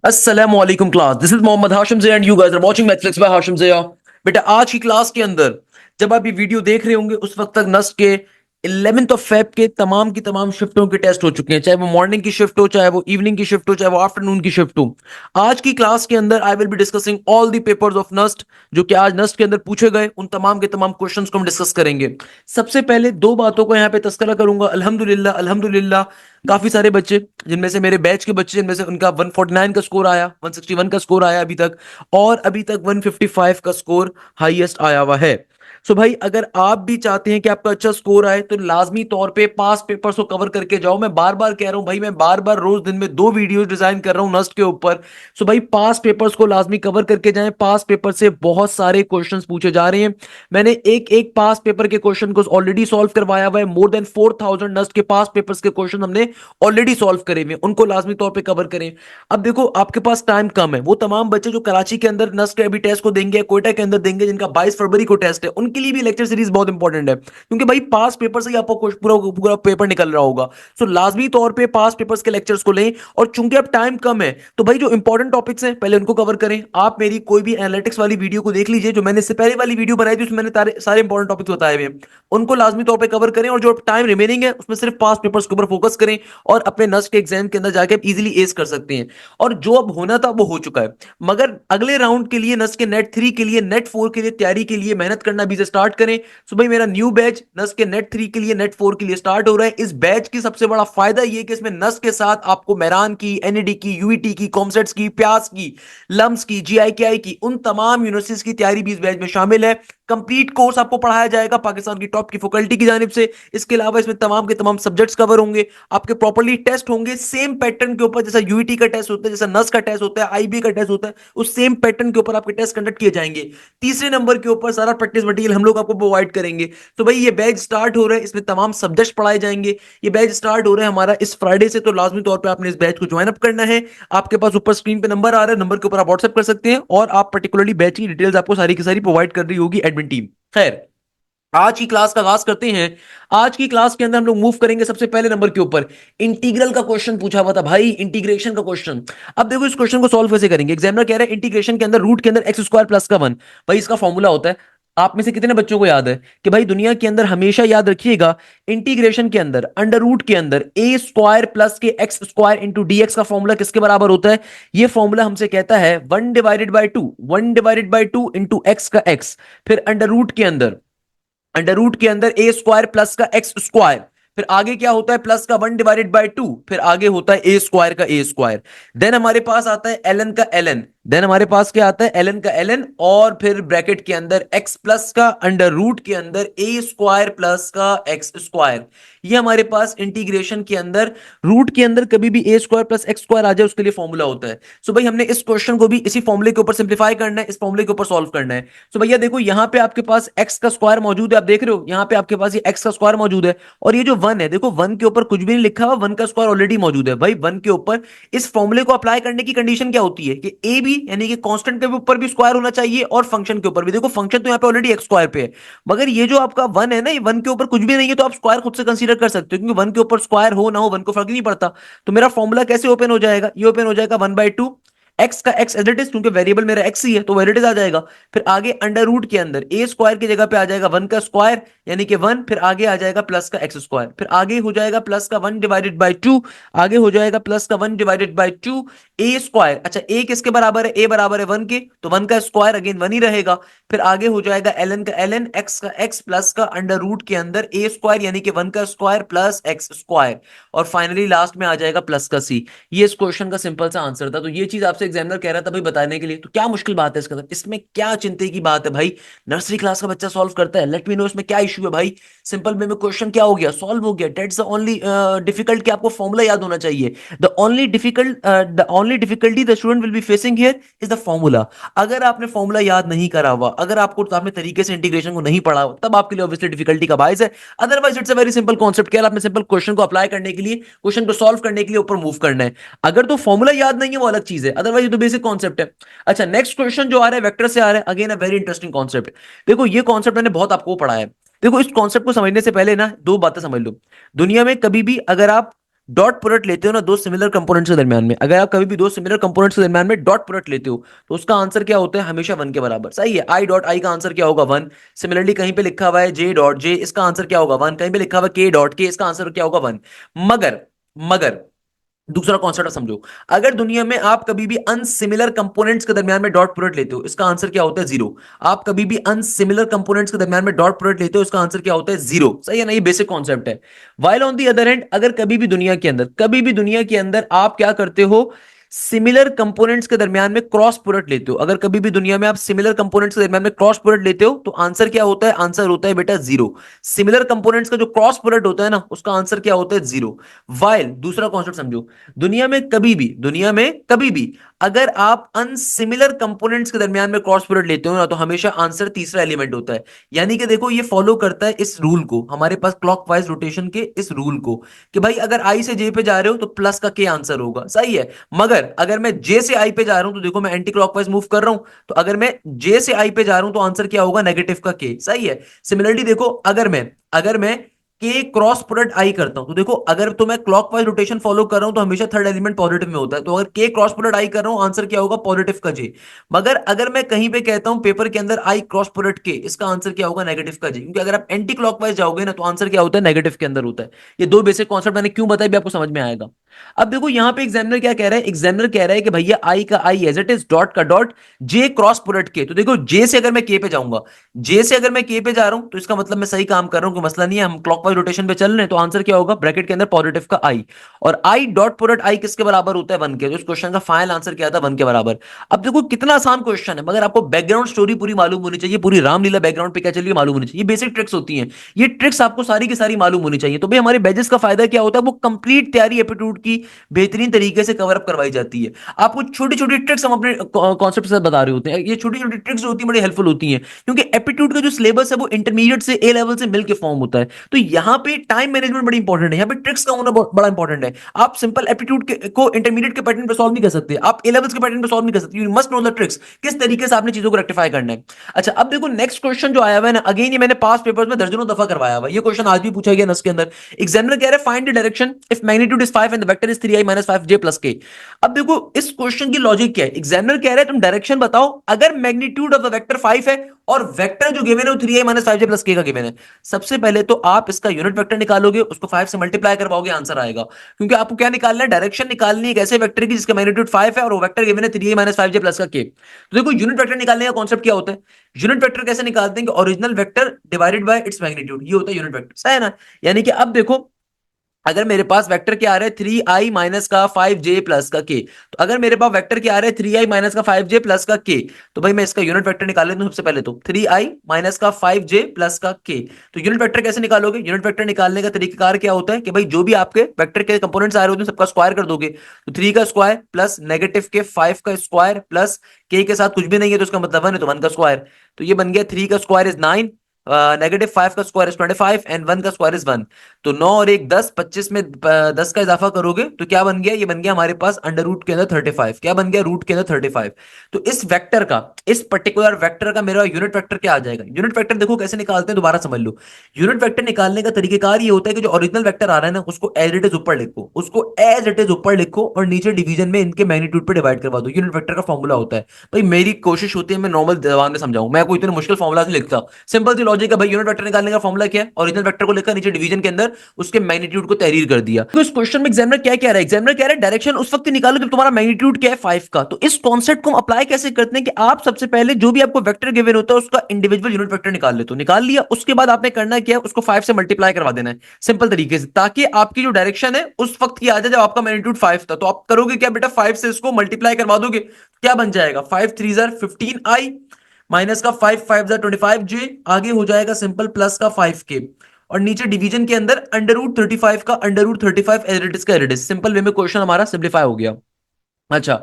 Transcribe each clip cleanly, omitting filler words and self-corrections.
अस्सलामुअलैकुम class, this is Mohammad Hashim Zia and you guys are watching Mathflix by Hashim Zia. बेटा आज की क्लास के अंदर जब आप ये वीडियो देख रहे होंगे उस वक्त तक नस्ट के 11th ऑफ फेब के तमाम की तमाम शिफ्टों के टेस्ट हो चुके हैं, चाहे वो मॉर्निंग की शिफ्ट हो, चाहे वो इवनिंग की शिफ्ट हो, चाहे वो आफ्टरनून की शिफ्ट हो। आज की क्लास के अंदर I will be discussing all the papers of NEST जो कि आज नस्ट के अंदर पूछे गए, उन तमाम के तमाम क्वेश्चंस को हम डिस्कस करेंगे। सबसे पहले दो बातों को यहाँ पे तस्करा करूंगा। अल्हम्दुलिल्लाह अल्हम्दुलिल्लाह काफी सारे बच्चे जिनमें से मेरे बैच के बच्चे जिनमें से उनका 149 का स्कोर आया, 161 का स्कोर आया अभी तक, और अभी तक 155 का स्कोर हाईएस्ट आया हुआ है। सो भाई अगर आप भी चाहते हैं कि आपका अच्छा स्कोर आए तो लाजमी तौर पे पास पेपर्स को कवर करके जाओ। मैं बार बार कह रहा हूं भाई, मैं बार बार रोज दिन में दो वीडियो डिजाइन कर रहा हूं नस्ट के ऊपर। सो भाई पास पेपर्स को लाजमी कवर करके जाएं। पास पेपर से बहुत सारे क्वेश्चंस पूछे जा रहे हैं। मैंने एक एक पास पेपर के क्वेश्चन को ऑलरेडी सॉल्व करवाया हुआ है। मोर देन 4000 नस्ट के पास पेपर्स के क्वेश्चन हमने ऑलरेडी सॉल्व करे हुए, उनको लाजमी तौर पे कवर करें। अब देखो आपके पास टाइम कम है। वो तमाम बच्चे जो कराची के अंदर नस्ट के अभी टेस्ट को देंगे, कोयटा के अंदर देंगे, जिनका 22 फरवरी को टेस्ट है, उनके लिए भी लेक्चर सीरीज बहुत इंपॉर्टेंट है, क्योंकि भाई पास पेपर से ही आपको पूरा पूरा पेपर निकल रहा होगा। सो लाजमी तौर पे पास पेपर्स के लेक्चर्स को लें, और चूंकि अब टाइम कम है तो भाई जो इंपॉर्टेंट टॉपिक्स हैं पहले उनको कवर करें। आप मेरी कोई भी एनालिटिक्स वाली वीडियो को देख लीजिए, जो मैंने इससे पहले वाली वीडियो बनाई थी उसमें मैंने सारे इंपॉर्टेंट टॉपिक्स बताए हुए हैं, उनको लाजमी तौर पे कवर करें। और जो टाइम रिमेनिंग है उसमें सिर्फ पास पेपर्स के ऊपर फोकस करें और अपने नस्ट के एग्जाम के अंदर जाके इजीली एस कर सकते हैं। और जो अब होना था वो हो चुका है, मगर अगले राउंड के लिए नस्ट के नेट 3 के लिए, नेट 4 के लिए तैयारी के लिए मेहनत करना भी से स्टार्ट करें। सो भाई मेरा न्यू बैच नस्ट के नेट 3 के लिए, नेट 4 के लिए स्टार्ट हो रहा है। इस बैच की सबसे बड़ा फायदा ये कि इसमें नस्ट के साथ आपको मेरान की, एनईडी की, यूईटी की, कॉमसेट्स की, प्यास की, लम्स की, जीआईकेआई की, उन तमाम यूनिवर्सिटीज की तैयारी भी इस बैच में शामिल है। कंप्लीट कोर्स आपको पढ़ाया जाएगा पाकिस्तान की टॉप की फैकल्टी की जानिब से। इसके अलावा इसमें तमाम के तमाम सब्जेक्ट्स कवर होंगे, आपके प्रॉपर्ली टेस्ट होंगे सेम पैटर्न के ऊपर, जैसा यूईटी का टेस्ट होता है, जैसा नस का टेस्ट होता है, आईबी का टेस्ट होता है, उस सेम पैटर्न के ऊपर आपके टेस्ट कंडक्ट किए जाएंगे। तीसरे नंबर के ऊपर सारा प्रैक्टिस मटेरियल हम लोग आपको प्रोवाइड करेंगे। तो भाई ये बैच स्टार्ट हो रहा है, इसमें तमाम सब्जेक्ट पढ़ाए जाएंगे। ये बैच स्टार्ट हो रहा है हमारा इस फ्राइडे से, तो लाजमी तौर पर आपने इस बैच को ज्वाइन अप करना है। आपके पास ऊपर स्क्रीन पे नंबर आ रहा है, नंबर के ऊपर आप व्हाट्सएप कर सकते हैं, और आप पर्टिकुलरली बैच की डिटेल्स आपको सारी की सारी प्रोवाइड कर रही होगी एडमिन टीम। खैर, आज की क्लास का आगाज करते हैं। आज की क्लास के अंदर हम लोग मूव करेंगे सबसे पहले नंबर के ऊपर। इंटीग्रल का क्वेश्चन पूछा हुआ था भाई, इंटीग्रेशन का क्वेश्चन। अब देखो इस क्वेश्चन को सॉल्व कैसे करेंगे। एग्जामिनर कह रहा है इंटीग्रेशन के अंदर रूट के अंदर एक्स स्क्वायर प्लस का 1। भाई इसका फॉर्मूला होता है, आप में से कितने बच्चों को याद है कि भाई दुनिया के अंदर हमेशा याद रखिएगा, इंटीग्रेशन के अंदर अंडर रूट के अंदर ए स्क्वायर प्लस के x square into D x का फॉर्मूला किसके बराबर होता है? ये फॉर्मूला हमसे कहता है 1/2, 1/2 इंटू एक्स का एक्स, फिर अंडर रूट के अंदर ए स्क्वायर प्लस का एक्स स्क्वायर, फिर आगे क्या होता है प्लस का 1/2, फिर आगे होता है ए स्क्वायर का ए स्क्वायर। देन हमारे पास आता है एलन का एलन, देन हमारे पास क्या आता है एलन का एलन, और फिर ब्रैकेट के अंदर एक्स प्लस का अंडर रूट के अंदर ए स्क्वायर प्लस का एक्स स्क्वायर। ये हमारे पास इंटीग्रेशन के अंदर रूट के अंदर कभी भी ए स्क्वायर प्लस एक्स स्क्वायर आ जाए उसके लिए फॉर्मूला होता है। सो भाई हमने इस क्वेश्चन को भी इसी फॉर्मूले के ऊपर सिंप्लीफाई करना है, इस फॉर्मूले के ऊपर सॉल्व करना है। सो भैया देखो यहां पे आपके पास एक्स का स्क्वायर मौजूद है, आप देख रहे हो यहां पे आपके पास ये एक्स का स्क्वायर मौजूद है, और ये जो 1 है देखो 1 के ऊपर कुछ भी नहीं लिखा हुआ, 1 का स्क्वायर ऑलरेडी मौजूद है। भाई 1 के ऊपर इस फॉर्मूले को अप्लाई करने की कंडीशन क्या होती है कि ए भी यानी कि कांस्टेंट के ऊपर भी स्क्वायर होना चाहिए, और फंक्शन के ऊपर भी। देखो फंक्शन तो यहां पे ऑलरेडी एक्स स्क्वायर पे है, मगर ये जो आपका 1 है ना, ये 1 के ऊपर कुछ भी नहीं है, तो आप स्क्वायर खुद से कंसीडर कर सकते हो, क्योंकि 1 के ऊपर स्क्वायर हो ना हो 1 को फर्क नहीं पड़ता। तो मेरा फॉर्मूला कैसे ओपन हो जाएगा? ये ओपन हो जाएगा 1/2 एक्स का एक्स एज इट इज, क्योंकि वेरिएबल मेरा एक्स ही है तो एज इट इज आ जाएगा। फिर आगे अंडर रूट के अंदर ए स्क्वायर की जगह पे आ जाएगा 1 का स्क्वायर यानी कि 1, फिर आगे आ जाएगा प्लस का एक्स स्क्वायर, फिर आगे हो जाएगा प्लस का 1/2, आगे हो जाएगा प्लस का 1/2 ए स्क्वायर। अच्छा ए किसके बराबर है? ए बराबर है 1 के, तो 1 का स्क्वायर अगेन 1 ही रहेगा। फिर आगे हो जाएगा एलन का एलन, एक्स का एक्स प्लस का अंडर रूट के अंदर ए स्क्वायर यानी कि 1 का स्क्वायर प्लस एक्स स्क्वायर, और फाइनली लास्ट में आ जाएगा प्लस का सी। ये इस क्वेश्चन का सिंपल सा आंसर था। तो ये चीज आपसे एग्जामिनर कह रहा था भाई बताने के लिए, तो क्या मुश्किल बात है इसके अंदर? इसमें क्या चिंता की बात है भाई? नर्सरी क्लास का बच्चा सॉल्व करता है, लेट मी नो इसमें क्या इशू है भाई। सिंपल वे में क्वेश्चन क्या हो गया, सॉल्व हो गया। दैट्स द ओनली डिफिकल्ट कि आपको फॉर्मूला याद होना चाहिए। The only difficulty the student will be facing here is the formula. अगर आपने फॉर्मूला याद नहीं करा हुआ, अगर आपने तरीके से इंटीग्रेशन को नहीं पढ़ा, तब आपके लिए ऑब्वियसली डिफिकल्टी का बायस है। Otherwise it's a very simple concept. क्या आपने सिंपल क्वेश्चन को अप्लाई करने के लिए, क्वेश्चन को सॉल्व करने के लिए ऊपर मूव करना है। अगर तो फॉर्मूला याद नहीं है वो अलग चीज है, अदरवाइज तो बेसिक कॉन्सेप्ट है। अच्छा नेक्स्ट क्वेश्चन जो आ रहा है वेक्टर से आ रहा है, again a very interesting concept. देखो ये कॉन्सेप्ट मैंने बहुत आपको पढ़ाया है। देखो इस कॉन्सेप्ट को समझने से पहले ना दो बातें समझ लो। दुनिया में कभी भी अगर आप डॉट प्रोडक्ट लेते हो ना दो सिमिलर कंपोनेंट्स के दरमियान में, अगर आप कभी भी दो सिमिलर कंपोनेंट्स के दरमियान में डॉट प्रोडक्ट लेते हो तो उसका आंसर क्या होता है, हमेशा वन के बराबर। सही है, आई डॉट आई का आंसर क्या होगा, वन। सिमिलरली कहीं पे लिखा हुआ है जे डॉट जे, इसका आंसर क्या होगा, वन। कहीं पे लिखा हुआ है के डॉट के, इसका आंसर क्या होगा, वन। मगर मगर दूसरा कॉन्सेप्ट समझो, अगर दुनिया में आप कभी भी अनसिमिलर कंपोनेंट्स के दरमियान में डॉट प्रोडक्ट लेते हो, इसका आंसर क्या होता है, जीरो। आप कभी भी अनसिमिलर कंपोनेंट्स के दरमियान में डॉट प्रोडक्ट लेते हो, इसका आंसर क्या होता है, जीरो। सही है ना, ये बेसिक कॉन्सेप्ट है। While on the other hand, अगर कभी भी दुनिया के अंदर आप क्या करते हो, सिमिलर कंपोनेंट्स के दरमियान में क्रॉस प्रोडक्ट लेते हो, अगर कभी भी दुनिया में आप सिमिलर कंपोनेंट्स के दरमियान में क्रॉस प्रोडक्ट लेते हो तो आंसर क्या होता है, आंसर होता है बेटा जीरो। सिमिलर कंपोनेंट्स का जो क्रॉस प्रोडक्ट होता है ना, उसका आंसर क्या होता है, जीरो। वाइल दूसरा कॉन्सेप्ट समझो, दुनिया में कभी भी अगर आप अनसिमिलर कंपोनेंट्स के दरमियान में क्रॉस प्रोडक्ट लेते हो ना, तो हमेशा आंसर तीसरा एलिमेंट होता है। यानी कि देखो, ये फॉलो करता है इस रूल को, हमारे पास क्लॉकवाइज रोटेशन के इस रूल को, कि भाई अगर आई से जे पे जा रहे हो तो प्लस का के आंसर होगा। सही है, मगर अगर मैं जे से आई पे जा रहा हूं तो देखो मैं एंटी क्लॉकवाइज मूव कर रहा हूं, तो अगर मैं जे से आई पे जा रहा हूं तो आंसर क्या होगा, नेगेटिव का के। सही है। सिमिलरली देखो, अगर मैं के क्रॉस प्रोडक्ट आई करता हूं तो देखो, अगर तो मैं क्लॉकवाइज रोटेशन फॉलो कर रहा हूं तो हमेशा थर्ड एलिमेंट पॉजिटिव में होता है, तो अगर के क्रॉस प्रोडक्ट आई कर रहा हूं आंसर क्या होगा, पॉजिटिव का जे। मगर अगर मैं कहीं पे कहता हूं पेपर के अंदर आई क्रॉस प्रोडक्ट के, इसका आंसर क्या होगा, नेगेटिव का जे, क्योंकि अगर आप एंटी क्लॉकवाइज जाओगे ना तो आंसर क्या होता है, नेगेटिव के अंदर होता है। ये दो बेसिक कॉन्सेप्ट मैंने क्यों बताया भी आपको समझ में आएगा। अब देखो यहां पे एग्जामिनर क्या कह रहा है, एग्जामिनर कह रहा है कि भैया आई का I as it is, dot का डॉट, जे क्रॉस प्रोडक्ट के। तो देखो जे से अगर मैं के पे जाऊंगा, जे से अगर मैं के पे जा रहा हूं तो इसका मतलब मैं सही काम कर रहा हूं, कोई मसला नहीं है, हम क्लॉकवाइज रोटेशन पे चल रहे हैं, तो आंसर क्या होगा, ब्रैकेट के अंदर पॉजिटिव का आई। और आई डॉट प्रोडक्ट आई किसके बराबर होता है, वन के। तो इस क्वेश्चन का फाइनल आंसर क्या था, वन के बराबर। अब देखो कितना आसान क्वेश्चन है, मगर आपको बैकग्राउंड स्टोरी पूरी मालूम होनी चाहिए, पूरी रामलीला बैकग्राउंड पे क्या चलिए मालूम होनी चाहिए। ये बेसिक ट्रिक्स होती हैं, ये ट्रिक्स आपको सारी की सारी मालूम होनी चाहिए। तो भाई हमारे बैचेस का फायदा क्या होता है, वो कंप्लीट तैयारी एप्टीट्यूड की बेहतरीन तरीके से कवर अप करवाई जाती है। आपको छोटी छोटी ट्रिक्स हम अपने कॉन्सेप्ट से बता रहे होते हैं, ये छोटी छोटी ट्रिक्स होती है बड़ी हेल्पफुल होती हैं, क्योंकि एप्टीट्यूड का जो सिलेबस है वो इंटरमीडिएट से ए लेवल से मिलकर फॉर्म होता है। तो यहाँ पे टाइम मैनेजमेंट बड़ी इंपॉर्टेंट है, यहाँ पे ट्रिक्स का होना बड़ा इंपॉर्टेंट है। आप सिंपल एप्टीट्यूड को इंटरमीडिएट के पैटर्न पे सॉल्व नहीं कर सकते, आप ए लेवल्स के पैटर्न पे सॉल्व नहीं कर सकते, you must know the tricks, किस तरीके से आपने चीजों को रेक्टिफाई करना है। अच्छा, अब देखो नेक्स्ट क्वेश्चन जो आया हुआ है ना, अगेन ये मैंने पास पेपर्स में दर्जनों दफा करवाया हुआ है, ये क्वेश्चन आज भी पूछा गया नस के अंदर। एग्जामिनर कह रहे हैं find the direction if magnitude is 5 and the vector is 3i - 5j + k। अब देखो इस क्वेश्चन की लॉजिक क्या है, एग्जामिनर कह रहे हैं तुम डायरेक्शन बताओ, अगर मैग्नीट्यूड ऑफ द वेक्टर 5 है और वेक्टर जो गिवन है वो 3i - 5j + k का गिवन है। सबसे पहले तो आप इसका यूनिट वेक्टर निकालोगे, उसको 5 से मल्टीप्लाई करवाओगे, आंसर आएगा। क्योंकि आपको क्या निकालना है, डायरेक्शन निकालनी है एक ऐसे वेक्टर की जिसका मैग्नीट्यूड 5 है और वो वेक्टर गिवन है 3i - 5j + का k। तो देखो यूनिट वेक्टर निकालने का कॉन्सेप्ट क्या होता है, यूनिट वेक्टर कैसे निकालते हैं कि original vector divided by its magnitude, ये होता है यूनिट वेक्टर। सही है ना। यानी कि अब देखो, अगर मेरे पास वेक्टर क्या आ रहा है 3i माइनस का 5j प्लस का k, तो अगर मेरे पास वेक्टर क्या आ रहा है 3i माइनस का 5j प्लस का k, तो भाई मैं इसका यूनिट वेक्टर निकाल लेता हूं सबसे पहले तो 3i माइनस का 5j प्लस का k। तो यूनिट वेक्टर कैसे निकालोगे, यूनिट वेक्टर निकालने का तरीकाकार क्या होता है कि भाई जो भी आपके वेक्टर के कंपोनेंट्स आ रहे होते हैं सबका स्क्वायर कर दोगे, तो 3 का स्क्वायर प्लस नेगेटिव के 5 का स्क्वायर प्लस k के साथ कुछ भी नहीं है तो इसका मतलब 1 है तो 1 का स्क्वायर। तो ये बन गया 3 का स्क्वायर इज 9, नेगेटिव 5 का स्क्वायर इज 25 एंड 1 का स्क्वायर इज 1। तो 9 और 1 10, 25 में 10 का इजाफा करोगे तो क्या बन गया, ये बन गया हमारे पास अंडर रूट के अंदर 35। क्या बन गया, रूट के अंदर 35। तो इस वेक्टर का, इस पर्टिकुलर वेक्टर का मेरा यूनिट वेक्टर क्या आ जाएगा। यूनिट वेक्टर देखो कैसे निकालते हैं, दोबारा समझ लो। यूनिट वेक्टर निकालने का तरीकेकार ये होता है कि जो ओरिजिनल वेक्टर आ रहा है ना उसको एज इट इज ऊपर लिखो, उसको एज इट इज ऊपर लिखो और नीचे डिवीजन में इनके मैग्नीट्यूड पे डिवाइड करवा दो। यूनिट वेक्टर का फॉर्मूला होता है। भाई मेरी कोशिश होती है मैं नॉर्मल जबान में समझाऊं, मैं कोई इतने मुश्किल फॉर्मूला नहीं लिखता। सिंपल सी लॉजिक है भाई, यूनिट वेक्टर निकालने का फॉर्मूला क्या है, ओरिजिनल वेक्टर को लेकर नीचे डिवीजन के अंदर उसके मैग्नीट्यूड को तहरीर कर दिया। तो इस क्वेश्चन में एग्जामिनर क्या कह रहा है, एग्जामिनर कह रहा है डायरेक्शन उस वक्त निकालो जब तुम्हारा मैग्नीट्यूड क्या है 5 का। तो इस कॉन्सेप्ट को हम अप्लाई कैसे करते हैं कि आप सबसे पहले जो भी आपको वेक्टर गिवन होता है उसका इंडिविजुअल यूनिट वेक्टर निकाल लेते हो, निकाल लिया, उसके बाद आपने करना क्या है, उसको 5 से मल्टीप्लाई करवा देना है सिंपल तरीके से, ताकि आपकी जो डायरेक्शन है उस वक्त की आ जाए जब आपका मैग्नीट्यूड 5 था। तो आप करोगे क्या बेटा, 5 से इसको मल्टीप्लाई करवा दोगे, क्या बन जाएगा, 5 3 15i माइनस का 5 5 25j, आगे हो जाएगा सिंपल प्लस का 5k, और नीचे डिवीजन के अंदर अंडर रूट 35 का अंडर रूट 35 एरिडिस का एरिडिस। सिंपल वे में क्वेश्चन हमारा सिंप्लीफाई हो गया। अच्छा,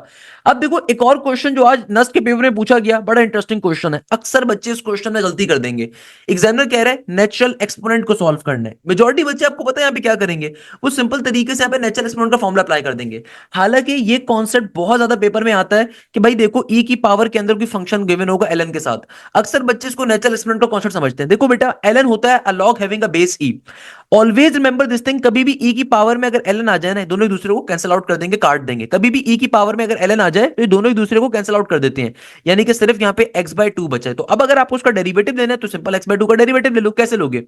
अब देखो एक और क्वेश्चन जो आज नस्ट के पेपर में पूछा गया, बड़ा इंटरेस्टिंग क्वेश्चन है, अक्सर बच्चे इस क्वेश्चन में गलती कर देंगे। एग्जामिनर कह रहे हैं नेचुरल एक्सपोनेंट को सॉल्व करना है, मेजॉरिटी बच्चे आपको पता है यहाँ पे क्या करेंगे, वो सिंपल तरीके से यहाँ पे नेचुरल एक्सपोनेंट का फॉर्मूला अप्लाई कर देंगे। हालांकि ये कॉन्सेप्ट बहुत ज्यादा पेपर में आता है कि भाई देखो e की पावर के अंदर कोई फंक्शन गिवन होगा ln के साथ, अक्सर बच्चे इसको नेचुरल एक्सपोनेंट का कॉन्सेप्ट समझते हैं। देखो बेटा ln होता है a log having a base e, always remember this thing, कभी भी e की पावर में अगर ln आ जाए ना, दोनों एक दूसरे को कैंसिल आउट कर देंगे, काट देंगे। कभी भी e की पावर में अगर ln आ जाए तो ये दोनों एक दूसरे को कैंसिल आउट कर देते हैं, यानी कि सिर्फ यहाँ पे x बाय टू बचा है। तो अब अगर आपको उसका डेरिवेटिव लेना है तो सिंपल x बाय टू का डेरिवेटिव ले लो। कैसे लोगे?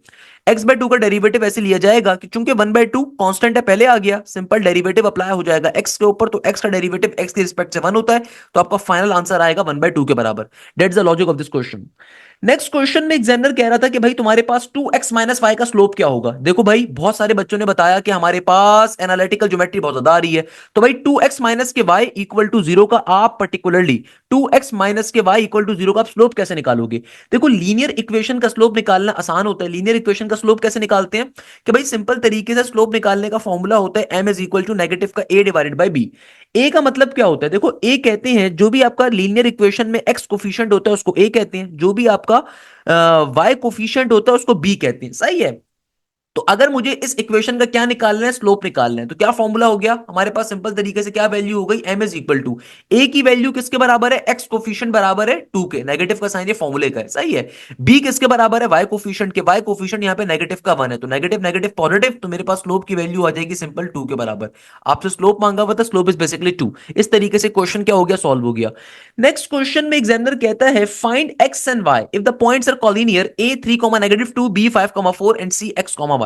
x बाय टू का डेरिवेटिव ऐसे लिया जाएगा कि चूंकि वन बाय टू कॉन्स्टेंट है, पहले आ गया, सिंपल डेरिवेटिव अप्लाई हो जाएगा x के ऊपर, तो x का डेरिवेटिव x के रिस्पेक्ट से वन होता है, तो आपका फाइनल आंसर आएगा वन बाय टू के बराबर। That's the logic of this question. Next question में एग्जामिनर कह रहा था कि भाई तुम्हारे पास 2x माइनस वाई का स्लोप क्या होगा। देखो भाई, बहुत सारे बच्चों ने बताया कि हमारे पास एनालिटिकल ज्योमेट्री बहुत ज्यादा आ रही है, तो भाई 2x माइनस के y इक्वल टू जीरो का आप पर्टिकुलरली 2x माइनस के y इक्वल टू जीरो का आप स्लोप कैसे निकालोगे? देखो, लीनियर इक्वेशन का स्लोप निकालना आसान होता है। लीनियर इक्वेशन का स्लोप कैसे निकालते हैं कि भाई सिंपल तरीके से स्लोप निकालने का फॉर्मूला होता है m is equal to negative का a divided by b। A का मतलब क्या होता है? देखो, ए कहते हैं जो भी आपका लीनियर इक्वेशन में एक्स कोफिशिएंट होता है उसको ए कहते हैं, जो भी आपका वाई कोफिशिएंट होता है उसको बी कहते हैं। सही है। तो अगर मुझे इस इक्वेशन का क्या निकालना है, स्लोप निकालना है, तो क्या फॉर्मूला हो गया हमारे पास? सिंपल तरीके से क्या वैल्यू हो गई? m इज इक्वल टू ए की वैल्यू किसके बराबर है? x कोफिशिएंट बराबर है 2 के, नेगेटिव का साइन ये फॉर्मूले का है। सही है। b किसके बराबर है? y कोफिशिएंट के, y कोफिशिएंट यहाँ पे नेगेटिव का 1 है, तो नेगेटिव नेगेटिव पॉजिटिव, तो मेरे पास स्लोप की वैल्यू आ जाएगी सिंपल 2 के बराबर। आपसे स्लोप मांगा हुआ था, स्लोप इज बेसिकली 2। इस तरीके से क्वेश्चन क्या हो गया? सॉल्व हो गया। नेक्स्ट क्वेश्चन में एग्जामिनर कहता है find x and y if the points are collinear a 3, -2, b 5, 4 and c x, y।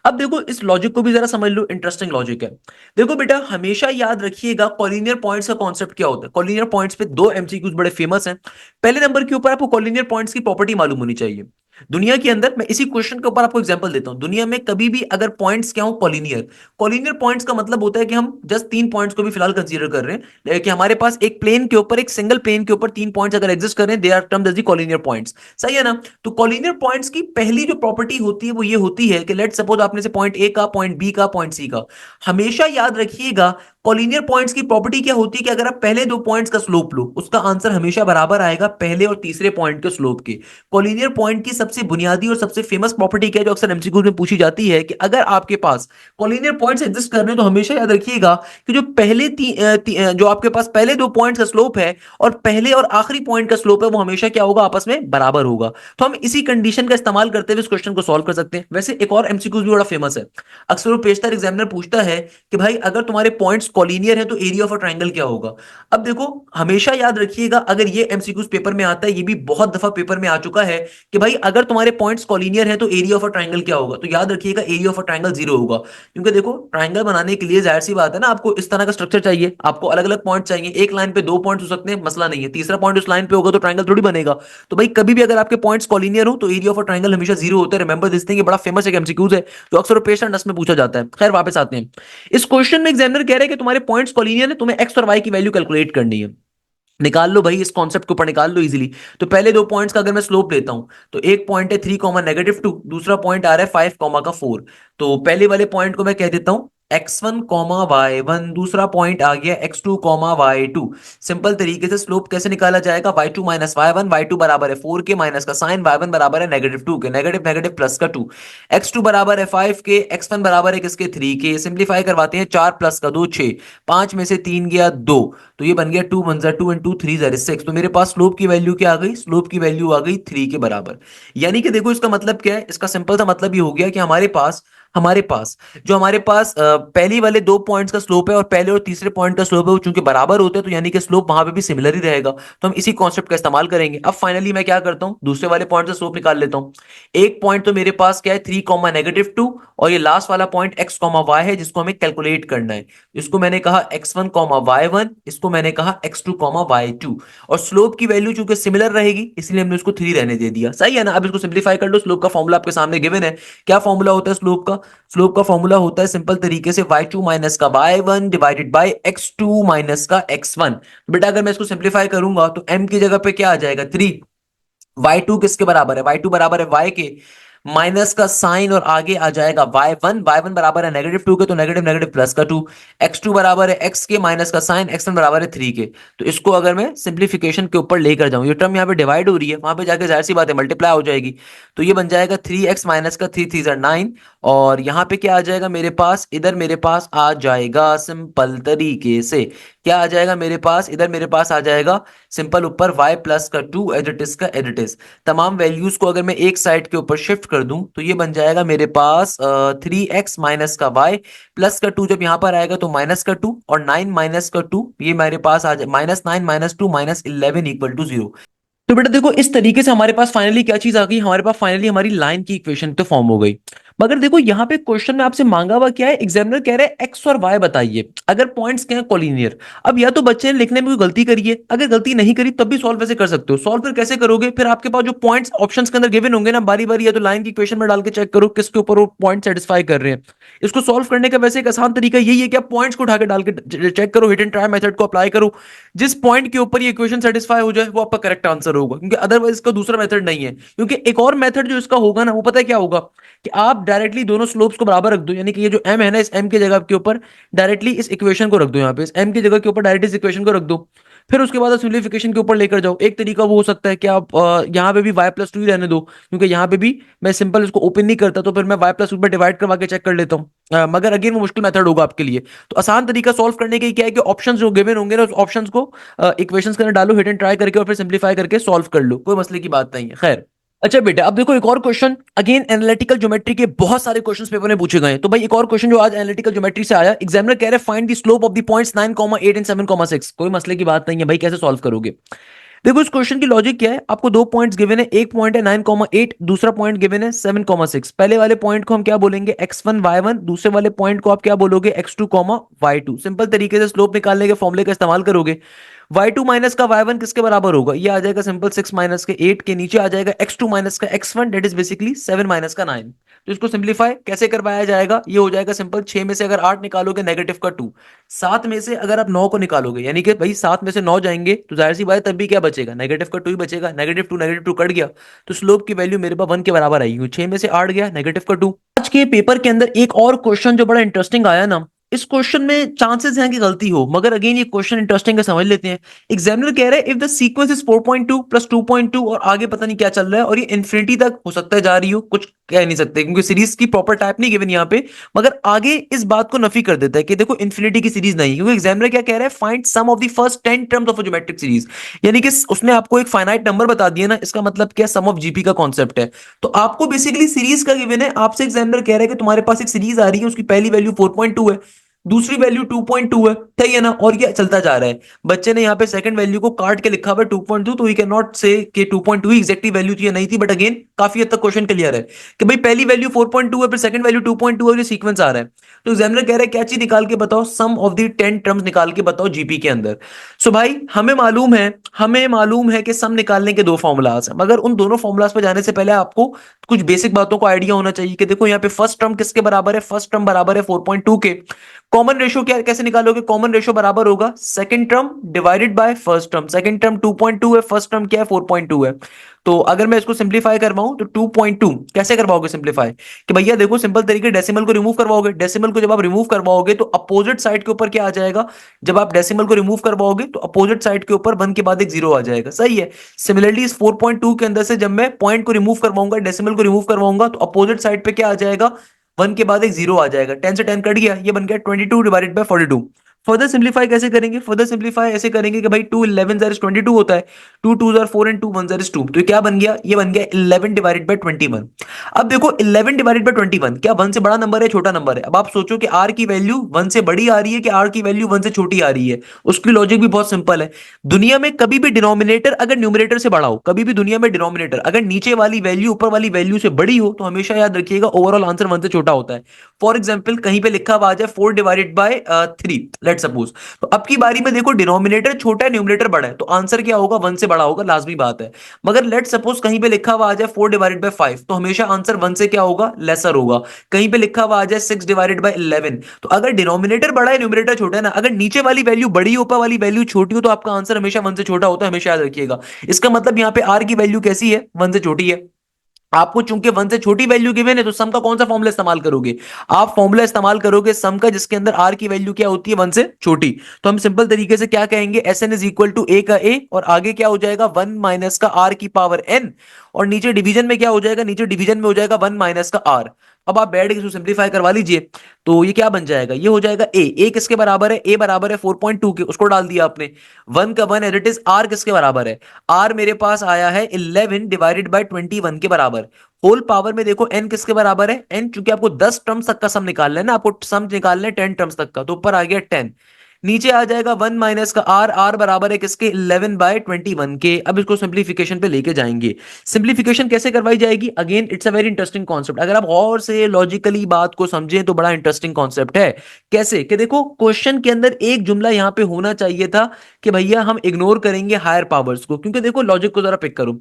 अब देखो, इस लॉजिक को भी जरा समझ लो, इंटरेस्टिंग लॉजिक है। देखो बेटा, हमेशा याद रखिएगा कॉलिनियर पॉइंट्स का कॉन्सेप्ट क्या होता है। कॉलिनियर पॉइंट्स पे दो एमसीक्यूज बड़े फेमस हैं। पहले नंबर के ऊपर आपको कॉलिनियर पॉइंट्स की प्रॉपर्टी मालूम होनी चाहिए। दुनिया के अंदर, मैं इसी क्वेश्चन के ऊपर आपको एग्जांपल देता हूं, दुनिया में कभी भी अगर पॉइंट्स क्या हो कॉलिनियर, कॉलिनियर पॉइंट्स का मतलब होता है कि हम जस्ट तीन पॉइंट्स को भी फिलहाल कंसीडर कर रहे हैं कि हमारे पास एक प्लेन के ऊपर, एक सिंगल प्लेन के ऊपर तीन पॉइंट्स अगर एग्जिस्ट कर रहे हैं, they are termed as the collinear points. सही है ना? तो कॉलिनियर पॉइंट्स की पहली जो प्रॉपर्टी होती है वो ये होती है कि लेट सपोज आपने से पॉइंट ए का, पॉइंट बी का, पॉइंट सी का, हमेशा याद रखिएगा कॉलिनियर पॉइंट्स की प्रॉपर्टी क्या होती है कि अगर आप पहले दो पॉइंट्स का स्लोप लो, उसका आंसर हमेशा बराबर आएगा पहले और तीसरे पॉइंट के स्लोप के। कॉलिनियर पॉइंट की सबसे बुनियादी और सबसे फेमस प्रॉपर्टी क्या है जो अक्सर एमसीक्यू में पूछी जाती है कि अगर आपके पास कॉलिनियर पॉइंट्स एग्जिस्ट कर रहे हैं तो हमेशा याद रखिएगा कि जो जो आपके पास पहले दो पॉइंट्स का स्लोप है और पहले और आखिरी पॉइंट का स्लोप है वो हमेशा क्या होगा? आपस में बराबर होगा। तो हम इसी कंडीशन का इस्तेमाल करते हुए इस क्वेश्चन को सॉल्व कर सकते हैं। वैसे एक और एमसीक्यू भी बड़ा फेमस है, अक्सर वो पेशतर एग्जामिनर पूछता है कि भाई अगर तुम्हारे पॉइंट्स कॉलिनियर है तो एरिया ऑफ अ ट्राइंगल क्या होगा? अब देखो, हमेशा याद रखिएगा, अगर ये एमसीक्यूज पेपर में आता है, ये भी बहुत दफा पेपर में आ चुका है कि भाई अगर तुम्हारे पॉइंट्स कॉलिनियर है तो एरिया ऑफ अ ट्राइंगल क्या होगा? तो याद रखिएगा area of a triangle zero होगा, क्योंकि देखो ट्राइंगल बनाने के लिए जाहिर सी बात है ना, आपको इस तरह का स्ट्रक्चर चाहिए, आपको अलग अलग पॉइंट चाहिए। एक लाइन पे दो पॉइंट्स हो सकते हैं, मसला नहीं है, तीसरा पॉइंट उस लाइन पे होगा तो ट्राइंगल थोड़ी बनेगा। तो भाई कभी भी अगर आपके पॉइंट्स कॉलिनियर हो तो एरिया ऑफ अ ट्राइंगल हमेशा जीरो होता है। रिमेंबर दिस थिंग, ये बड़ा फेमस एक एमसीक्यूज है जो अक्सर पेशेंट नस में पूछा जाता है। खैर वापस आते हैं। इस क्वेश्चन में एग्जामिनर कह रहे हैं कि तुम्हारे पॉइंट्स कॉलिनियर है, तुम्हें एक्स और वाई की वैल्यू कैलकुलेट करनी है। निकाल लो भाई, इस कॉन्सेप्ट के ऊपर निकाल लो इजीली। तो पहले दो पॉइंट्स का अगर मैं स्लोप लेता हूं तो एक पॉइंट है 3, -2, दूसरा पॉइंट आ रहा है 5, 4। तो पहले वाले पॉइंट को मैं कह देता हूं x1, y1, दूसरा पॉइंट आ गया x2, y2। सिंपल तरीके से स्लोप कैसे निकाला जाएगा? y2 माइनस y1, y2 बराबर है 4 के, माइनस का साइन, y1 बराबर है -2 के, नेगेटिव नेगेटिव प्लस का 2, x2 बराबर है 5 के, x1 बराबर है किसके? 3 के। सिंप्लीफाई करवाते हैं, 4 प्लस का 2 6, 5 में से 3 गया 2, तो ये बन गया 2 1 2 एंड 2 3 6। तो मेरे पास स्लोप की वैल्यू क्या आ गई? स्लोप की वैल्यू आ गई 3 के बराबर। यानी कि देखो इसका मतलब क्या है? इसका सिंपल सा मतलब ये हो गया कि हमारे पास पहली वाले दो पॉइंट्स का स्लोप है और पहले और तीसरे पॉइंट का स्लोप है वो चूंकि बराबर होते हैं, तो यानी कि स्लोप वहां पे भी सिमिलर ही रहेगा। तो हम इसी कॉन्सेप्ट का इस्तेमाल करेंगे। अब फाइनली मैं क्या करता हूं, दूसरे वाले पॉइंट का स्लोप निकाल लेता हूं। एक पॉइंट तो मेरे पास क्या है? 3, -2, और ये लास्ट वाला पॉइंट x, y है जिसको हमें कैलकुलेट करना है। इसको मैंने कहा x1, y1, इसको मैंने कहा x2, y2। और स्लोप की वैल्यू चूंकि सिमिलर रहेगी इसलिए हमने उसको 3 रहने दे दिया। सही है ना? अब इसको सिंप्लीफाई कर लो। स्लोप का फॉर्मूला आपके सामने गिवन है। क्या फॉर्मूला होता है स्लोप का? स्लोप का फॉर्मूला होता है सिंपल तरीके से y2 माइनस का y1 divided by x2 minus का x1। बेटा अगर मैं इसको सिंप्लीफाई करूंगा तो m की जगह पे क्या आ जाएगा? 3। y2 किसके बराबर है? y2 बराबर है y के, माइनस का साइन और आगे आ जाएगा y1। y1 बराबर है -2 के, तो नेगेटिव नेगेटिव प्लस का 2। x2 बराबर है x के, माइनस का साइन, x1 बराबर है 3 के। तो इसको अगर मैं सिंप्लीफिकेशन के ऊपर लेकर जाऊं, ये टर्म यहाँ पे डिवाइड हो रही है, वहां पे जाके जाहिर सी बात है मल्टीप्लाई हो जाएगी। तो ये बन जाएगा 3x माइनस का 3 3 9। और यहाँ पे क्या आ जाएगा मेरे पास? इधर मेरे पास आ जाएगा सिंपल तरीके से क्या आ जाएगा मेरे पास, इधर मेरे पास आ जाएगा सिंपल ऊपर y प्लस का 2 एज इट इज का एज इट इज। तमाम वैल्यूज को अगर मैं एक साइड के ऊपर शिफ्ट कर दूं तो ये बन जाएगा मेरे पास 3x माइनस का y प्लस का 2, जब यहां पर आएगा तो माइनस का 2, और 9 माइनस का 2 ये मेरे पास आ जाए -9 -2 -11 इक्वल टू 0। तो बेटा देखो इस तरीके से हमारे पास फाइनली क्या चीज आ गई, हमारे पास फाइनली हमारी लाइन की इक्वेशन तो फॉर्म हो गई। मगर देखो यहाँ पे क्वेश्चन में आपसे मांगा हुआ क्या है, एग्जामिनर कह रहे हैं एक्स और वाई बताइए अगर पॉइंट्स क्या है कॉलिनियर। अब या तो बच्चे ने लिखने में कोई गलती करी है, अगर गलती नहीं करी तब भी सॉल्व वैसे कर सकते हो। सॉल्व फिर कैसे करोगे, फिर आपके पास जो पॉइंट्स ऑप्शंस के अंदर गिवन होंगे ना, बारी बारी या तो लाइन की इक्वेशन में डाल के चेक करो किसके ऊपर वो पॉइंट सेटिस्फाई कर रहे हैं। इसको सॉल्व करने का वैसे एक आसान तरीका यही है कि आप पॉइंट्स को उठा के डाल के चेक करो, हिट एंड ट्राई मेथड को अप्लाई करो। जिस पॉइंट के ऊपर ये इक्वेशन सेटिस्फाई हो जाए वो आपका करेक्ट आंसर होगा, क्योंकि अदरवाइज इसका दूसरा मेथड नहीं है। क्योंकि एक और मेथड जो इसका होगा ना, वो पता है क्या होगा, कि आप डायरेक्टली दोनों स्लोप्स को बराबर रख दो, यानी कि ये जो m है ना, इस m की जगह के ऊपर डायरेक्टली इस इक्वेशन को रख दो, यहाँ पे इस m की जगह के ऊपर डायरेक्टली इस इक्वेशन को रख दो। फिर उसके बाद सिंप्लीफिकेशन के ऊपर लेकर जाओ। एक तरीका वो हो सकता है कि आप यहाँ पे भी y+2 ही रहने दो, क्योंकि यहाँ पे भी मैं सिंपल इसको ओपन नहीं करता, तो फिर मैं y+2 पर डिवाइड करवा के चेक कर लेता हूँ। मगर अगेन वो मुश्किल मेथड होगा आपके लिए। तो आसान तरीका सॉल्व करने के क्या है कि ऑप्शंस जो गिवन होंगे ना, उस ऑप्शंस को इक्वेशंस के अंदर डालो, हिट एंड ट्राई करके, और फिर सिंप्लीफाई करके सॉल्व कर लो, कोई मसले की बात नहीं है। खैर, अच्छा बेटा अब देखो एक और क्वेश्चन, अगेन एनालिटिकल ज्योमेट्री के बहुत सारे क्वेश्चंस पेपर में पूछे गए हैं। तो भाई एक और क्वेश्चन जो आज एनालिटिकल ज्योमेट्री से आया, एग्जामिनर कह रहे हैं find the slope of the points 9,8 and 7,6। कोई मसले की बात नहीं है भाई, कैसे सॉल्व करोगे। देखो इस क्वेश्चन की लॉजिक क्या है, आपको दो पॉइंट्स गिवन है, एक पॉइंट है 9,8, दूसरा पॉइंट गिवन है 7,6। पहले वाले पॉइंट को हम क्या बोलेंगे x1 y1, दूसरे वाले पॉइंट को आप क्या बोलोगे x2 y2। सिंपल तरीके से स्लोप निकालने के फॉर्मूले का इस्तेमाल करोगे। y2 माइनस का y1 किसके बराबर होगा, ये आ जाएगा सिंपल 6 माइनस के 8 के, नीचे आ जाएगा x2 माइनस का x1 that is basically 7 minus का 9। तो इसको सिंप्लीफाई कैसे करवाया जाएगा, ये हो जाएगा सिंपल 6 में से अगर 8 निकालोगे नेगेटिव का 2, 7 में से अगर आप 9 को निकालोगे, यानी कि भाई 7 में से 9 जाएंगे तो जाहिर सी बात है तब भी क्या बचेगा, नेगेटिव का 2 ही बचेगा। नेगेटिव टू कट गया, तो स्लोप की वैल्यू मेरे पास 1 के बराबर आई। 6 में से 8 गया, नेगेटिव का 2। आज के पेपर के अंदर एक और क्वेश्चन जो बड़ा इंटरेस्टिंग आया ना, इस क्वेश्चन में चांसेस हैं कि गलती हो, मगर अगेन ये क्वेश्चन इंटरेस्टिंग है, समझ लेते हैं। एग्जामिनर कह रहे हैं if the sequence is 4.2 plus 2.2, और आगे पता नहीं क्या चल रहा है, और ये इन्फिनिटी तक हो सकता है जा रही हो, कुछ कह नहीं सकते क्योंकि सीरीज की प्रॉपर टाइप नहीं गिवन यहाँ पे। मगर आगे इस बात को नफी कर देता है कि देखो इन्फिनिटी की सीरीज नहीं, क्योंकि एग्जामिनर क्या कह रहा है, find sum of the first 10 terms of a geometric series. यानी कि उसने आपको एक फाइनाइट नंबर बता दिया ना, इसका मतलब क्या, सम ऑफ जीपी का कॉन्सेप्ट है। तो आपको बेसिकली सीरीज का गिवन है, आपसे एग्जामिनर कह रहा है कि तुम्हारे पास एक सीरीज आ रही है, उसकी पहली वैल्यू 4.2 है, दूसरी वैल्यू 2.2 है, सही है ना, और ये चलता जा रहा है। बच्चे ने यहाँ पे सेकंड वैल्यू को काट के लिखा हुआ है 2.2, तो वी कैन नॉट से कि 2.2 एग्जैक्टली वैल्यू थी या नहीं थी, बट अगेन काफी हद तक क्वेश्चन क्लियर है कि भाई पहली वैल्यू 4.2 है, फिर सेकंड वैल्यू 2.2 है, ये सीक्वेंस आ रहा है। तो एग्जामिनर कह रहा है क्या चीज निकाल के बताओ, सम ऑफ द 10 टर्म्स निकाल के बताओ जीपी के अंदर। सो भाई हमें मालूम है कि सम निकालने के दो फॉर्मूलाज हैं, मगर उन दोनों फॉर्मूलाज पर जाने से पहले आपको कुछ बेसिक बातों का आइडिया होना चाहिए कि देखो यहाँ पे फर्स्ट टर्म किसके बराबर है, फर्स्ट टर्म बराबर है 4.2 के। कॉमन रेशियो क्या कैसे निकालोगे, कॉमन रेशियो बराबर होगा second term divided by first term. Second term 2.2 है, फर्स्ट टर्म क्या है 4.2 है। तो अगर मैं इसको सिंप्लीफाई करवाऊं तो 2.2 कैसे करवाओगे सिंप्लीफाई, कि भैया देखो सिंपल तरीके डेसिमल को रिमूव करवाओगे। डेसिमल को जब आप रिमूव करवाओगे तो अपोजिट साइड के ऊपर क्या आ जाएगा, जब आप डेसिमल को रिमूव करवाओगे तो अपोजिट साइड के ऊपर 1 के बाद एक 0 आ जाएगा, सही है। सिमिलरली इस 4.2 के अंदर से जब मैं पॉइंट को रिमूव करवाऊंगा, डेसिमल को रिमूव करवाऊंगा, तो अपोजिट साइड पे क्या आ जाएगा, 1 के बाद एक 0 आ जाएगा। 10 से 10 कट गया, ये बन गया 22 डिवाइडेड बाय 42। फर्दर सिंप्लीफाई कैसे करेंगे, फर्दर सिंप्लीफाई ऐसे करेंगे कि भाई 2 11 ज़ार 22 होता है, 2 2 ज़ार 4 एंड 2 1 ज़ार 2, तो क्या बन गया, ये बन गया 11 डिवाइडेड बाय 21। अब देखो 11 डिवाइडेड बाय 21 क्या 1 से बड़ा नंबर है छोटा नंबर है। अब आप सोचो कि r की वैल्यू 1 से बड़ी आ रही है कि r की वैल्यू 1 से छोटी आ रही है। उसकी लॉजिक भी बहुत सिंपल है। दुनिया में कभी भी डिनोमिनेटर अगर न्यूमरेटर से बड़ा हो, कभी भी दुनिया में डिनोमिनेटर अगर नीचे वाली वैल्यू ऊपर वाली वैल्यू से बड़ी हो, तो हमेशा याद रखिएगा ओवरऑल आंसर 1 से छोटा होता है। फॉर एग्जाम्पल कहीं पे लिखा हुआ आ जाए 4 डिवाइडेड बाय 3, लेट सपोज, तो अब की बारी में देखो डिनोमिनेटर छोटा है न्यूमरेटर बड़ा है, तो आंसर क्या होगा, 1 से बड़ा होगा, लाजमी बात है। मगर लेट सपोज कहीं पे लिखा हुआ आ जाए 4 डिवाइडेड बाय 5, तो हमेशा आंसर 1 से क्या होगा, लेसर होगा। कहीं पे लिखा हुआ आ जाए 6 डिवाइडेड बाय 11, तो अगर डिनोमिनेटर बड़ा है न्यूमरेटर छोटा है ना, अगर नीचे वाली वैल्यू बड़ी ऊपर वाली वैल्यू छोटी हो, तो आपका आंसर हमेशा 1 से छोटा होता है, हमेशा याद रखिएगा। इसका मतलब यहाँ पे आर की वैल्यू कैसी है, 1 से छोटी है। आपको चूंकि 1 से छोटी वैल्यू गिवन है, तो सम का कौन सा फॉर्मूला इस्तेमाल करोगे, आप फॉर्मूला इस्तेमाल करोगे सम का जिसके अंदर आर की वैल्यू क्या होती है, 1 से छोटी। तो हम सिंपल तरीके से क्या कहेंगे, S N is equal to A का ए, और आगे क्या हो जाएगा 1 माइनस का आर की पावर एन, और नीचे डिवीजन में क्या हो जाएगा, नीचे डिवीजन में हो जाएगा 1 माइनस का आर। अब आप बैठ के इसको सिंप्लीफाई करवा लीजिए, तो ये क्या बन जाएगा, ये हो जाएगा ए किसके बराबर है, ए बराबर है 4.2 के, उसको डाल दिया आपने, 1 का 1 एज इट इज, आर किसके बराबर है, आर मेरे पास आया है 11 डिवाइडेड बाय 21 के बराबर। होल पावर में देखो एन किसके बराबर है, एन चूंकि आपको 10 टर्म्स तक का सम निकालना है ना, आपको सम निकालना है 10 टर्म्स तक का, तो ऊपर आ गया 10, नीचे आ जाएगा 1 माइनस का आर, आर बराबर है किसके 11 बाय 21 के। अब इसको सिंप्लीफिकेशन पे लेके जाएंगे। सिंप्लीफिकेशन कैसे करवाई जाएगी, again it's a very interesting concept, अगर आप और से लॉजिकली बात को समझें तो बड़ा इंटरेस्टिंग कॉन्सेप्ट है। कैसे कि देखो क्वेश्चन के अंदर एक जुमला यहां पे होना चाहिए था कि भैया हम इग्नोर करेंगे हायर पावर्स को, क्योंकि देखो लॉजिक को जरा पिक करो,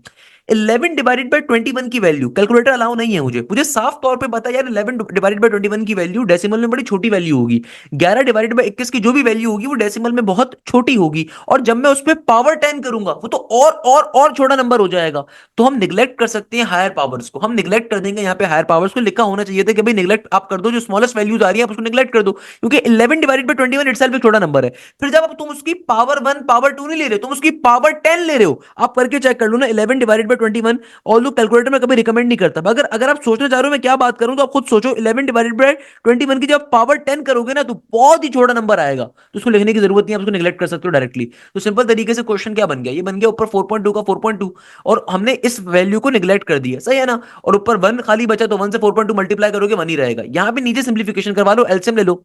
11 डिवाइडेड बाय 21 की वैल्यू, कैलकुलेटर अलाउ नहीं है मुझे साफ तौर पे पता है यार 11 डिवाइडेड बाय 21 की वैल्यू डेसिमल में बड़ी छोटी वैल्यू होगी, 11 डिवाइडेड बाय 21 की जो भी वैल्यू होगी वो डेसिमल में बहुत छोटी होगी, और जब मैं उस पर पावर 10 करूंगा वो तो और छोटा नंबर हो जाएगा। तो हम निगलेक्ट कर सकते हैं हायर पावर्स को, हम निगलेक्ट कर देंगे, यहाँ पे हायर पावर्स को लिखा होना चाहिए था कि भाई निगलेक्ट आप कर दो, जो स्मॉलेस्ट वैल्यूज आ रही है आप उसको निगलेक्ट कर दो, क्योंकि 11 डिवाइडेड बाय 21 इटसेल्फ एक छोटा नंबर है। फिर जब अब तुम उसकी पावर 1 पावर 2 नहीं ले रहे हो, तुम उसकी पावर 10 ले रहे हो, आप करके चेक कर लो ना, 11 डिवाइडेड बाय 21, और लोग कैलकुलेटर में कभी रिकमेंड नहीं करता, अगर अगर आप सोचना चाह रहे हो मैं क्या बात करूं तो आप खुद सोचो, 11 डिवाइडेड बाय 21 की जब पावर 10 करोगे ना तो बहुत ही छोटा नंबर आएगा, तो उसको लिखने की जरूरत नहीं, आप उसको निगलेक्ट कर सकते हो डायरेक्टली। तो सिंपल तरीके से क्वेश्चन क्या बन गया, ये बन गया ऊपर 4.2 का 4.2, और हमने इस वैल्यू को निगलेक्ट कर दिया, सही है ना, और ऊपर 1 खाली बचा, तो 1 से 4.2 मल्टीप्लाई करोगे 1 ही रहेगा, यहां पे नीचे सिंप्लीफिकेशन करवा लो, एलसीएम ले लो,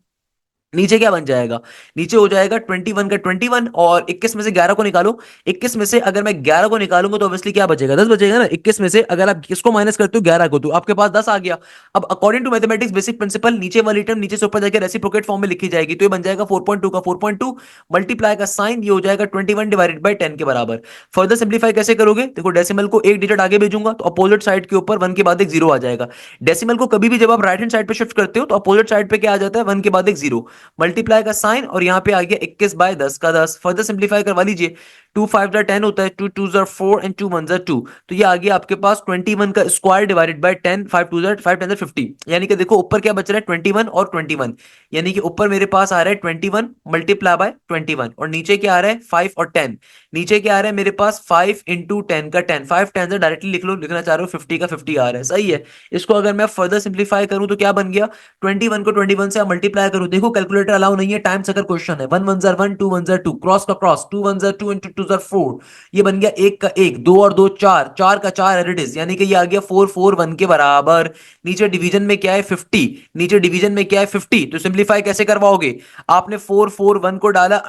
नीचे क्या बन जाएगा, नीचे हो जाएगा 21 का 21, और 21 में से 11 को निकालो, 21 में से अगर मैं 11 को निकालूंगा तो ऑब्वियसली क्या बचेगा, 10 बचेगा ना, 21 में से अगर आप किसको माइनस करते हो 11 को, तो आपके पास 10 आ गया। अब according to mathematics basic principle नीचे वाली टर्म नीचे से ऊपर जाकर रेसिप्रोकेट फॉर्म में लिखी जाएगी, तो ये बन जाएगा 4.2 का 4.2 मल्टीप्लाई का साइन, ये हो जाएगा 21 डिवाइडेड बाय 10 के बराबर। फर्दर सिंप्लीफाई कैसे करोगे, देखो डेसिमल को एक डिजिट आगे भेजूंगा तो अपोजिट साइड के ऊपर 1 के बाद एक जीरो आ जाएगा, डेसिमल को कभी भी जब आप राइट हैंड साइड पे शिफ्ट करते हो तो अपोजिट साइड पे क्या आ जाता है, 1 के बाद एक जीरो, मल्टीप्लाई का साइन, और यहां पे आ गया 21 बाय 10 का 10, फर्दर सिंप्लीफाई करवा लीजिए, 2 5 10 होता है, 2 2 4 एंड 2 1 2, तो ये आ गया आपके पास 21 का स्क्वायर डिवाइडेड बाय 10, 5 2 5 10 50, यानी कि देखो ऊपर क्या बच रहा है 21 और 21, यानी कि ऊपर मेरे पास आ रहा है 21 मल्टीप्लाई बाय 21, और नीचे क्या आ रहा है 5 और 10, नीचे क्या आ रहा है मेरे पास 5 इंटू 10 का 10, 5 10 से डायरेक्टली लिख लो, लिखना चाह रहे हो 50 का 50 आ रहा है, सही है। इसको अगर मैं फर्दर सिंप्लीफाई करूं तो क्या बन गया, 21 को 21 से मल्टीप्लाई करो, देखो कैलकुलेटर अलाउ नहीं है, टाइम अगर क्वेश्चन है, 1 1 जार 1 2 1 जार 2, क्रॉस का क्रॉस, 2 1 जार 2 इंटू 2 जार 4, ये बन गया एक का एक, दो और दो चार, चार का चार एज इट इज, यानी कि ये आ गया 4 4 1 के बराबर। नीचे डिवीजन में क्या है 50, नीचे डिवीजन में क्या है 50, तो सिंप्लीफाई कैसे करवाओगे, आपने 4 4 1 को डाला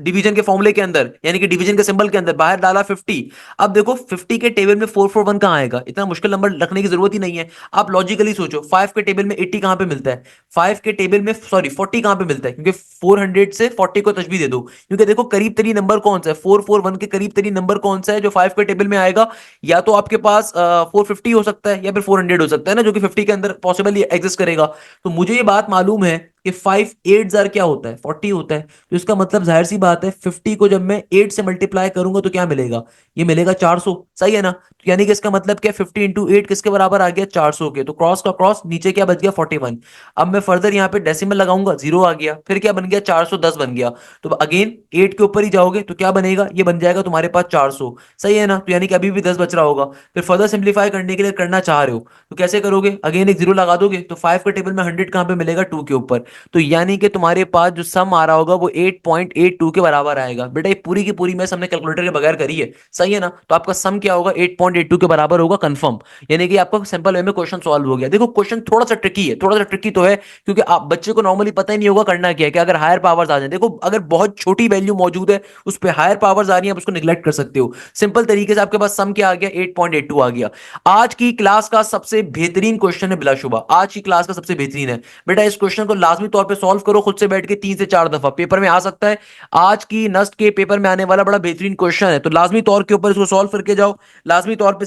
डिवीजन के फॉर्मूले के अंदर, यानी कि डिवीजन के सिंबल के अंदर, बाहर डाला 50, अब देखो 50 के टेबल में 4 4 1 कहां आएगा, इतना मुश्किल नंबर रखने की जरूरत ही नहीं है, आप लॉजिकली सोचो 5 के टेबल में 80 कहां पे मिलता है, 5 के टेबल में सॉरी 40 कहां पे मिलता है, क्योंकि 400 से 40 को तशबीह दे दो, क्योंकि देखो करीब तरी नंबर कौन सा है, 441 के करीब तरी नंबर कौन सा है जो 5 के टेबल में आएगा, या तो आपके पास 450 हो सकता है या फिर 400 हो सकता है ना, जो कि 50 के अंदर पॉसिबली एग्जिस्ट करेगा। तो मुझे ये बात मालूम है कि 5 8 जार क्या होता है 40 होता है, तो इसका मतलब जाहिर सी बात है 50 को जब मैं 8 से मल्टीप्लाई करूंगा तो क्या मिलेगा, ये मिलेगा 400, सही है ना, तो यानी कि इसका मतलब क्या 50 इंटू 8 किसके बराबर आ गया 400 के, तो क्रॉस का क्रॉस, नीचे क्या बच गया 41, अब मैं फर्दर यहाँ पे डेसिमल लगाऊंगा, जीरो आ गया, फिर क्या बन गया 410 बन गया, तो अगेन 8 के ऊपर ही जाओगे तो क्या बनेगा, ये बन जाएगा तुम्हारे पास 400, सही है ना, तो यानी कि अभी भी 10 बच रहा होगा। फिर फर्दर सिंप्लीफाई करने के लिए करना चाह रहे हो तो कैसे करोगे, अगेन एक जीरो लगा दोगे, तो 5 के टेबल में 100 कहां पे मिलेगा 2 के ऊपर, तो यानी कि तुम्हारे पास जो सम आ रहा होगा वो 8.82 के बराबर आएगा। बेटा ये पूरी की पूरी मैथ हमने कैलकुलेटर के बगैर करी है, सही है ना, तो आपका सम क्या होगा 8.82 के बराबर होगा कंफर्म, यानी कि आपका सिंपल वे में क्वेश्चन सॉल्व हो गया। देखो क्वेश्चन थोड़ा सा ट्रिकी है, थोड़ा सा ट्रिकी तो है क्योंकि आप बच्चे को नॉर्मली पता ही नहीं होगा करना क्या है, कि अगर हायर पावर्स आ जाए, देखो अगर बहुत छोटी वैल्यू मौजूद है उस पर हायर पावर्स आ रही है आप उसको निगलेक्ट कर सकते हो। सिंपल तरीके से आपके पास सम क्या आ गया 8.82 आ गया। आज की क्लास का सबसे बेहतरीन क्वेश्चन है बिलाशुबा, आज की क्लास का सबसे बेहतरीन है बेटा, इस क्वेश्चन को लाजमी तौर पे सॉल्व करो खुद से बैठ के 3 से 4 दफा, पेपर में आ सकता है, आज की नस्ट के पेपर में आने वाला बड़ा बेहतरीन क्वेश्चन है, तो लाजमी तौर के ऊपर इसको सॉल्व करके जाओ, लाजमी तौर पे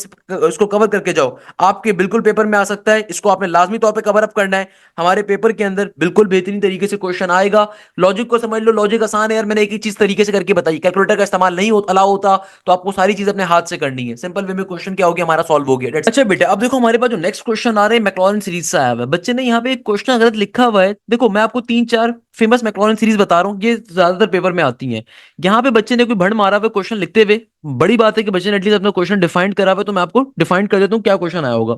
इसको कवर करके जाओ, आपके बिल्कुल पेपर में आ सकता है, इसको आपने लाजमी तौर पे कवर अप करना है, हमारे पेपर के अंदर बिल्कुल बेहतरीन तरीके से क्वेश्चन आएगा। लॉजिक को समझ लो, लॉजिक आसान है यार, मैंने एक ही चीज तरीके से करके बताई, कैलकुलेटर का इस्तेमाल नहीं अलाउ होता, तो आपको सारी चीज अपने हाथ से करनी है, सिंपल वे में क्वेश्चन क्या हो गया हमारा सॉल्व हो गया। अच्छा बेटा अब देखो हमारे पास जो नेक्स्ट क्वेश्चन आ रहे हैं मैक्लॉरिन सीरीज से आया हुआ है, बच्चे ने यहाँ पे एक क्वेश्चन गलत लिखा हुआ है, देखो मैं आपको 3 4 फेमस मैक्लॉरिन सीरीज बता रहा हूँ, ये ज्यादातर पेपर में आती हैं, यहाँ पे बच्चे ने कोई भड़ मारा हुआ क्वेश्चन लिखते हुए, बड़ी बात है कि बच्चे ने एटलीस्ट अपना क्वेश्चन डिफाइन करा हुआ है, तो मैं आपको डिफाइन कर देता हूँ क्या क्वेश्चन आया होगा।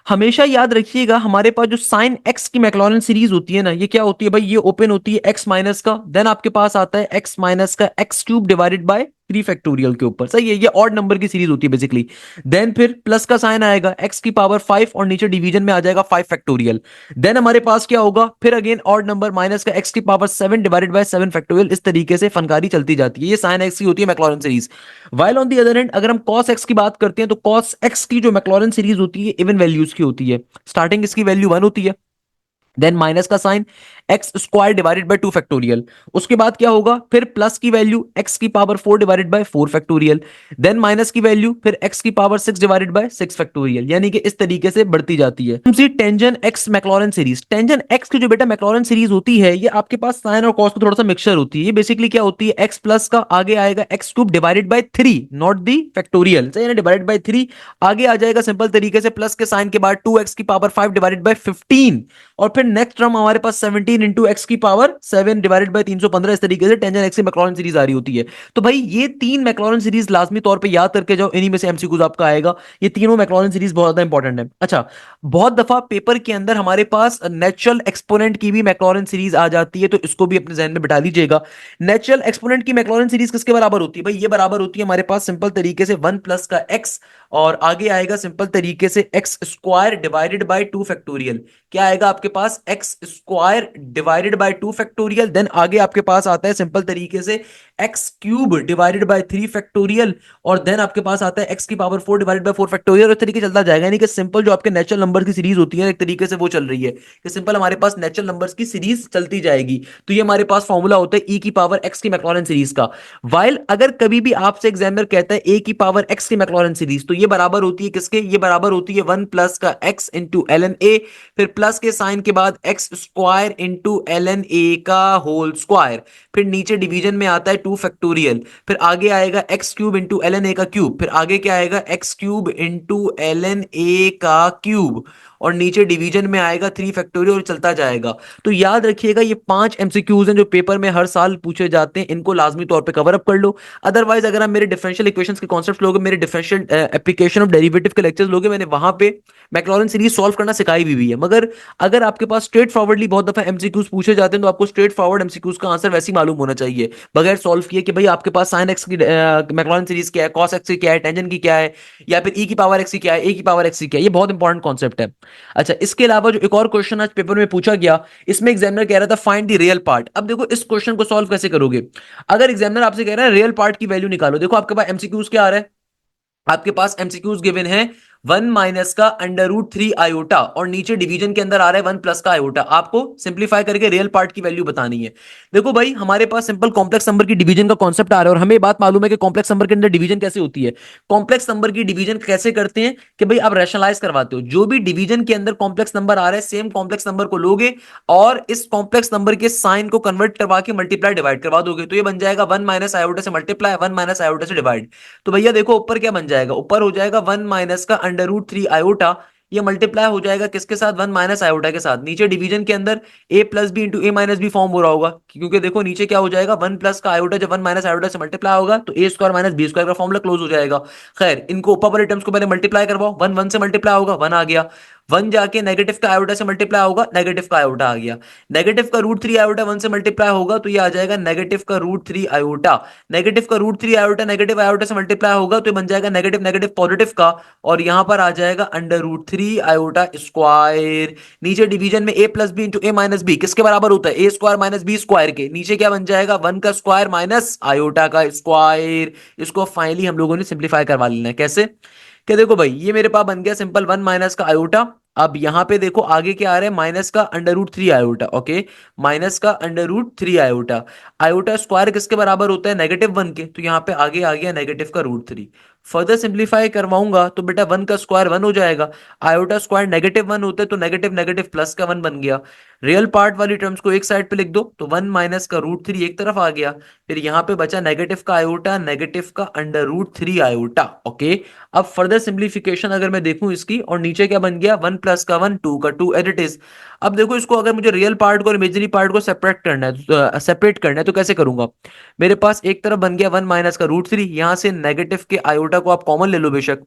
हमेशा याद रखिएगा हमारे पास जो साइन एक्स की मैक्लॉरेन सीरीज होती है ना, ये क्या होती है भाई, ये ओपन होती है एक्स माइनस का, देन आपके पास आता है एक्स माइनस का x cube divided by 3 factorial के ऊपर, सही है, ये ऑड नंबर की सीरीज होती है बेसिकली। देन फिर प्लस का साइन आएगा एक्स की पावर 5 और नीचे डिवीजन में आ जाएगा 5 फैक्टोरियल। देन हमारे पास क्या होगा, फिर अगेन ऑड नंबर माइनस का एक्स की पावर 7 डिवाइडेड बाय 7 फैक्टोरियल। इस तरीके से फनकारी चलती जाती है, ये साइन एक्स की होती है Maclaurin series. While on the other end अगर हम कॉस एक्स की बात करते हैं तो कॉस एक्स की जो मैक्लॉरेन सीरीज होती है इवन वैल्यूज की होती है। स्टार्टिंग इसकी वैल्यू 1 होती है, देन माइनस का sign X square divided by 2 factorial. उसके बाद क्या होगा, फिर प्लस की वैल्यू एक्स की power 4 divided by 4 factorial. Then minus की वैल्यू फिर एक्स की पावर 6 डिवाइडेड बाय 6 फैक्टोरियल, यानी कि इस तरीके से बढ़ती जाती है। See tangent X Maclaurin series, tangent X की जो बेटा मैक्लॉरेन सीरीज होती है, ये आपके पास साइन और कॉस का थोड़ा सा मिक्सचर होती है। ये बेसिकली क्या होती है, एक्स प्लस का आगे आएगा x cube divided by 3, not the factorial, सही है ना, डिवाइडेड बाय 3। आगे आ जाएगा सिंपल तरीके से प्लस के साइन के बाद 2x की पावर 5 डिवाइडेड बाय 15, और फिर नेक्स्ट टर्म हमारे पास 17 इंटू एक्स की पावर 7 डिवाइडेड बाय 315। इस तरीके से टेंजन एक्स की मैक्लॉरेन सीरीज आ रही होती है। तो भाई ये तीन मैक्लॉरेन सीरीज लाजमी तौर पे याद करके जाओ, इन्हीं में से एमसीक्यूज आपका आएगा। ये तीनों मैक्लॉरेन सीरीज बहुत ज्यादा इंपॉर्टेंट है। अच्छा, बहुत दफा पेपर के अंदर हमारे पास नेचुरल एक्सपोनेंट की भी मैक्लॉरेन सीरीज आ जाती है, तो इसको भी अपने जहन में बिठा लीजिएगा। नेचुरल एक्सपोनेंट की मैक्लॉरेन सीरीज किसके बराबर होती है भाई, ये बराबर होती है हमारे पास सिंपल तरीके से 1 प्लस का एक्स, और आगे आएगा सिंपल तरीके से X square divided by 2 factorial. क्या आएगा आपके पास, X square divided by 2 factorial. Then आगे आपके पास आता है सिंपल तरीके से X cube divided by 3 factorial, और देन आपके पास आता है एक्स की पावर 4 डिवाइडेड बाय 4 फैक्टोरियल। इस तरीके चलता जाएगा, यानी कि सिंपल जो आपके नेचुरल नंबर की सीरीज होती है एक तरीके से वो चल रही है कि सिंपल हमारे पास नेचुरल नंबर्स की सीरीज चलती जाएगी। तो ये हमारे पास फॉर्मूला होता है ई की पावर एक्स की मैक्लॉरेन सीरीज का। वाइल अगर कभी भी आपसे एग्जामिनर कहता है ए की पावर एक्स की मैक्लॉरेन सीरीज, तो ये बराबर होती है किसके, ये बराबर होती है 1 प्लस का x into l n a, फिर प्लस के साइन के बाद x square into l n a का होल स्क्वायर, फिर नीचे डिवीजन में आता है 2 फैक्टोरियल, फिर आगे आएगा x cube into l n a का क्यूब, फिर आगे क्या आएगा x cube into l n a का क्यूब, और नीचे डिवीजन में आएगा 3 फैक्टोरियल, और चलता जाएगा। तो याद रखिएगा ये 5 एमसीक्यूज हैं जो पेपर में हर साल पूछे जाते हैं, इनको लाजमी तौर पे कवर अप कर लो। अदरवाइज अगर आप मेरे डिफरेंशियल इक्वेशंस के कॉन्सेप्ट लोगे, मेरे डिफरेंशियल एप्लीकेशन ऑफ डेरिवेटिव के लेक्चर्स लोगे, मैंने वहां पे मैक्लॉरेन सीरीज सॉल्व करना सिखाई भी है। मगर अगर आपके पास स्ट्रेट फॉरवर्डली बहुत दफा एमसीक्यूज पूछे जाते हैं, तो आपको स्ट्रेट फॉरवर्ड एमसीक्यूज का आंसर वैसे ही मालूम होना चाहिए, बगैर सॉल्व किए कि भाई आपके पास साइन एक्स की मैक्लॉरेन सीरीज क्या है, कॉस एक्स की क्या है, टेंजेंट की क्या है, या फिर ई की पावर एक्स की क्या है, ए की पावर एक्स की क्या है। ये बहुत इंपॉर्टेंट कॉन्सेप्ट है। अच्छा, इसके अलावा जो एक और क्वेश्चन आज पेपर में पूछा गया, इसमें एग्जामिनर कह रहा था फाइंड द रियल पार्ट। अब देखो इस क्वेश्चन को सॉल्व कैसे करोगे, अगर एग्जामिनर आपसे कह रहा है रियल पार्ट की वैल्यू निकालो, देखो आपके पास एमसीक्यूज क्या आ रहा है, आपके पास एमसीक्यूज गिवन है 1 माइनस का अंडर रूट 3 आयोटा, और नीचे डिवीजन के अंदर आ रहा है 1 प्लस का आयोटा। आपको सिंप्लीफाई करके रियल पार्ट की वैल्यू बतानी है। देखो भाई हमारे पास सिंपल कॉम्प्लेक्स नंबर की डिवीजन का कॉन्सेप्ट आ रहा है, और हमें बात मालूम है कि कॉम्प्लेक्स नंबर के अंदर डिवीजन कैसे होती है। कॉम्प्लेक्स नंबर की डिवीजन कैसे करते हैं कि भाई आप रैशनलाइज करवाते हो, जो भी डिवीजन के अंदर कॉम्प्लेक्स नंबर आ रहा है सेम कॉम्प्लेक्स नंबर को लोगे, और इस कॉम्प्लेक्स नंबर के साइन को कन्वर्ट करवा के मल्टीप्लाई डिवाइड करवा दोगे, तो ये बन जाएगा 1 माइनस आयोटा से मल्टीप्लाई, 1 माइनस आयोटा से डिवाइड। तो भैया देखो ऊपर क्या बन जाएगा, ऊपर हो जाएगा 1 माइनस का अंडर रूट 3 आयोटा, ये मल्टीप्लाई हो जाएगा किसके साथ, 1 माइनस आयोटा के साथ। नीचे डिवीजन के अंदर ए प्लस बी इंटू ए माइनस बी फॉर्म हो रहा होगा, क्योंकि देखो नीचे क्या हो जाएगा, 1 प्लस का आयोटा जब 1 माइनस आयोटा से मल्टीप्लाई होगा तो ए स्क्वायर माइनस बी स्क्वायर का फॉर्मूला क्लोज हो जाएगा। खैर इनको ऊपर वाले टर्म्स को पहले मल्टीप्लाई करवाओ, 1 1 से मल्टीप्लाई होगा 1 आ गया, 1 जाके नेगेटिव का आयोटा से मल्टीप्लाई होगा, नेगेटिव का आयोटा आ गया, नेगेटिव का रूट 3 आयोटा 1 से मल्टीप्लाई होगा तो ये आ जाएगा नेगेटिव का रूट 3 आयोटा, नेगेटिव का रूट 3 आयोटा नेगेटिव आयोटा से मल्टीप्लाई होगा तो ये बन जाएगा नेगेटिव नेगेटिव पॉजिटिव का, और यहां पर आ जाएगा अंडर रूट 3 आयोटा स्क्वायर। नीचे डिवीजन में ए प्लस बी इंटू ए माइनस बी किसके बराबर होता है, A square minus B square के, नीचे क्या बन जाएगा 1 का स्क्वायर माइनस आयोटा का स्क्वायर। इसको फाइनली हम लोगों ने सिंप्लीफाई करवा लेना है, कैसे, क्या देखो भाई ये मेरे पास बन गया सिंपल 1 माइनस का आयोटा। अब यहां पे देखो आगे क्या आ रहा है, माइनस का under root 3 iota, okay, minus का under root 3 iota, iota square किसके बराबर होता है, -1 के, तो यहाँ पे आगे आ गया नेगेटिव का रूट 3। फर्दर सिंप्लीफाई करवाऊंगा तो बेटा 1 का स्क्वायर 1 हो जाएगा, आयोटा स्क्वायर -1 होता है तो नेगेटिव नेगेटिव प्लस का 1 बन गया। रियल पार्ट वाली टर्म्स को एक साइड पे लिख दो, तो 1 माइनस का रूट 3 एक तरफ आ गया, फिर यहां पे बचा नेगेटिव का आयोटा नेगेटिव का अंडर रूट 3 आयोटा, ओके। अब फर्दर सिंप्लीफिकेशन अगर मैं देखूं इसकी, और नीचे क्या बन गया 1 प्लस का 1 2 का 2 एज इट इज। अब देखो इसको अगर मुझे रियल पार्ट को और इमेजिनरी पार्ट को सेपरेट करना है तो कैसे करूंगा, मेरे पास एक तरफ बन गया 1 माइनस का रूट 3, यहां से नेगेटिव के आयोटा को आप कॉमन ले लो बेशक,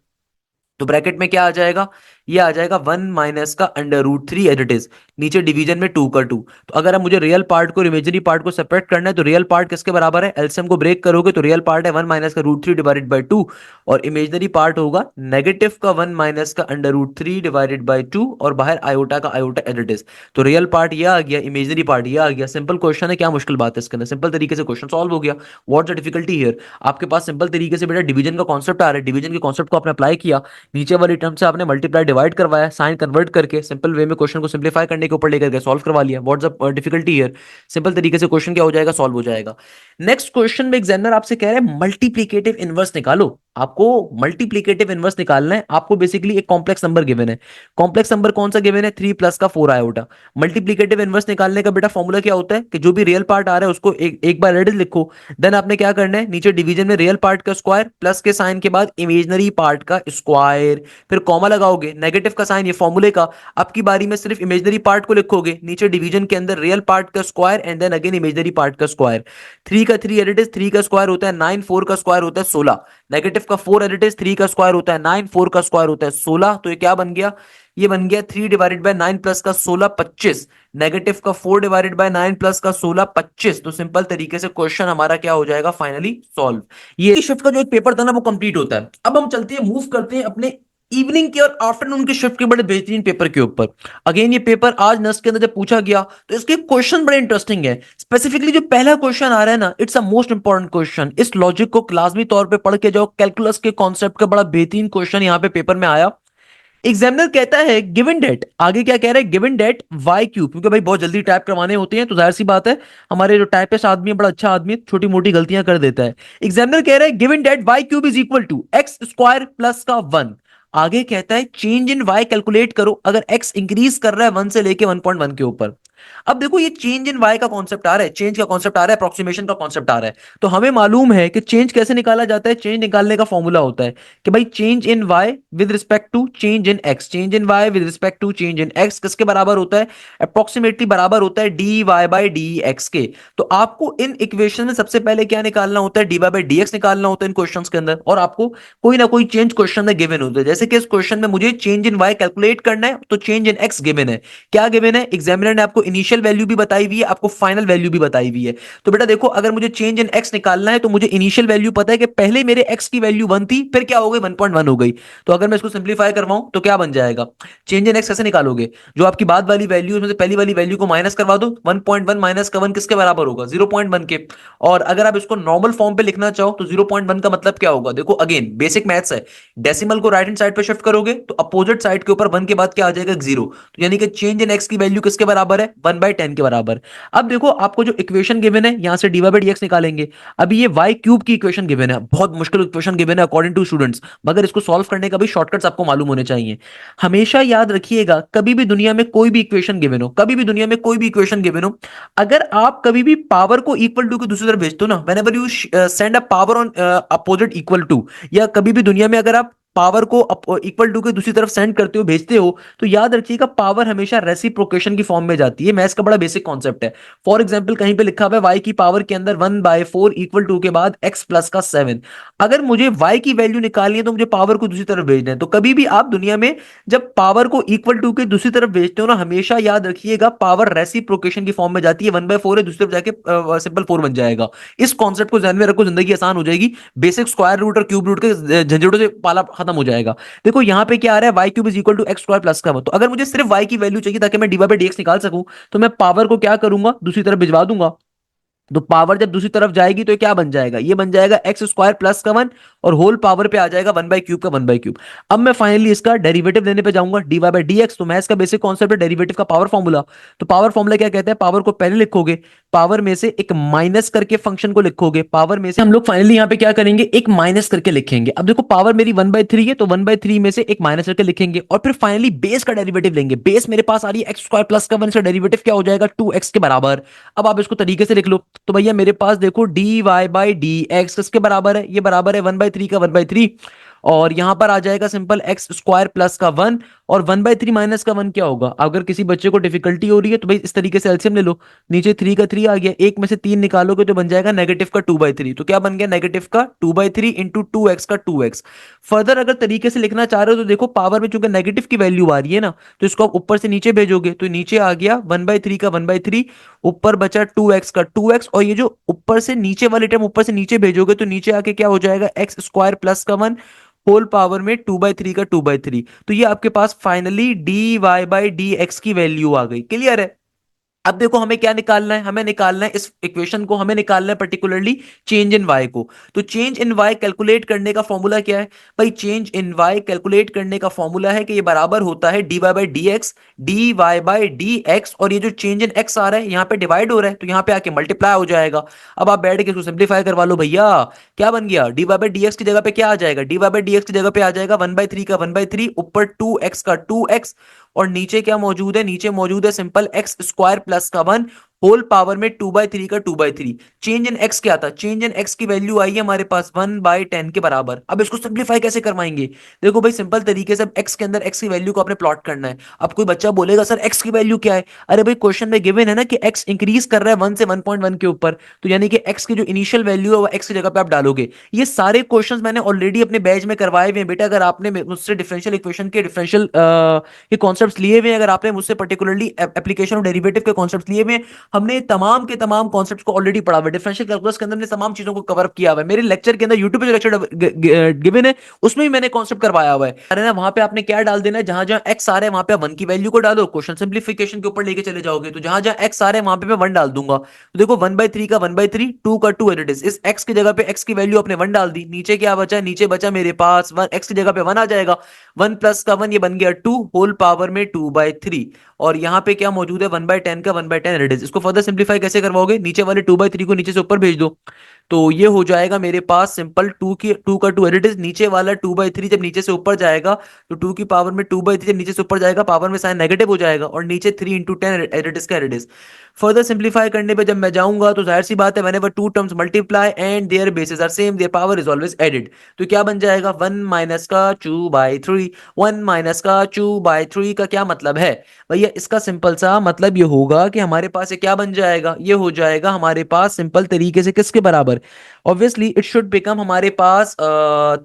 तो ब्रैकेट में क्या आ जाएगा, ये आ जाएगा 1 - का √3 एज इट इज, नीचे डिवीजन में 2 का 2। तो अगर अब मुझे रियल पार्ट को और इमेजिनरी पार्ट को सेपरेट करना है तो रियल पार्ट किसके बराबर है, एलसीएम को ब्रेक करोगे तो रियल पार्ट है 1 - का √3 डिवाइडेड बाई 2, और इमेजिनरी पार्ट होगा नेगेटिव का 1 - का √3 डिवाइडेड बाई 2, और बाहर आयोटा का आयोटा एज इट इज। तो रियल पार्ट ये आ गया, इमेजिनरी पार्ट ये आ गया। सिंपल क्वेश्चन है, क्या मुश्किल बात है इसके अंदर, सिंपल तरीके से क्वेश्चन सॉल्व हो गया। What's the difficulty here? आपके पास सिंपल तरीके से बेटा डिवीजन का कॉन्सेप्ट आ रहा है, डिवीजन के कॉन्सेप्ट को आपने अप्लाई किया, नीचे वाली टर्म से आपने मल्टीप्लाई डिवाइड करवाया, साइन कन्वर्ट करके सिंपल वे में क्वेश्चन को सिंप्लीफाई करने के ऊपर लेकर के सॉल्व करवा लिया। What's the difficulty here? Simple तरीके से क्वेश्चन क्या हो जाएगा, सॉल्व हो जाएगा। नेक्स्ट क्वेश्चन में एग्जामिनर आपसे कह रहे हैं मल्टीप्लिकेटिव इनवर्स निकालो। आपको मल्टीप्लिकेटिव इनवर्स निकालना है, आपको बेसिकली एक कॉम्प्लेक्स नंबर गिवन है। कॉम्प्लेक्स नंबर कौन सा गिवन है, 3 प्लस का 4 आयोटा। मल्टीप्लिकेटिव इनवर्स निकालने का बेटा फॉर्मूला क्या होता है कि जो भी रियल पार्ट आ रहा है उसको एक बार एडिट लिखो, देन आपने क्या करना है, नीचे डिवीजन में रियल पार्ट का स्क्वायर, प्लस के साइन के बाद इमेजिनरी पार्ट का स्क्वायर, फिर कॉमा लगाओगे, नेगेटिव का साइन ये फॉर्मूले का, आपकी बारी में सिर्फ इमेजिनरी पार्ट को लिखोगे, नीचे डिवीजन के अंदर रियल पार्ट का square and then again imaginary part का स्क्वायर। 3 का 3 एडिट इज 3 का स्क्वायर होता है 9, 4 का स्क्वायर होता है 16, नेगेटिव का 4 एडिट इज 3 का स्क्वायर होता है 9, 4 का स्क्वायर होता है 16। तो ये क्या बन गया, ये बन गया 3 डिवाइडेड बाय 9 प्लस का 16 25, नेगेटिव का 4 डिवाइडेड बाय 9 प्लस का 16 25। तो सिंपल तरीके से क्वेश्चन हमारा क्या हो जाएगा, फाइनली सॉल्व। ये शिफ्ट का जो एक पेपर था ना वो कंप्लीट होता है। अब हम चलते हैं, मूव करते हैं अपने इवनिंग के और आफ्टरनून के शिफ्ट के बड़े बेहतरीन पेपर के ऊपर। अगेन ये पेपर आज नस्ट के अंदर जब पूछा गया तो इसके क्वेश्चन बड़े इंटरेस्टिंग है। स्पेसिफिकली जो पहला क्वेश्चन आ रहा है ना, it's a most important question. इस लॉजिक को लाजमी तौर पे पढ़ के जाओ, कैलकुलस के कॉन्सेप्ट का बड़ा बेहतरीन क्वेश्चन यहाँ पे पेपर में आया। एग्जामिनर कहता है गिवन डेट, आगे क्या कह रहा है, गिवन डेट वाई क्यूब, क्योंकि भाई बहुत जल्दी टाइप करवाने होते हैं तो जाहिर सी बात है हमारे जो टाइपिस्ट आदमी है बड़ा अच्छा आदमी है, छोटी मोटी गलतियां कर देता है। एग्जामिनर कह रहा है given that y cube is equal to x square plus का 1। आगे कहता है चेंज इन वाई कैलकुलेट करो अगर एक्स इंक्रीज कर रहा है 1 से लेके 1.1 के ऊपर। अब देखो ये चेंज इन वाई का कॉन्सेप्ट आ रहा है, चेंज का कॉन्सेप्ट आ रहा है, अप्रोक्सीमेशन का कॉन्सेप्ट आ रहा है। तो हमें मालूम है कि चेंज कैसे निकाला जाता है, चेंज निकालने का फॉर्मूला होता है कि भाई change in y with respect to change in x, change in y with respect to change in x किसके बराबर होता है, अप्रोक्सीमेटली बराबर होता है d Y by D x के। तो आपको इन इक्वेशन में सबसे पहले क्या निकालना होता है, d Y by D x निकालना होता है इन क्वेश्चंस के अंदर, और आपको कोई ना कोई चेंज क्वेश्चन में गिवन होता है। जैसे कि इस क्वेश्चन में मुझे चेंज इन वाई कैलकुलेट करना है तो चेंज इन एक्स गिवन है। क्या गिवन है, एग्जामिनर ने आपको इनिशियल वैल्यू भी बताई हुई है, आपको फाइनल वैल्यू भी बताई हुई है। तो बेटा देखो अगर मुझे चेंज इन एक्स निकालना है तो मुझे इनिशियल वैल्यू पता है कि पहले मेरे एक्स की वैल्यू 1 थी, फिर क्या हो गई 1.1 हो गई। तो अगर मैं इसको सिंप्लीफाई करवाऊं तो क्या बन जाएगा, चेंज इन एक्स कैसे निकालोगे, जो आपकी बाद वाली वैल्यू उसमें से पहली वाली वैल्यू को माइनस करवा दो, 1.1 माइनस का 1 किसके बराबर होगा, 0.1 के। और अगर आप इसको नॉर्मल फॉर्म पे लिखना चाहो तो 0.1 का मतलब क्या होगा, देखो अगेन बेसिक मैथ्स है, डेसिमल को राइट हैंड साइड पे शिफ्ट करोगे तो अपोजिट साइड के ऊपर 1 के बाद क्या आ जाएगा, 0। तो यानी कि चेंज इन एक्स की वैल्यू किसके बराबर है, 1/10 के बराबर। अब देखो आपको जो इक्वेशन गिवन है यहां से d Y by D x निकालेंगे। अभी ये वाई क्यूब की इक्वेशन गिवन है, बहुत मुश्किल इक्वेशन गिवन है अकॉर्डिंग टू स्टूडेंट्स, मगर इसको सॉल्व करने का भी शॉर्टकट्स आपको मालूम होने चाहिए। हमेशा याद रखिएगा कभी भी दुनिया में कोई भी इक्वेशन गिवन हो, कभी भी दुनिया में कोई भी इक्वेशन गिवन हो, अगर आप कभी भी पावर को इक्वल टू की दूसरी तरफ भेजते हो ना, whenever you send a power on opposite equal to, या कभी भी दुनिया में अगर आप पावर को इक्वल टू के दूसरी तरफ सेंड करते हो, भेजते हो, तो याद रखिएगा पावर हमेशा रेसिप्रोकेशन की फॉर्म में जाती है। मैथ्स का बड़ा बेसिक कॉन्सेप्ट है। फॉर एग्जांपल कहीं पे लिखा हुआ है वाई की पावर के अंदर 1/4 इक्वल टू के बाद एक्स प्लस का 7। अगर मुझे वाई की वैल्यू निकालनी है तो मुझे पावर को दूसरी तरफ भेजना है। तो कभी भी आप दुनिया में जब पावर को इक्वल टू के दूसरी तरफ भेजते हो ना, हमेशा याद रखिएगा पावर रेसिप्रोकेशन की फॉर्म में जाती है, 1/4 है दूसरी तरफ जाके सिंपल 4 बन जाएगा। इस कॉन्सेप्ट को ध्यान में रखो, जिंदगी आसान हो जाएगी। बेसिक स्क्वायर रूट और क्यूब रूट के झंझटों से पाला खत्म हो जाएगा। देखो यहां पे क्या आ रहा है, y cube is equal to x square plus का 1। तो अगर मुझे सिर्फ वाई की वैल्यू चाहिए ताकि मैं d Y by D x निकाल सकूं, तो मैं पावर को क्या करूंगा, दूसरी तरफ भिजवा दूंगा। तो पावर जब दूसरी तरफ जाएगी तो क्या बन जाएगा, ये बन जाएगा एक्स स्क्वायर प्लस का 1, और होल पावर पे आ जाएगा 1/क्यूब का 1/क्यूब। अब मैं फाइनली इसका डेरिवेटिव लेने पे जाऊंगा, d Y by D x. तो मैं इसका बेसिक कॉन्सेप्ट है डेरिवेटिव का पावर फॉर्मूला। तो पावर फॉर्मूला क्या कहता है, पावर को पहले लिखोगे, पावर में से एक माइनस करके फंक्शन को लिखोगे, पावर में से हम लोग फाइनली यहां पे क्या करेंगे, एक माइनस करके लिखेंगे। अब देखो पावर मेरी 1/3 है तो 1/3 में से एक माइनस करके लिखेंगे, और फिर फाइनली बेस का डेरिवेटिव लेंगे। बेस मेरे पास आ रही है एक्स स्क्वायर प्लस का 1, इसका डेरिवेटिव क्या हो जाएगा, 2x के बराबर। अब आप इसको तरीके से लिख लो, तो भैया मेरे पास देखो d Y by D x किसके बराबर है, ये बराबर है 1/3 का 1/3, और यहां पर आ जाएगा सिंपल एक्स स्क्वायर प्लस का 1, और 1/3 माइनस का 1 क्या होगा? अगर किसी बच्चे को डिफिकल्टी हो रही है तो भाई इस तरीके से एलसीएम ले लो, नीचे 3 का 3 आ गया, एक में से 3 निकालोगे तो बन जाएगा नेगेटिव का 2/3। तो क्या बन गया? नेगेटिव का 2/3 इंटू 2x का 2x। फर्दर अगर तरीके से लिखना चाह रहे हो तो देखो पावर में चूंकि नेगेटिव की वैल्यू आ रही है ना, तो इसको आप ऊपर से नीचे भेजोगे तो नीचे आ गया 1/3 का 1/3, ऊपर बचा 2x का 2x, और ये जो ऊपर से नीचे वाले टर्म ऊपर से नीचे भेजोगे तो नीचे आके क्या हो जाएगा? एक्स स्क्वायर प्लस का 1 होल पावर में 2/3 का 2/3। तो ये आपके पास finally D Y by D x की वैल्यू आ गई। क्लियर है? अब देखो हमें क्या निकालना है, हमें निकालना है इस इक्वेशन को, हमें निकालना है पर्टिकुलरली चेंज इन वाई को। तो चेंज इन वाई कैलकुलेट करने का फॉर्मूला क्या है भाई? चेंज इन वाई कैलकुलेट करने का फॉर्मूला है कि ये बराबर होता है d Y by D x, d Y by D x, और ये जो चेंज इन एक्स आ रहा है यहाँ पे डिवाइड हो रहा है तो यहाँ पे आके मल्टीप्लाई हो जाएगा। अब आप बैठ के इसको सिंप्लीफाई करवा लो भैया। क्या बन गया? D Y by D x की जगह पे क्या आ जाएगा? D Y by D x की जगह पे आ जाएगा 1/3 का 1/3, ऊपर 2x का 2x, और नीचे क्या मौजूद है? नीचे मौजूद है सिंपल एक्स स्क्वायर प्लस का 1 होल पावर में 2/3 का 2/3। चेंज इन एक्स क्या था? चेंज इन एक्स की वैल्यू आई है हमारे पास 1/10 के बराबर। अब इसको सिंप्लीफाई कैसे करवाएंगे? देखो भाई सिंपल तरीके से एक्स के अंदर एक्स की वैल्यू को आपने प्लॉट करना है। अब कोई बच्चा बोलेगा सर एक्स की वैल्यू क्या है? अरे भाई क्वेश्चन में गिवन है ना कि एक्स इंक्रीज कर रहा है 1 से 1.1 के ऊपर, तो यानी कि एक्स की जो इनिशियल वैल्यू है वो एक्स की जगह पे आप डालोगे। ये सारे क्वेश्चंस मैंने ऑलरेडी अपने बैच में करवाए हुए हैं बेटा। अगर आपने मुझसे डिफरेंशियल इक्वेशन के डिफरेंशियल के कॉन्सेप्ट्स लिए हुए हैं, अगर आपने मुझसे पर्टिकुलरली एप्लीकेशन और डेरिवेटिव के कॉन्सेप्ट्स लिए हुए हैं, हमने तमाम के तमाम कॉन्सेप्ट्स को ऑलरेडी पढ़ा हुआ है। डिफरेंशियल कैलकुलस के अंदर हमने तमाम चीजों को कवर अप किया हुआ है। मेरे लेक्चर के अंदर यूट्यूब पे जो लेक्चर गिवन है उसमें भी मैंने कॉन्सेप्ट करवाया हुआ है। अरे ना वहां पे आपने क्या डाल देना है? जहां जहां एक्स आ रहा है वहां पे 1 की वैल्यू को डालो, क्वेश्चन सिंप्लीफिकेशन के ऊपर लेके चले जाओगे तो जहां जहां एक्स आ रहा है वहां पे मैं 1 डाल दूंगा। तो देखो 1/3 का 1/3, 2 का 2 एज इट इज। इस एक्स की जगह पे एक्स की वैल्यू अपने 1 डाल दी, नीचे क्या बचा? नीचे बचा मेरे पास 1, एक्स की जगह पे 1 आ जाएगा, 1 प्लस का 1 ये बन गया 2 होल पावर में 2/3, और यहां पे क्या मौजूद है? 1/10 का 1/10 एज इट इज। इसको फर्दर सिंप्लीफाई कैसे करवाओगे? नीचे वाले 2/3 को नीचे से ऊपर भेज दो, तो ये हो जाएगा मेरे पास सिंपल 2 का 2 एज इट इज। नीचे वाला 2/3 जब नीचे से ऊपर जाएगा तो 2 की पावर में 2/3 जब नीचे से ऊपर जाएगा पावर में साइन नेगेटिव हो जाएगा, और नीचे 3 इंटू 10 एज इट इज का as it is. Further simplify करने पे जब मैं जाऊंगा तो जाहिर सी बात है whenever two terms multiply and their basis are same their power is always added. तो क्या बन जाएगा? 1 माइनस का 2/3, 1 माइनस का 2/3 का क्या मतलब है भैया? इसका सिंपल सा मतलब ये होगा कि हमारे पास ये क्या बन जाएगा? ये हो जाएगा हमारे पास सिंपल तरीके से किसके बराबर? ऑब्वियसली इट शुड बिकम हमारे पास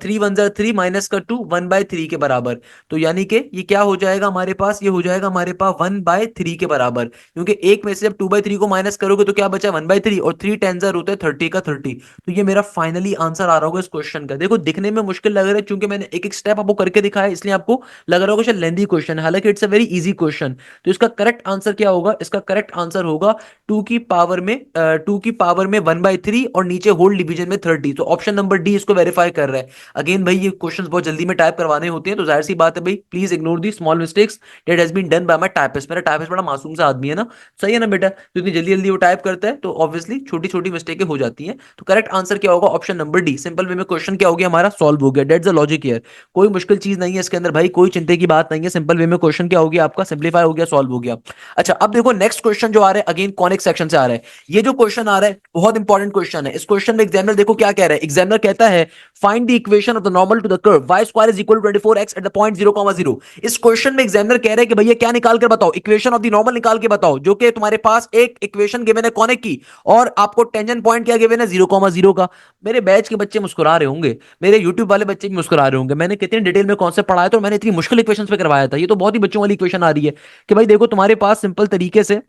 3 माइनस का 2 1/3 के बराबर। तो यानी कि ये क्या हो जाएगा हमारे पास? ये हो जाएगा हमारे पास 1/3 के बराबर, क्योंकि एक में से जब 2/3 को माइनस करोगे तो क्या बचा? 1/3, और 3 टेन जार होता है 30 का 30। तो ये मेरा फाइनली आंसर आ रहा होगा इस क्वेश्चन का। देखो दिखने में मुश्किल लग रहा है क्योंकि मैंने एक एक स्टेप आपको करके दिखाया, इसलिए आपको लग रहा होगा शायद लेंदी क्वेश्चन है, हालांकि it's a very easy question. तो इसका करेक्ट आंसर क्या होगा? इसका करेक्ट आंसर होगा 2 की पावर में 1/3 और नीचे होल डिवीजन में 30। तो ऑप्शन नंबर डी इसको वेरीफाई कर रहा है। अगेन भाई ये क्वेश्चंस बहुत जल्दी में टाइप करवाने होते हैं तो जाहिर सी बात है भाई, please ignore the small mistakes that has been done by my typist. मेरा टाइपिस्ट बड़ा मासूम सा आदमी है ना, सही है ना बेटा? तो इतनी जल्दी जल्दी वो टाइप करता है तो ऑब्वियसली छोटी छोटी मिस्टेकें हो जाती हैं। तो करेक्ट आंसर क्या होगा? Option number D. Simple way में क्वेश्चन क्या हो गया हमारा? सॉल्व हो गया। That's the logic here. कोई मुश्किल चीज नहीं है इसके अंदर भाई, कोई चिंता की बात नहीं है। सिंपल वे में क्वेश्चन क्या हो गया आपका? सिंप्लीफाई हो गया, सॉल्व हो गया। अच्छा अब देखो नेक्स्ट क्वेश्चन जो आ रहा है अगेन कॉनिक सेक्शन से आ रहा है। ये जो क्वेश्चन आ रहा है बहुत इंपॉर्टेंट क्वेश्चन है। इस क्वेश्चन में एग्जामिनर देखो क्या कह रहा है। एग्जामिनर कहता है find the equation of the normal to the curve y square is equal to 24x at the point 0,0। इस क्वेश्चन में एग्जामिनर कह रहा है कि भैया क्या निकाल कर बताओ? इक्वेशन ऑफ द नॉर्मल निकाल के बताओ, जो कि तुम्हारे पास एक इक्वेशन गिवन है कॉनिक की और आपको टेंजेंट पॉइंट क्या गिवन है? 0,0 का। मेरे बैच के बच्चे मुस्कुरा रहे होंगे, मेरे यूट्यूब वाले बच्चे भी मुस्कुरा रहे होंगे। मैंने कितनी डिटेल में कॉन्सेप्ट पढ़ाया था और मैंने इतनी मुश्किल इक्वेशन पे करवाया था। ये तो बहुत ही बच्चों वाली इक्वेशन आ रही है कि भाई देखो तुम्हारे पास सिंपल तरीके से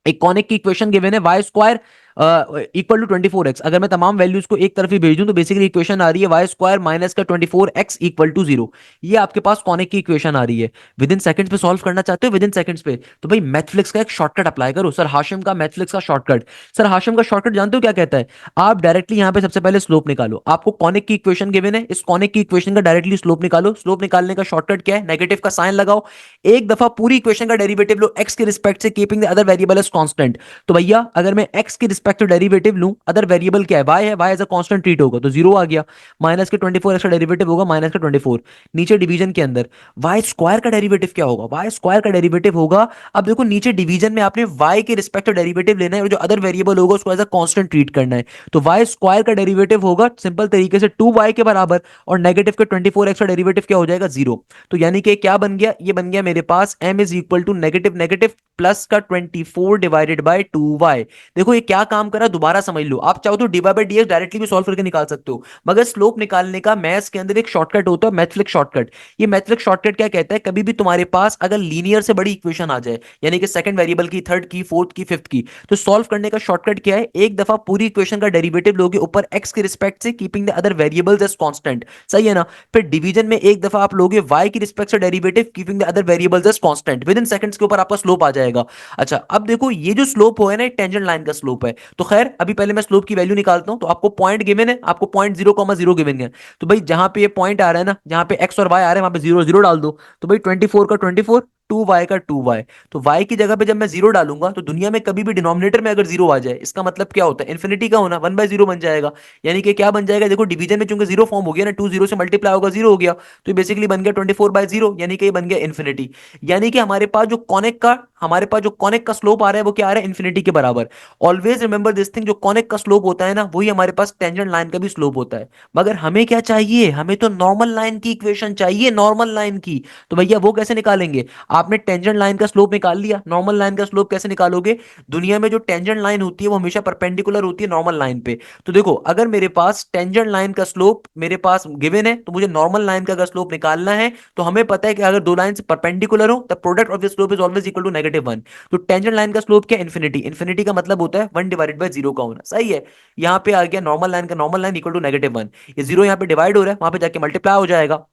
एक कॉनिक की इक्वेशन गिवन है y square equal to 24x। अगर मैं तमाम वैल्यूज को एक तरफ ही भेज दूं तो बेसिकली इक्वेशन आ रही है वाई स्क्वायर माइनस का 24x इक्वल टू 0। ये आपके पास कॉनिक की इक्वेशन आ रही है। विद इन सेकंड्स पे सॉल्व करना चाहते हो? विद इन सेकंड्स पे तो भाई मैथफ्लिक्स का एक शॉर्टकट अप्लाई करो। सर हाशिम का मैथफ्लिक्स का शॉर्टकट, सर हाशिम का शॉर्टकट जानते हो क्या कहता है? आप डायरेक्टली यहां पे सबसे पहले स्लोप निकालो। आपको कॉनिक की इक्वेशन गिवन है, इस कॉनिक की इक्वेशन का डायरेक्टली स्लोप निकालो। स्लोप निकालने का शॉर्टकट क्या है? नेगेटिव का साइन लगाओ, एक दफा पूरी इक्वेशन का डेरिवेटिव लो एक्स के रिस्पेक्ट से, keeping the other variable as constant. तो भैया अगर मैं x की रिस्पेक्ट डेरिवेटिव लूं, अदर वेरिएबल क्या है, y है, y as a constant treat होगा तो जीरो आ गया, माइनस के 24 एक्स्ट्रा डेरिवेटिव होगा माइनस का 24, नीचे डिवीजन के अंदर y स्क्वायर का डेरिवेटिव क्या होगा, y स्क्वायर का डेरिवेटिव होगा, अब देखो नीचे डिवीजन में आपने y के रिस्पेक्ट डेरिवेटिव लेना है और जो अदर वेरिएबल होगा उसको एज अ कांस्टेंट ट्रीट करना है, तो y स्क्वायर का डेरिवेटिव होगा सिंपल तरीके से 2y के बराबर, और नेगेटिव के 24 एक्स्ट्रा डेरिवेटिव क्या हो जाएगा, जीरो। तो यानी कि क्या बन गया, ये बन गया मेरे पास m is equal to negative negative plus का 24 डिवाइडेड बाय 2y। देखो ये क्या काम करा, दोबारा समझ लो, आप चाहो तो dy बाय dx डायरेक्टली भी सॉल्व करके निकाल सकते हो, मगर स्लोप निकालने का मैथ्स के अंदर एक शॉर्टकट होता है, मैथफ्लिक्स शॉर्टकट। ये मैथफ्लिक्स शॉर्टकट क्या कहता है, कभी भी तुम्हारे पास अगर लीनियर से बड़ी इक्वेशन आ जाए, यानी कि सेकंड वेरिएबल की, थर्ड की, फोर्थ की, फिफ्थ की, तो सॉल्व करने का शॉर्टकट क्या है, एक दफा पूरी इक्वेशन का डेरिवेटिव लोगे ऊपर x के रिस्पेक्ट से, keeping the other variables as constant, सही है ना, फिर डिवीजन में एक दफा आप लोगे y की रिस्पेक्ट से derivative, keeping the other variables as constant, within seconds के ऊपर आपका स्लोप आ जाएगा। अच्छा अब देखो ये जो स्लोप है ना, टेंजेंट लाइन का स्लोप है, तो खैर अभी पहले मैं स्लोप की वैल्यू निकालता हूं, तो आपको पॉइंट गिवन है, आपको पॉइंट 0,0 गिवन है, तो भाई जहां पे ये पॉइंट आ रहा है ना, जहां पे x और y आ रहे हैं वहां पे जीरो जीरो डाल दो, तो भाई 24 का 24, 2y का 2y, तो y की जगह पे जब मैं जीरो डालूंगा तो दुनिया में कभी भी डिनोमिनेटर में अगर जीरो आ जाए, इसका मतलब क्या होता है, इन्फिनिटी का होना, 1/0 बन जाएगा, यानी कि क्या बन जाएगा, देखो डिवीजन में चूंकि जीरो फॉर्म हो गया ना, 2 जीरो से मल्टीप्लाई होगा जीरो हो गया, तो ये बेसिकली बन गया 24/0, यानी कि ये बन गया इन्फिनिटी। यानी कि हमारे पास जो कॉनिक का स्लोप आ रहा है वो क्या आ रहा है, इन्फिनिटी के बराबर। ऑलवेज रिमेंबर दिस थिंग, जो कॉनिक का स्लोप होता है ना, वही हमारे पास टेंजेंट लाइन का भी स्लोप होता है, मगर हमें क्या चाहिए, हमें तो नॉर्मल लाइन की इक्वेशन चाहिए, नॉर्मल लाइन की, तो भैया वो कैसे निकालेंगे, आपने टेंजेंट लाइन का स्लोप निकाल लिया, नॉर्मल लाइन का स्लोप कैसे निकालोगे, दुनिया में जो टेंजेंट लाइन होती है वो हमेशा परपेंडिकुलर होती है नॉर्मल लाइन पे, तो देखो अगर मेरे पास टेंजेंट लाइन का स्लोप मेरे पास गिवन है, तो मुझे नॉर्मल लाइन का अगर स्लोप निकालना है, तो हमें पता है कि अगर दो लाइन परपेंडिकुलर हो, the product of the slope is always equal to -1। तो टेंजेंट लाइन का स्लोप क्या, इन्फिनिटी, इन्फिनिटी का मतलब होता है 1/0 का होना, सही है। यहां पे आ गया नॉर्मल लाइन का नॉर्मल लाइन इक्वल टू -1, ये जीरो यहां पे डिवाइड हो रहा है, वहां पे जाके मल्टीप्लाई हो जाएगा,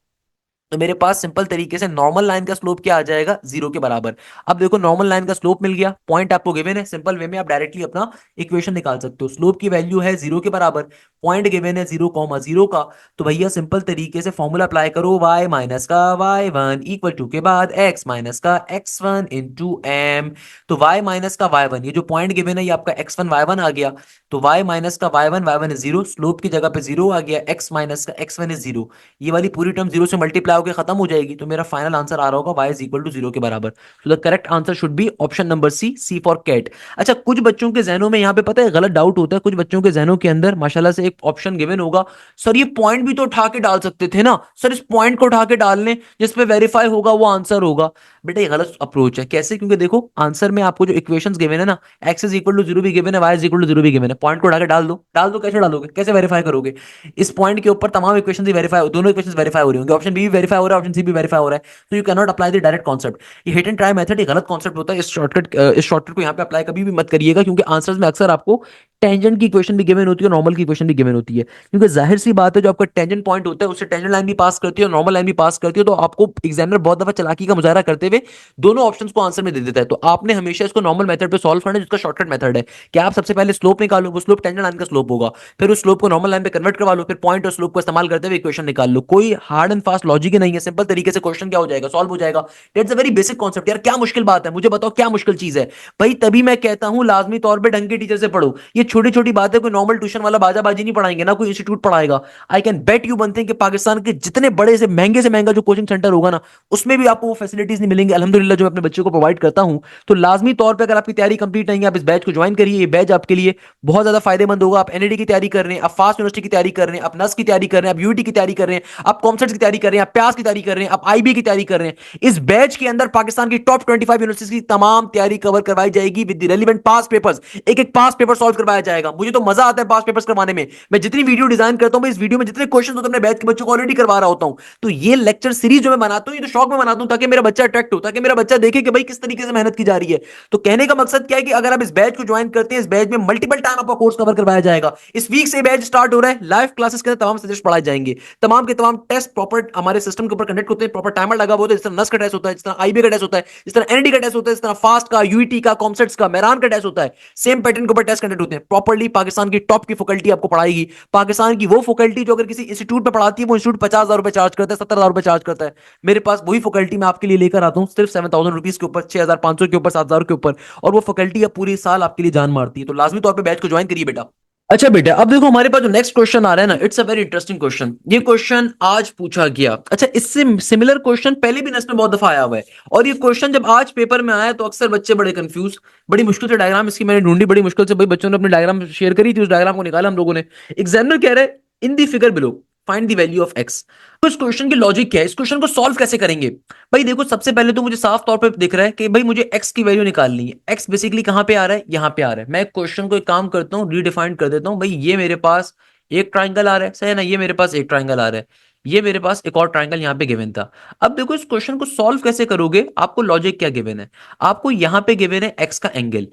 तो मेरे पास सिंपल तरीके से नॉर्मल लाइन का स्लोप क्या आ जाएगा, जीरो के बराबर। अब देखो नॉर्मल लाइन का स्लोप मिल गया, पॉइंट आपको गिवन है, सिंपल वे में आप डायरेक्टली अपना इक्वेशन निकाल सकते हो, स्लोप की वैल्यू है जीरो के बराबर, पॉइंट गिवन है 0,0 का, तो भैया सिंपल तरीके से फॉर्मूला अप्लाई करो, y माइनस का y1 इक्वल टू के बाद x माइनस का x1 इंटू एम, तो y माइनस का y1, ये जो पॉइंट गिवन है ये आपका x1 y1 आ गया, तो y माइनस का y1 इज जीरो, स्लोप की जगह पे जीरो आ गया, x माइनस का x1 इज जीरो, ये वाली पूरी टर्म जीरो से मल्टीप्लाई होकर खत्म हो जाएगी, तो मेरा फाइनल आंसर आ रहा होगा y is equal to zero के बराबर। तो the correct answer should be option number C for cat. अच्छा कुछ बच्चों के जहनों में यहाँ पे पता है गलत डाउट होता है, कुछ बच्चों के जहनों के अंदर माशाल्लाह से एक ऑप्शन गिवन होगा, सर ये पॉइंट भी तो उठा के डाल सकते थे ना, सर इस पॉइंट को उठा के डाल लें, जिसपे वेरीफाई होगा वो आंसर होगा। बेटा ये गलत अप्रोच है, कैसे, क्योंकि देखो आंसर में आपको जो इक्वेशंस गिवन है ना, x is equal to zero भी गिवन है, y is equal to zero भी गिवन है, पॉइंट को उठा के डाल दो, कैसे डालोगे, कैसे वेरीफाई करोगे, इस पॉइंट के ऊपर तमाम इक्वेशन वेरीफाई, दोनों इक्वेशन वेरीफाई हो रही होंगी, ऑप्शन बी भी वेरीफाई हो रहा है, ऑप्शन सी भी वेरीफाई हो रहा है, तो you can not apply the direct concept. ये हिट एंड ट्राई मेथड, ये गलत कॉन्सेप्ट होता है, इस शॉर्टकट को यहाँ पे अप्लाई कभी भी मत करिएगा, क्योंकि आंसर्स में अक्सर आपको टेंजेंट की इक्वेशन भी गिवन होती है, नॉर्मल की इक्वेशन भी गिवन होती है, क्योंकि जाहिर सी बात है जो आपका टेंजेंट पॉइंट होता है उससे टेंजेंट लाइन भी पास करती है और नॉर्मल लाइन भी पास करती है, तो आपको एग्जामिनर बहुत दफा चालाकी का मुजाहरा करते हुए दोनों ऑप्शंस को आंसर में दे देता है, तो आपने हमेशा इसको नॉर्मल मेथड पे सॉल्व करना है, जिसका शॉर्टकट मेथड है कि आप सबसे पहले स्लोप निकालो, वो स्लोप टेंजेंट लाइन का स्लोप होगा, फिर उस स्लोप को नॉर्मल लाइन पे कन्वर्ट करवा लो, फिर पॉइंट और स्लोप को इस्तेमाल करते हुए इक्वेशन निकाल लो, कोई हार्ड एंड फास्ट लॉजिक ही नहीं है, सिंपल तरीके से क्वेश्चन क्या हो जाएगा, सॉल्व हो जाएगा। That's a very basic concept यार, क्या मुश्किल बात है, मुझे बताओ क्या मुश्किल चीज है भाई, तभी मैं कहता हूं लाजमी तौर पर ढंग के टीचर से पढ़ो, ये छोटी छोटी बातें कोई नॉर्मल ट्यूशन वाला बाजाबाजी नहीं पढ़ाएंगे ना, कोई इंस्टीट्यूट पढ़ाएगा। I can bet you one thing कि पाकिस्तान के जितने बड़े से महंगा जो कोचिंग सेंटर होगा ना, उसमें भी आपको वो फैसिलिटीज नहीं मिलेंगी, अल्हम्दुलिल्लाह जो मैं अपने बच्चों को प्रोवाइड करता हूं। तो लाजमी तौर पर अगर आपकी तैयारी कंप्लीट नहीं है, आप इस बैच को ज्वाइन करिए, ये बैच आपके लिए बहुत ज्यादा फायदेमंद होगा। आप एनईडी की तैयारी कर रहे हैं, आप फास्ट यूनिवर्सिटी की तैयारी कर रहे हैं, आप नस की तैयारी कर रहे हैं, आप यूटी की तैयारी कर रहे हैं, आप कॉमसेट की तैयारी कर रहे हैं, आप प्यास की तैयारी कर रहे हैं, आप आईबी की तैयारी कर रहे हैं, इस बैच के अंदर पाकिस्तान की टॉप 25 यूनिवर्सिटीज की तमाम तैयारी कवर करवाई जाएगी विद रेलिवेंट पास पेपर्स, एक एक पास पेपर सॉल्व करवाया जाएगा। मुझे तो मजा आता है पास पेपर्स करवाने में, मैं जितनी वीडियो डिजाइन करता हूं, मैं इस वीडियो में जितने क्वेश्चन होते हैं अपने बैच के बच्चों को ऑलरेडी करवा रहा होता हूं। तो ये लेक्चर सीरीज जो मैं बनाता हूं, ये तो शौक में बनाता हूं ताकि मेरा बच्चा अट्रैक्ट हो, ताकि मेरा बच्चा देखे कि भाई किस तरीके से मेहनत की जा रही है। तो कहने का मकसद क्या है कि अगर आप इस बैच को ज्वाइन करते हैं, इस बैच में मल्टीपल टाइम आपका कोर्स कवर करवाया जाएगा। इस वीक से बैच स्टार्ट हो रहा है, लाइव क्लासेस के अंदर तमाम सब्जेक्ट पढ़ाए जाएंगे, तमाम के तमाम टेस्ट प्रॉपर हमारे सिस्टम के ऊपर कंडक्ट होते हैं, प्रॉपर टाइमर लगा होता है, जिस तरह नस का टेस्ट होता है, जिस तरह आईबी का टेस्ट होता है, जिस तरह एनडी का टेस्ट होता है, जिस तरह फास्ट का, यूईटी का, कॉमसेट्स का, मेरान का टेस्ट होता है, सेम पैटर्न के ऊपर टेस्ट कंडक्ट होते हैं। प्रॉपरली पाकिस्तान की टॉप की फैकल्टी आपको पढ़ाएगी, पाकिस्तान की वो फैकल्टी जो अगर किसी इंस्टीट्यूट में पढ़ाती है वो इंस्टीट्यूट 50,000 रुपए चार्ज करता है, 70,000 रुपए चार्ज करता है। मेरे पास वही फैकल्टी मैं आपके लिए लेकर आता हूँ सिर्फ 7,000 रुपीज के ऊपर, 6,500 के ऊपर, 7,000 के ऊपर, और वो फैकल्टी अब पूरी साल आपके लिए जान मारती है। तो लाजमी तौर पर बैच को ज्वाइन करिए बेटा। अच्छा बेटा, अब देखो हमारे पास जो नेक्स्ट क्वेश्चन आ रहा है ना, it's a very interesting question. ये क्वेश्चन आज पूछा गया। अच्छा, इससे सिमिलर क्वेश्चन पहले भी नेक्स्ट में बहुत दफा आया हुआ है, और ये क्वेश्चन जब आज पेपर में आया तो अक्सर बच्चे बड़े कंफ्यूज, बड़ी मुश्किल से डायग्राम इसकी मैंने ढूंढी, बड़ी मुश्किल से भाई बच्चों ने अपनी डायग्राम शेयर करी थी, उस डायग्राम को निकाला हम लोगों ने। एग्जामिनर कह रहा है in the figure below find the value of X. तो इस क्वेश्चन की लॉजिक क्या है, इस क्वेश्चन को सॉल्व कैसे करेंगे? भाई देखो, सबसे पहले तो मुझे साफ तौर पे दिख रहा है कि भाई मुझे एक्स की वैल्यू निकालनी है। एक्स बेसिकली कहां पे आ रहा है, यहां पे आ रहा है। मैं क्वेश्चन को एक काम करता हूं, रीडिफाइन कर देता हूं। भाई ये मेरे पास एक ट्राइंगल आ रहा है, सही है ना, ये मेरे पास एक ट्राइंगल आ रहा है, ये मेरे पास एक और ट्राइंगल यहां पे गिवन था। अब देखो इस क्वेश्चन को सॉल्व कैसे करोगे, आपको लॉजिक क्या गिवन है, आपको यहां पे गिवन है एक्स का एंगल।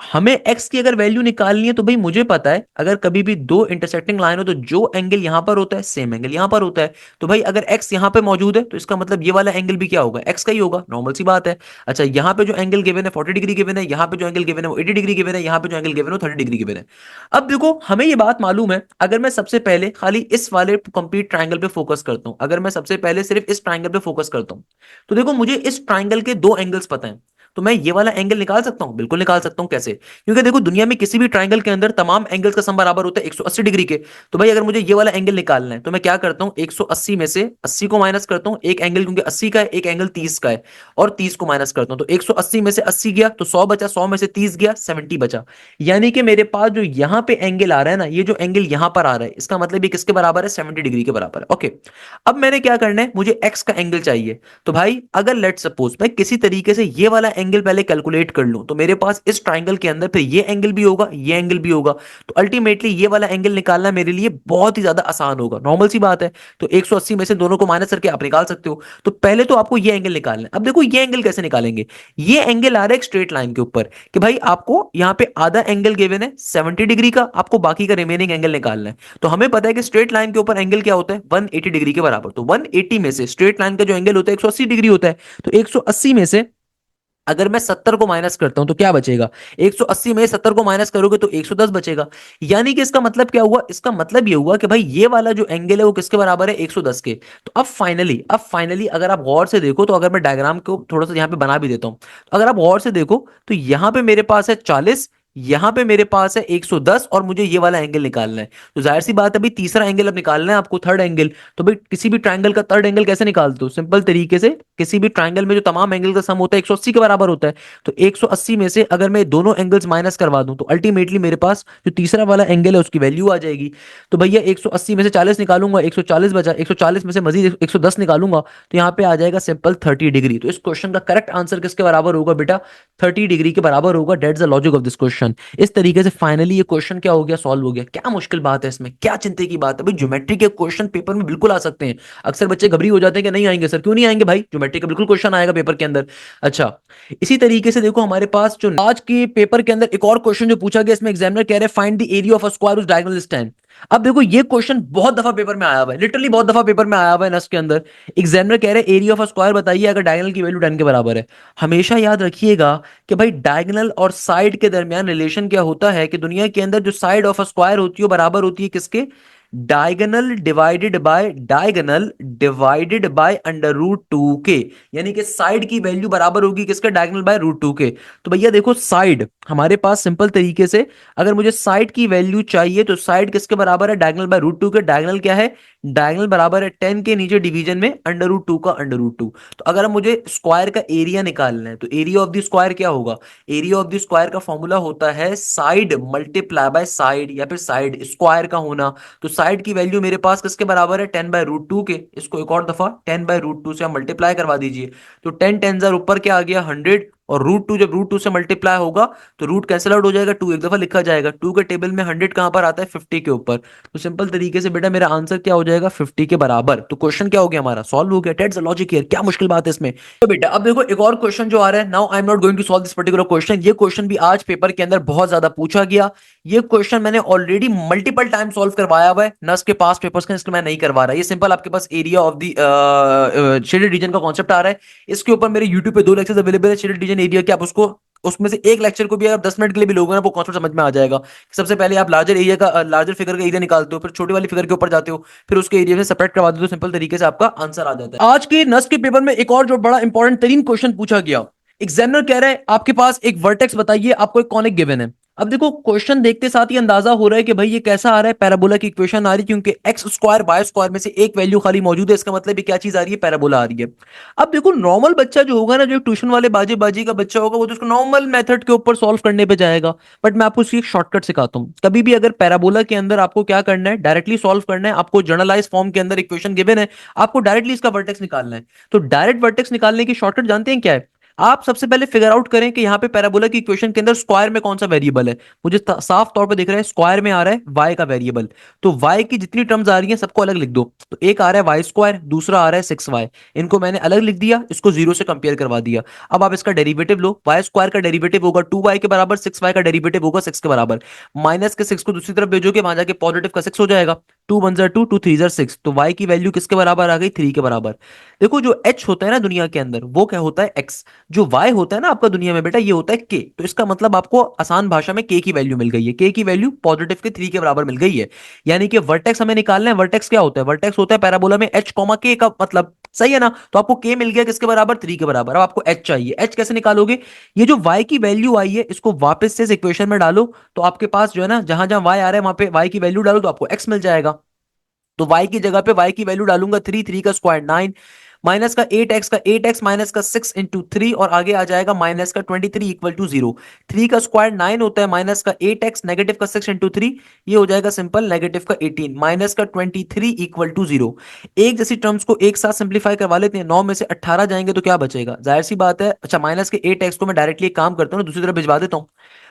हमें एक्स की अगर वैल्यू निकालनी है तो भाई मुझे पता है अगर कभी भी दो इंटरसेक्टिंग लाइन हो तो जो एंगल यहां पर होता है सेम एंगल यहां पर होता है। तो भाई अगर एक्स यहां पे मौजूद है तो इसका मतलब ये वाला एंगल भी क्या होगा, एक्स का ही होगा, नॉर्मल सी बात है। अच्छा, यहां पे जो एंगल गिवन है 40 डिग्री गिवन है, यहां पे जो एंगल गिवन है वो 80 डिग्री गिवन है, यहां पे जो एंगल गिवन है वो 30 डिग्री गिवन है। अब देखो हमें ये बात मालूम है, अगर मैं सबसे पहले खाली इस वाले कंप्लीट ट्राइंगल पे फोकस करता हूं, अगर मैं सबसे पहले सिर्फ इस ट्राइंगल पे फोकस करता हूं, तो देखो मुझे इस ट्राइंगल के दो एंगल्स पता है। तो मैं ये वाला एंगल निकाल सकता हूं, बिल्कुल निकाल सकता हूं। कैसे? क्योंकि देखो दुनिया में किसी भी ट्राइंगल के अंदर तमाम एंगल्स का सम बराबर होता है 180 डिग्री के। तो भाई अगर मुझे ये वाला एंगल निकालना है तो मैं क्या करता हूं, 180 में से 80 को माइनस करता हूं, एक एंगल क्योंकि 80 का है, एक एंगल 30 का है, और 30 को माइनस करता हूं। तो 180 में से 80 गया तो 100 बचा, 100 में से 30 गया 70 बचा। यानी कि मेरे पास जो यहां पे एंगल आ रहा है ना, ये जो एंगल यहां पर आ रहा है, इसका मतलब ये किसके बराबर है, 70 डिग्री के बराबर है। ओके, अब मैंने क्या करना है, मुझे एक्स का एंगल चाहिए। तो भाई अगर लेट सपोज मैं किसी तरीके से ये वाला एंगल पहले कैलकुलेट कर लूं तो मेरे पास इस ट्राइंगल के अंदर फिर ये एंगल भी होगा, ये एंगल भी होगा। तो अल्टीमेटली ये वाला एंगल निकालना मेरे लिए बहुत ही ज्यादा आसान होगा, नॉर्मल सी बात है। तो 180 में से दोनों को माइनस करके आप निकाल सकते हो। तो पहले तो आपको ये एंगल निकालना है। अब देखो ये एंगल कैसे निकालेंगे, ये एंगल आ रहा है एक स्ट्रेट लाइन के ऊपर, कि भाई आपको यहां पे आधा एंगल गिवन है 70 डिग्री का, आपको बाकी का रिमेनिंग एंगल निकालना है। तो हमें पता है कि स्ट्रेट लाइन के ऊपर एंगल क्या होता है, 180 डिग्री के बराबर। तो 180 में से स्ट्रेट लाइन का जो एंगल होता है 180 डिग्री होता है। तो 180 में से अगर मैं 70 को माइनस करता हूं तो क्या बचेगा, 180 में 70 को माइनस करोगे तो 110 बचेगा। यानी कि इसका मतलब क्या हुआ, इसका मतलब ये हुआ कि भाई ये वाला जो एंगल है वो किसके बराबर है, 110 के। तो अब फाइनली अगर आप गौर से देखो, तो अगर मैं डायग्राम को थोड़ा सा यहां पे बना भी देता हूं, तो अगर आप गौर से देखो तो यहां पे मेरे पास है 40, यहां पे मेरे पास है 110, और मुझे ये वाला एंगल निकालना है। तो जाहिर सी बात है भाई तीसरा एंगल अब निकालना है आपको, थर्ड एंगल। तो भाई किसी भी ट्राइंगल का थर्ड एंगल कैसे निकालते हो, सिंपल तरीके से, किसी भी ट्राइंगल में जो तमाम एंगल का सम होता है 180 के बराबर होता है। तो 180 में से अगर मैं दोनों एंगल्स माइनस करवा दूं तो अल्टीमेटली मेरे पास जो तीसरा वाला एंगल है उसकी वैल्यू आ जाएगी। तो भैया 180 में से 40 निकालूंगा, 140 बचा, 140 में से मजीद 110 निकालूंगा तो यहाँ पे आ जाएगा सिंपल 30 डिग्री। तो इस क्वेश्चन का करेक्ट आंसर किसके बराबर होगा बेटा, 30 डिग्री के बराबर होगा। That's the logic of this question. इस तरीके से फाइनली ये क्वेश्चन क्या हो गया, सॉल्व हो गया। क्या मुश्किल बात है इसमें, क्या चिंता की बात है भाई, ज्योमेट्री के क्वेश्चन पेपर में बिल्कुल आ सकते हैं। अक्सर बच्चे घबरी हो जाते हैं कि नहीं आएंगे सर, क्यों नहीं आएंगे भाई, ज्योमेट्री का बिल्कुल क्वेश्चन आएगा पेपर के अंदर। अच्छा, इसी तरीके से देखो हमारे पास जो आज के पेपर के अंदर एक और क्वेश्चन जो पूछा गया, इसमें एग्जामिनर कह रहे हैं find the area of a square which diagonal is 10। अब देखो ये क्वेश्चन बहुत दफा पेपर में आया हुआ है, लिटरली बहुत दफा पेपर में आया हुआ है नस के अंदर। एग्जामिनर कह रहे हैं एरिया ऑफ अ स्क्वायर बताइए अगर डायगोनल की वैल्यू 10 के बराबर है। हमेशा याद रखिएगा कि भाई डायगोनल और साइड के दरमियान रिलेशन क्या होता है, कि दुनिया के अंदर जो साइड ऑफ अ स्क्वायर होती है वो बराबर होती है किसके, diagonal divided by under root 2 के। यानी कि साइड की वैल्यू बराबर होगी किसके, डायगोनल बाय रूट 2 के। तो भैया देखो साइड हमारे पास सिंपल तरीके से, अगर मुझे साइड की वैल्यू चाहिए तो साइड किसके बराबर है, डायगोनल बाय रूट 2 के। डायगोनल क्या है, डायगोनल बराबर है 10 के नीचे डिवीजन में अंडर रूट 2 का अंडर रूट 2। तो अगर मुझे स्क्वायर का एरिया निकालना है तो एरिया ऑफ द स्क्वायर क्या होगा, एरिया ऑफ द स्क्वायर का फॉर्मूला होता है साइड मल्टीप्लाई बाय साइड, या फिर साइड स्क्वायर का होना। तो साइड की वैल्यू मेरे पास किसके बराबर है, 10/√2 के। इसको एक और दफा 10/√2 से आप मल्टीप्लाई करवा दीजिए। तो 10 10 ऊपर क्या आ गया 100, और रूट 2 जब रूट 2 से मल्टीप्लाई होगा तो रूट कैंसिल आउट हो जाएगा, 2 एक दफा लिखा जाएगा। 2 के टेबल में 100 कहां पर आता है, 50 के ऊपर। तो सिंपल तरीके से बेटा मेरा आंसर क्या हो जाएगा, 50 के बराबर। तो क्वेश्चन क्या हो गया हमारा, सॉल्व हो गया। दैट्स द लॉजिक हियर, क्या मुश्किल बात है इसमें। तो बेटा अब देखो एक और क्वेश्चन जो आ रहा है, now I am not going to solve this particular question. ये क्वेश्चन भी आज पेपर के अंदर बहुत ज्यादा पूछा गया। ये क्वेश्चन मैंने ऑलरेडी मल्टीपल टाइम सॉल्व करवाया हुआ है नस के पास पेपर्स के, इसलिए मैं नहीं करवा रहा। ये सिंपल आपके पास area of the shaded region का कॉन्सेप्ट आ रहा है, इसके ऊपर मेरे यूट्यूब पे 2 लेक्चर्स अवेलेबल है, शेडेड रीजन मार्जिन एरिया की आप उसको उसमें से एक लेक्चर को भी अगर 10 मिनट के लिए भी लोगे ना, वो कॉन्सेप्ट समझ में आ जाएगा। सबसे पहले आप लार्जर एरिया का लार्जर फिगर का एरिया निकालते हो, फिर छोटी वाली फिगर के ऊपर जाते हो, फिर उसके एरिया में सेपरेट करवा देते हो, सिंपल तरीके से आपका आंसर आ जाता है। आज के नस्ट के पेपर में एक और जो बड़ा इंपॉर्टेंट तरीन क्वेश्चन पूछा गया, एग्जामिनर कह रहा है आपके पास एक वर्टेक्स बताइए, आपको एक कॉनिक गिवन है। अब देखो क्वेश्चन देखते साथ ही अंदाजा हो रहा है कि भाई ये कैसा आ रहा है, पैराबोला की इक्वेशन आ रही है, क्योंकि एक्स स्क्वायर वाई स्क्वायर में से एक वैल्यू खाली मौजूद है, इसका मतलब ये क्या चीज आ रही है, पैराबोला आ रही है। अब देखो नॉर्मल बच्चा जो होगा ना, जो ट्यूशन वाले बाजी बाजी का बच्चा होगा, वो तो उसको नॉर्मल मेथड के ऊपर सॉल्व करने पे जाएगा। बट मैं आपको उसकी एक शॉर्टकट सिखाता हूँ। कभी भी अगर पैराबोला के अंदर आपको क्या करना है, डायरेक्टली सॉल्व करना है, आपको जर्नलाइज फॉर्म के अंदर इक्वेशन गिवन है, आपको डायरेक्टली इसका वर्टेक्स निकालना है। तो डायरेक्ट वर्टेक्स निकालने की शॉर्टकट जानते हैं क्या है? आप सबसे पहले फिगर आउट करें कि यहाँ पे पैराबोला की इक्वेशन के अंदर स्क्वायर में कौन सा वेरिएबल है। मुझे साफ तौर पे दिख रहा है स्क्वायर में आ रहा है वाई का वेरिएबल। तो वाई की जितनी टर्म्स आ रही हैं सबको अलग लिख दो। तो एक आ रहा है वाई स्क्वायर, दूसरा आ रहा है 6y। इनको मैंने अलग लिख दिया, इसको जीरो से कंपेयर करवा दिया। अब आप इसका डेरिवेटिव लो, वाई स्क्वायर का डेरिवेटिव होगा 2y के बराबर, 6y का डेरिवेटिव होगा 6 के बराबर। माइनस के 6 को दूसरी तरफ भेजोगे, वहां जाके पॉजिटिव का 6 हो जाएगा। 2 1 2, 2 3 6। तो y की वैल्यू किसके बराबर आ गई, 3 के बराबर। देखो जो h होता है ना दुनिया के अंदर, वो क्या होता है x। जो y होता है ना आपका दुनिया में बेटा, ये होता है k। तो इसका मतलब आपको आसान भाषा में k की वैल्यू मिल गई है। k की वैल्यू पॉजिटिव के 3 के बराबर मिल गई है। यानी कि वर्टेक्स हमें निकालना है। वर्टेक्स क्या होता है? वर्टेक्स होता है पैराबोला में h कॉमा k का मतलब, सही है ना? तो आपको k मिल गया किसके बराबर, 3 के बराबर। अब आपको h चाहिए। h कैसे निकालोगे? ये जो y की वैल्यू आई है, इसको वापस से इस इक्वेशन में डालो। तो आपके पास जो है ना, जहां जहां y आ रहा है वहां पे y की वैल्यू डालो, तो आपको x मिल जाएगा। तो y की जगह पे y की वैल्यू डालूंगा 3, 3 का स्क्वायर 9, माइनस का 8x का 8x, माइनस का 6 × 3, और आगे आ जाएगा माइनस का 23 इक्वल टू 0। 3 का स्क्वायर 9 होता है, माइनस का 8x, नेगेटिव का 6 × 3, ये हो जाएगा सिंपल नेगेटिव का 18, माइनस का 23 इक्वल टू 0। एक जैसी टर्म्स को एक साथ सिंप्लीफाई करवा लेते हैं। 9 में से 18 जाएंगे तो क्या बचेगा, जाहिर सी बात है। अच्छा माइनस के 8x को मैं डायरेक्टली एक काम करता हूँ, दूसरी तरफ भिजवा देता हूँ।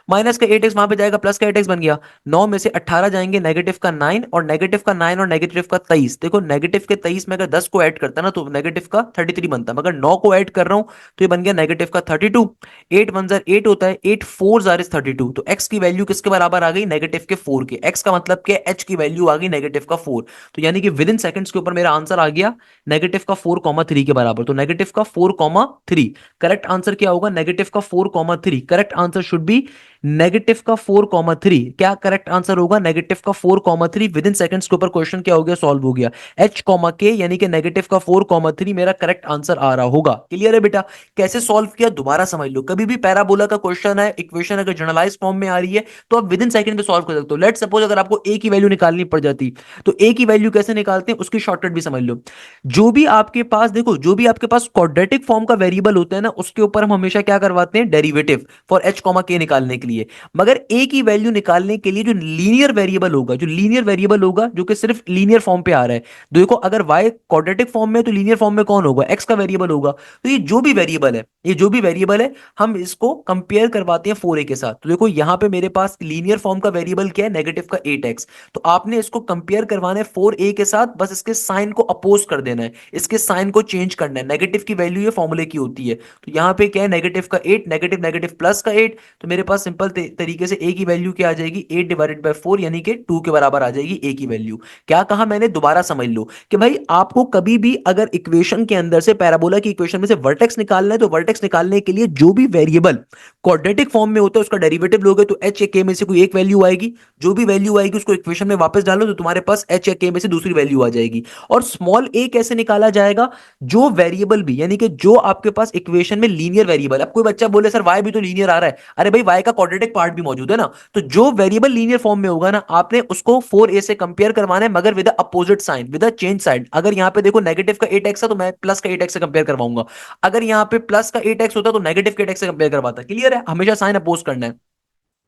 माइनस का 8x वहां पे जाएगा, प्लस का 8x बन गया। 9 में से 18 जाएंगे, नेगेटिव का 9, और नेगेटिव का 9 और नेगेटिव का 23। देखो नेगेटिव के 23 में अगर 10 को ऐड करता ना, तो नेगेटिव का 33 बनता है, मगर 9 को ऐड कर रहा हूं तो ये बन गया नेगेटिव का 32। 8 1 8 होता है, 8 4 32। तो x की वैल्यू किसके बराबर आ गई, नेगेटिव के 4 के। x का मतलब क्या, h की वैल्यू आ गई नेगेटिव का 4। तो यानी कि विद इन सेकंड्स के ऊपर मेरा आंसर आ गया नेगेटिव का 4,3 के बराबर। तो नेगेटिव का 4,3 करेक्ट आंसर क्या होगा, नेगेटिव का 4,3। Correct answer should B negative का 4,3। क्या करेक्ट आंसर होगा, नेगेटिव का 4,3। विद इन सेकंड्स के ऊपर क्वेश्चन क्या हो गया, सॉल्व हो गया। h कॉमा के यानी कि नेगेटिव का 4,3 मेरा करेक्ट आंसर आ रहा होगा। क्लियर है बेटा? कैसे सॉल्व किया दोबारा समझ लो। कभी भी पैराबोला का क्वेश्चन है, इक्वेशन अगर जनरलाइज फॉर्म में आ रही है, तो आप विद इन सेकंड में सॉल्व कर सकते हो। लेट सपोज अगर आपको a की वैल्यू निकालनी पड़ जाती, तो a की वैल्यू कैसे निकालते हैं उसकी शॉर्टकट भी समझ लो। जो भी आपके पास, देखो जो भी आपके पास क्वाड्रेटिक फॉर्म का वेरिएबल होता है ना, उसके ऊपर हम हमेशा क्या करवाते हैं, derivative for h comma k निकालने के लिए। मगर a की वैल्यू निकालने के लिए जो लीनियर वेरिएबल होगा, जो लीनियर वेरिएबल होगा जो कि सिर्फ लीनियर फॉर्म पे आ रहा है, देखो अगर y क्वाड्रेटिक फॉर्म में है, तो लीनियर फॉर्म में कौन होगा, x का वेरिएबल होगा। तो ये जो भी वेरिएबल है, ये जो भी वेरिएबल है, हम इसको कंपेयर करवाते हैं 4a के साथ। तो देखो यहां पे मेरे पास लीनियर फॉर्म का वेरिएबल क्या है, नेगेटिव का 8x। तो आपने इसको कंपेयर करवाना है 4a के साथ, बस इसके साइन को अपोज कर देना है, इसके साइन को चेंज करना है। नेगेटिव की वैल्यू ये फॉर्मूले की होती है। तो यहां पे क्या है, नेगेटिव का 8, नेगेटिव नेगेटिव प्लस का 8। तो मेरे पास सिंपल तरीके से a की वैल्यू क्या आ जाएगी, 8 डिवाइडेड बाय 4 यानी कि 2 के बराबर आ जाएगी a की वैल्यू। क्या कहा मैंने, दोबारा समझ लो कि भाई आपको कभी भी अगर इक्वेशन के अंदर से, पैराबोला की इक्वेशन में से वर्टेक्स निकालना है, तो वर्टेक्स निकालने के लिए जो भी वेरिएबल क्वाड्रेटिक फॉर्म में होता है उसका डेरिवेटिव लोगे, तो h या k में से कोई एक वैल्यू आएगी। जो भी वैल्यू आएगी उसको इक्वेशन में वापस डालो, तो तुम्हारे पास h या k में से दूसरी वैल्यू आ जाएगी। और स्मॉल a कैसे निकाला जाएगा, जो वेरिएबल भी, यानी कि जो आपके पास इक्वेशन में लीनियर वेरिएबल। अब कोई बच्चा बोले सर y भी तो लीनियर आ रहा है, अरे भाई y का क्वाड्रेटिक पार्ट भी मौजूद है ना। तो जो वेरिएबल लीनियर फॉर्म में होगा ना, आपने उसको 4a से कंपेयर करवाना है, मगर with opposite sign, with change side. अगर यहां पे देखो नेगेटिव का 8x है, तो मैं प्लस का 8x से कंपेयर करवाऊंगा। अगर यहां पे प्लस का 8x होता तो नेगेटिव के 8x से कंपेयर करवाता। क्लियर है? हमेशा साइन अपोज करना है।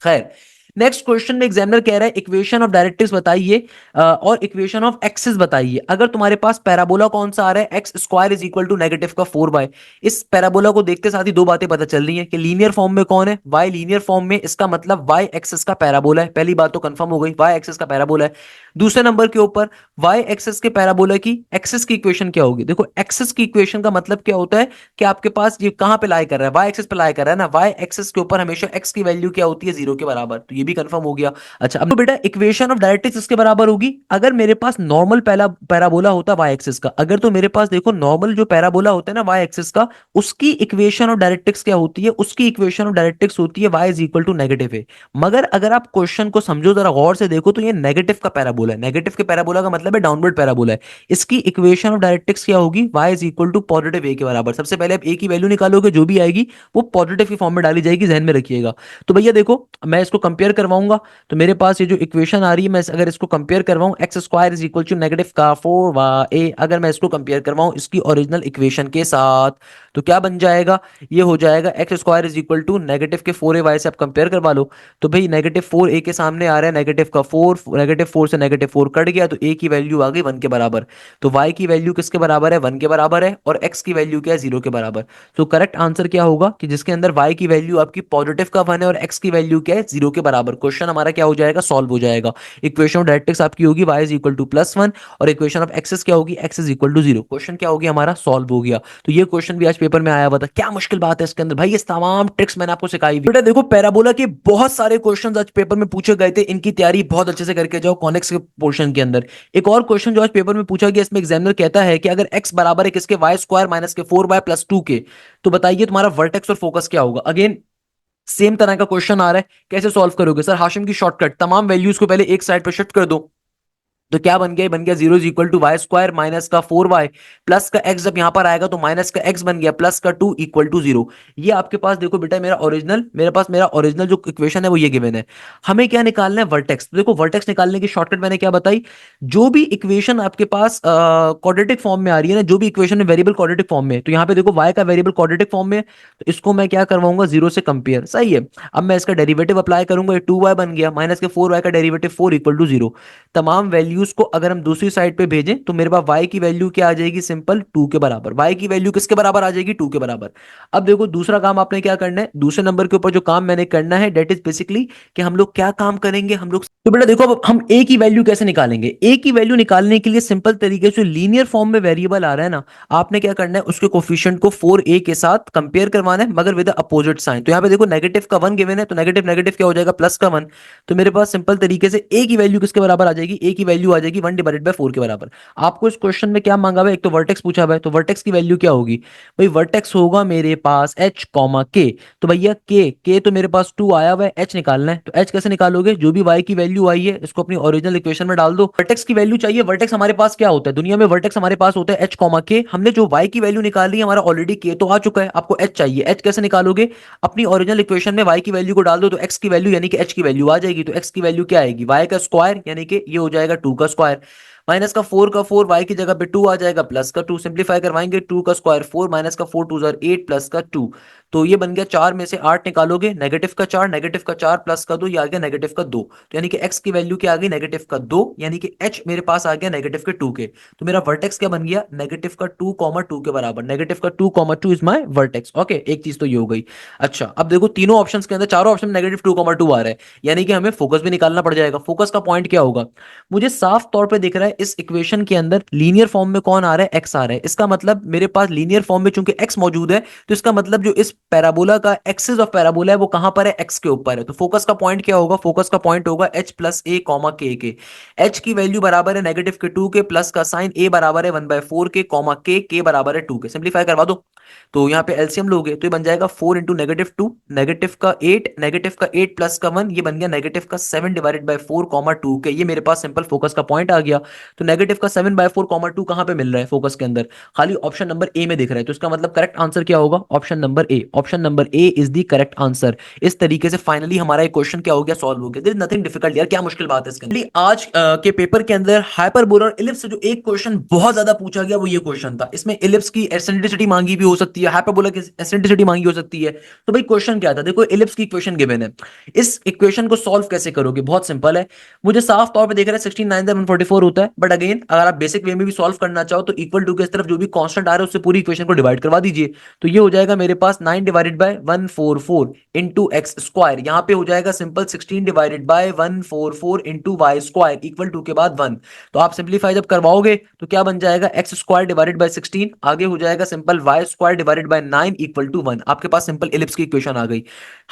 खैर, नेक्स्ट क्वेश्चन में एग्जामिनर कह रहा है इक्वेशन ऑफ डायरेक्ट्रिक्स बताइए और इक्वेशन ऑफ एक्सिस बताइए। अगर तुम्हारे पास पैराबोला कौन सा आ रहा है, x square is equal to negative का 4y। इस पैराबोला को देखते साथ ही दो बातें पता चल रही हैं कि लीनियर फॉर्म में कौन है, y लीनियर फॉर्म में, इसका मतलब y एक्सिस का पैराबोला है। पहली बात तो कंफर्म हो गई, y एक्सिस का पैराबोला है। दूसरे नंबर के ऊपर y एक्सिस के पैराबोला की एक्सिस की इक्वेशन क्या होगी। देखो एक्सिस की इक्वेशन का मतलब क्या होता है कि आपके पास ये कहां पे लाई कर रहा है, y एक्सिस पे लाई कर रहा है ना। y एक्सिस के ऊपर हमेशा x की वैल्यू क्या होती है, 0 के बराबर। तो ये भी कंफर्म हो गया। अच्छा, अब तो बेटा इक्वेशन ऑफ डायरेक्ट्रिक्स इसके बराबर होगी अगर मेरे पास नॉर्मल पैराबोला होता वाई एक्सिस का। अगर तो मेरे पास देखो नॉर्मल जो पैराबोला होता है ना वाई एक्सिस का, उसकी इक्वेशन ऑफ डायरेक्ट्रिक्स क्या होती है, उसकी इक्वेशन ऑफ डायरेक्ट्रिक्स होती है y is equal to negative है। मगर अगर आप क्वेश्चन को समझो जरा गौर से देखो तो ये नेगेटिव का पैराबोला है। नेगेटिव के पैराबोला का मतलब है डाउनवर्ड पैराबोला है। इसकी इक्वेशन ऑफ डायरेक्ट्रिक्स क्या होगी, y is equal to positive A के बराबर। सबसे पहले आप ए की वैल्यू निकालोगे, जो भी आएगी वो पॉजिटिव की फॉर्म में डाली जाएगी, ध्यान में रखिएगा। तो भैया देखो मैं इसको कंपेयर करवाऊंगा, तो मेरे पास ये जो इक्वेशन आ रही है, मैं अगर इसको कंपेयर करवाऊं X square is equal to negative का 4 अगर मैं इसको कंपेयर करवाऊं इसकी ओरिजिनल इक्वेशन के साथ, तो क्या बन जाएगा, ये हो जाएगा x square is equal to negative के 4a से आप कंपेयर करवा लो। तो भाई नेगेटिव 4a के सामने आ रहा है नेगेटिव का 4, नेगेटिव 4 से नेगेटिव 4 कट गया तो a की वैल्यू आ गई 1 के बराबर। तो y की वैल्यू किसके बराबर है, 1 के बराबर है, और x की वैल्यू क्या है, 0 के बराबर। तो करेक्ट आंसर क्या होगा कि जिसके अंदर y की वैल्यू आपकी पॉजिटिव का 1 है और x की वैल्यू क्या है, 0 के बराबर। क्वेश्चन हमारा क्या हो जाएगा, सॉल्व हो जाएगा। इक्वेशन ऑफ डायरेक्ट्रिक्स आपकी होगी y इज इक्वल टू +1 और इक्वेशन ऑफ एक्सेस क्या होगी, x is equal to 0। Question क्या हो गया हमारा, सॉल्व हो गया। तो ये क्वेश्चन भी आज पेपर में आया हुआ था। क्या मुश्किल बात है इसके अंदर भाई, ये तमाम ट्रिक्स मैंने आपको सिखाई हुई। बेटा देखो पैराबोला के बहुत सारे क्वेश्चंस आज पेपर में पूछे गए थे, इनकी तैयारी बहुत अच्छे से करके जाओ कॉनिक्स के पोर्शन के अंदर। एक और क्वेश्चन जो आज पेपर में पूछा गया, इसमें एग्जामिनर कहता है कि अगर x बराबर है किसके, वाई स्क्वायर माइनस के 4y प्लस 2 के, तो बताइए तुम्हारा वर्टेक्स और फोकस क्या होगा। अगेन सेम तरह का क्वेश्चन आ रहा है, कैसे सॉल्व करोगे सर, हाशिम की शॉर्टकट, तमाम वैल्यूज को पहले एक साइड पर शिफ्ट कर दो। तो क्या बन गया, बन गया 0 is equal to y square minus का 4y प्लस का x, जब यहां पर आएगा तो माइनस का x बन गया प्लस का 2 इक्वल टू 0। ये आपके पास देखो बेटा मेरा ओरिजिनल जो इक्वेशन है वो ये गिवन है। हमें क्या निकालना है, वर्टेक्स। तो देखो वर्टेक्स निकालने की शॉर्टकट मैंने क्या बताई, जो भी इक्वेशन आपके पास क्वाड्रेटिक फॉर्म में आ रही है ना, जो भी इक्वेशन में वेरिएबल क्वाड्रेटिक फॉर्म में है, तो यहाँ पे देखो y का वेरिएबल क्वाड्रेटिक फॉर्म में है, तो इसको मैं क्या करवाऊंगा, 0 से कंपेयर, सही है। अब मैं इसका डेरिवेटिव अप्लाई करूंगा, ये 2y बन गया माइनस के 4y का डेरिवेटिव 4 इक्वल टू 0। तमाम वैल्यूज को अगर हम दूसरी साइड पे भेजें तो मेरे पास y की वैल्यू क्या आ जाएगी, सिंपल 2 के बराबर। y की वैल्यू किसके बराबर आ जाएगी, 2 के बराबर। अब देखो दूसरा काम आपने क्या करना है, दूसरे नंबर के ऊपर जो काम मैंने करना है डेट इज बेसिकली कि हम लोग क्या काम करेंगे, हम लोग, तो बेटा देखो अब हम a की वैल्यू कैसे निकालेंगे। a की वैल्यू निकालने के लिए सिंपल तरीके से लीनियर फॉर्म में वेरिएबल आ रहा है ना, आपने क्या करना है, उसके कोफिशिएंट को 4a के साथ कंपेयर करवाना है मगर विद अपोजिट साइन। तो यहाँ पे देखो नेगेटिव का 1 गिवन है, तो नेगेटिव नेगेटिव क्या हो जाएगा, प्लस का 1। तो मेरे पास सिंपल तरीके से a की वैल्यू किसके बराबर आ जाएगी, a की वैल्यू आ जाएगी 1 डिवाइडेड बाय 4 के बराबर। आपको इस क्वेश्चन में क्या मांगा हुआ है, एक तो वर्टेक्स पूछा हुआ है, तो वर्टेक्स की वैल्यू क्या होगी भाई, वर्टेक्स होगा मेरे पास h कॉमा k। तो भैया k तो मेरे पास 2 आया हुआ है, h निकालना है। तो h कैसे निकालोगे, जो भी y की वैल्यू आई है इसको अपनी ओरिजिनल इक्वेशन में डाल दो। वर्टेक्स की वैल्यू चाहिए, वर्टेक्स हमारे पास क्या होता है दुनिया में, वर्टेक्स हमारे पास होता है h कॉमा k। हमने जो y की वैल्यू निकाली है, हमारा ऑलरेडी k तो आ चुका है, आपको h चाहिए। h कैसे निकालोगे, अपनी ओरिजिनल इक्वेशन में y की वैल्यू को डाल दो, तो x की वैल्यू यानी कि h की वैल्यू आ जाएगी। तो x की वैल्यू क्या आएगी, y का स्क्वायर यानी कि ये हो जाएगा 2 का स्क्वायर, माइनस का 4 y की जगह पे 2 आ जाएगा, प्लस का 2 सिंप्लीफाई करवाएंगे, 2 का स्क्वायर 4 माइनस का 4 2 8 प्लस का 2। तो ये बन गया 4 में से 8 निकालोगे, नेगेटिव का 4, नेगेटिव का 4 प्लस का 2, ये आ गया नेगेटिव का 2। तो यानी कि x की वैल्यू क्या आ गई, नेगेटिव का 2, यानी कि h मेरे पास आ गया नेगेटिव के 2 के। तो मेरा वर्टेक्स क्या बन गया, नेगेटिव का 2 के बराबर, नेगेटिव का 2 इज माय वर्टेक्स। ओके, एक चीज तो ये हो गई। अच्छा अब देखो तीनों ऑप्शंस के अंदर, चारों ऑप्शन में नेगेटिव 2 आ रहा है, यानी कि हमें फोकस भी निकालना पड़ जाएगा। फोकस का पॉइंट क्या होगा, मुझे साफ तौर पे दिख रहा है इस इक्वेशन के अंदर लीनियर फॉर्म में कौन आ रहा है, x आ रहा है। इसका मतलब मेरे पास लीनियर फॉर्म में चूंकि x मौजूद है, तो इसका मतलब जो इस पैराबोला का एक्सिस ऑफ पैराबोला है वो कहां पर है, x के ऊपर है। तो फोकस का पॉइंट क्या होगा, फोकस का पॉइंट होगा h प्लस ए कॉमा के के। h की वैल्यू बराबर है नेगेटिव के 2 के, प्लस का साइन a बराबर है 1/4 के, कॉमा के बराबर है 2 के। सिंप्लीफाई करवा दो, तो यहाँ पे एलसीएम लोगे तो ये बन जाएगा 4 इंटू नेगेटिव 2, नेगेटिव का 8 प्लस का 1, ये बन गया नेगेटिव का 7 डिवाइडेड बाय 4 कॉमा 2 के। ये मेरे पास सिंपल फोकस का पॉइंट आ गया। तो नेगेटिव का 7/4 कॉमा 2 कहां पे मिल रहा है, फोकस के अंदर, खाली ऑप्शन नंबर ए में दिख रहा है। तो इसका मतलब करेक्ट आंसर क्या होगा, option number A. Option number A is the correct answer. इस तरीके से फाइनली हमारा एक क्वेश्चन क्या हो गया, सॉल्व हो गया। देयर इज नथिंग डिफिकल्ट यार, क्या मुश्किल बात है इसके अंदर। आज के पेपर के अंदर हाइपरबोला और इलिप्स से जो एक क्वेश्चन बहुत ज्यादा पूछा गया वो ये क्वेश्चन था। इसमें इलिप्स की एसेंट्रिसिटी मांगी भी हो सकती है, हाइपरबोला की एसेंट्रिसिटी मांगी हो सकती है। तो भाई क्वेश्चन क्या था, देखो इलिप्स की इक्वेशन गिवन है, इस इक्वेशन को सॉल्व कैसे करोगे, बहुत सिंपल है। मुझे साफ तौर पे देख रहा है 16 9 144 होता है, बट अगेन अगर आप बेसिक वे में भी सॉल्व करना चाहो तो इक्वल टू के इस तरफ जो भी कांस्टेंट आ रहा है उससे पूरी इक्वेशन को डिवाइड करवा दीजिए। तो ये हो जाएगा मेरे पास 9 divided by 144 into x square, यहाँ पे हो जाएगा simple 16 divided by 144 into y square equal to के बाद 1। तो आप सिंप्लीफाई जब करवाओगे तो क्या बन जाएगा, एक्स स्क्वायर डिवाइडेड बाय 16, आगे हो जाएगा simple y square divided by 9 equal to 1। आपके पास सिंपल एलिप्स की इक्वेशन आ गई।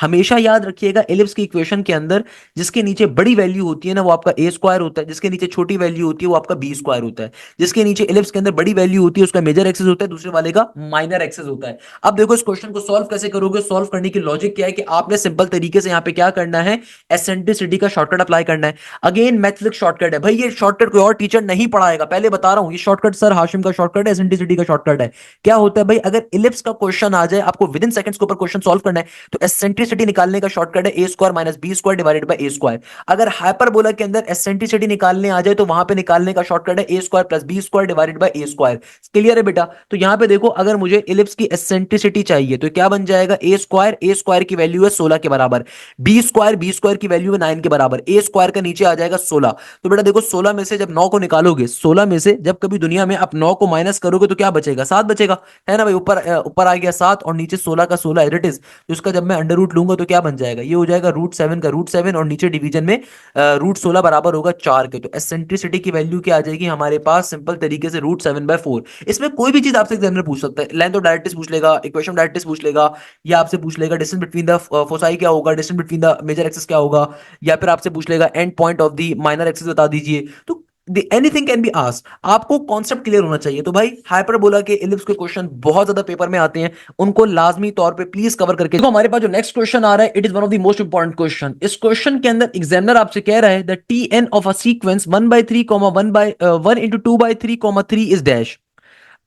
हमेशा याद रखिएगा एलिप्स की इक्वेशन के अंदर जिसके नीचे बड़ी वैल्यू होती है ना वो आपका ए स्क्वायर होता है, जिसके नीचे छोटी वैल्यू होती है वो आपका बी स्क्वायर होता है। जिसके नीचे एलिप्स के अंदर बड़ी वैल्यू होती है उसका मेजर एक्सेस होता है, दूसरे वाले का माइनर एक्सेस होता है। अब देखो इस क्वेश्चन को सॉल्व कैसे करोगे, सॉल्व करने की लॉजिक क्या है कि आपने सिंपल तरीके से यहाँ पे क्या करना है, एसेंट्रिसिटी का शॉर्टकट अप्लाई करना है। अगेन मैथमेटिक्स शॉर्टकट है भाई, ये शॉर्टकट कोई और टीचर नहीं पढ़ाएगा, पहले बता रहा हूं, ये शॉर्टकट सर हाशिम का शॉर्टकट है, एसेंट्रिसिटी का शॉर्टकट है। क्या होता है भाई, अगर इलिप्स का क्वेश्चन आ जाए आपको विद इन सेकंड्स के ऊपर क्वेश्चन सॉल्व करना है तो एसेंट्रिसिटी निकालने का शॉर्टकट है A square minus B square divided by A square. अगर हाइपरबोला के अंदर एसेंट्रिसिटी निकालने आ जाए तो वहां पे निकालने का शॉर्टकट है A square plus B square divided by A square. Clear है बेटा? तो यहां पे देखो अगर मुझे इलिप्स की एसेंट्रिसिटी चाहिए तो क्या बन जाएगा, ए स्क्वायर की वैल्यू है 16 के बराबर, बी स्क्वायर की वैल्यू है 9 के बराबर, ए स्क्वायर का नीचे आ जाएगा 16। तो बेटा देखो 16 में से जब 9 को निकालोगे, 16 में से जब कभी दुनिया में आप 9 को माइनस करोगे तो क्या बचेगा, 7 बचेगा, है ना भाई? ऊपर ऊपर आ गया 7 और नीचे 16 का 16 एज इट इज। तो इसका जब मैं अंडर रूट लूंगा तो क्या बन जाएगा, ये हो जाएगा √7 का √7 और नीचे डिवीजन में √16 बराबर होगा 4 के। तो एसेंट्रिसिटी की वैल्यू क्या आ जाएगी हमारे पास, सिंपल तरीके से √7/4। इसमें कोई भी चीज आपसे एग्जामिनर पूछ सकता है, लेंथ ऑफ डायरेक्ट्रिक्स पूछ लेगा, इक्वेशन ऑफ डायरेक्ट्रिक्स पूछ लेगा, या आपसे पूछ लेगा डिस्टेंस बिटवीन द फोसाई क्या होगा, distance between the major axis क्या होगा, या फिर आपसे पूछ लेगा end point of the minor axis बता दीजिए। तो एनीथिंग कैन बी आस्क्ड, आपको कॉन्सेप्ट क्लियर होना चाहिए। तो भाई हाइपरबोला के इलिप्स के क्वेश्चन बहुत ज्यादा पेपर में आते हैं, उनको लाजमी तौर पे प्लीज कवर करके देखो। हमारे पास जो नेक्स्ट क्वेश्चन आ रहा है it is one of the most important question. इस क्वेश्चन के अंदर एग्जामिनर आपसे कह रहा है the T n of a sequence 1/3 1 into 2/3 3 is dash.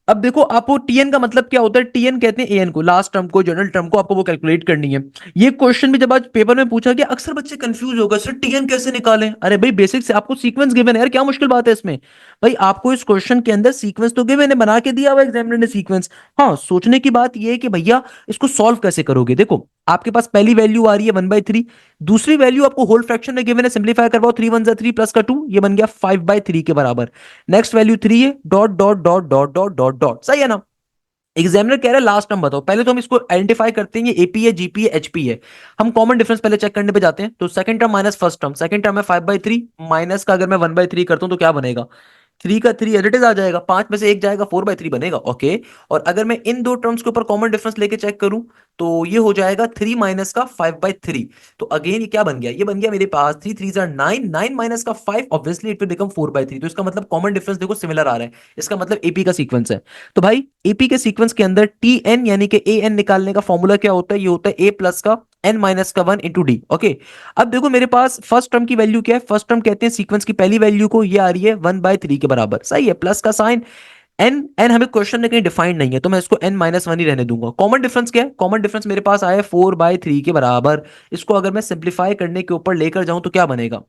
अब देखो आपको टीएन का मतलब क्या होता है, टीएन कहते हैं एएन को, लास्ट टर्म को, जनरल टर्म को, आपको वो कैलकुलेट करनी है। ये क्वेश्चन भी जब आज पेपर में पूछा गया अक्सर बच्चे कंफ्यूज होगा, सर टीएन कैसे निकालें? अरे भाई बेसिक से आपको सीक्वेंस गिवन है यार, क्या मुश्किल बात है इसमें? भाई आपको इस क्वेश्चन के अंदर सीक्वेंस तो गिवन है, बना के दिया हुआ एग्जामिनर ने सीक्वेंस। हाँ, सोचने की बात यह है कि भैया इसको सॉल्व कैसे करोगे। देखो आपके पास पहली वैल्यू आ रही है 1/3, दूसरी वैल्यू आपको होल फ्रैक्शन में गिवन है, सिंप्लीफाई करवाओ, 3 1 3 प्लस का 2, ये बन गया 5/3 के बराबर। नेक्स्ट वैल्यू 3 है, dot dot dot dot dot dot dot, सही है ना? एग्जामिनर कह रहा है लास्ट टर्म बताओ, पहले तो हम इसको आइडेंटिफाई करते हैं, ये एपी है, जीपी है, एचपी है। हम कॉमन डिफरेंस पहले चेक करने पे जाते हैं। तो second term minus first term, second term है 5/3 माइनस का अगर मैं 1/3 करता हूं तो क्या बनेगा, 3 का 3 एज इट इज आ जाएगा, 5 में से एक जाएगा, 4/3 बनेगा। ओके, और अगर मैं इन दो टर्म्स के ऊपर कॉमन डिफरेंस लेके चेक करूं तो ये हो जाएगा 3 माइनस का 5/3। तो अगेन ये क्या बन गया, ये बन गया मेरे पास 3 3 9, 9 माइनस का 5, ऑब्वियसली इट विल बिकम 4/3। तो इसका मतलब कॉमन डिफरेंस देखो सिमिलर आ रहा है, इसका मतलब एपी का सीक्वेंस है। तो भाई एपी के सीक्वेंस के अंदर टी एन यानी कि ए एन निकालने का फॉर्मूला क्या होता है, ये होता है ए प्लस का एन माइनस का 1 इंटू डी। ओके, अब देखो मेरे पास फर्स्ट टर्म की वैल्यू क्या है, फर्स्ट टर्म कहते हैं सीक्वेंस की पहली वैल्यू को, ये आ रही है 1/3 के बराबर, सही है, प्लस का साइन। एन एन हमें क्वेश्चन में कहीं डिफाइंड नहीं है तो मैं इसको n-1 ही रहने दूंगा। कॉमन डिफरेंस क्या है, कॉमन डिफरेंस मेरे पास आया 4/3 के बराबर। इसको अगर मैं सिंप्लीफाई करने के ऊपर लेकर जाऊं तो क्या बनेगा,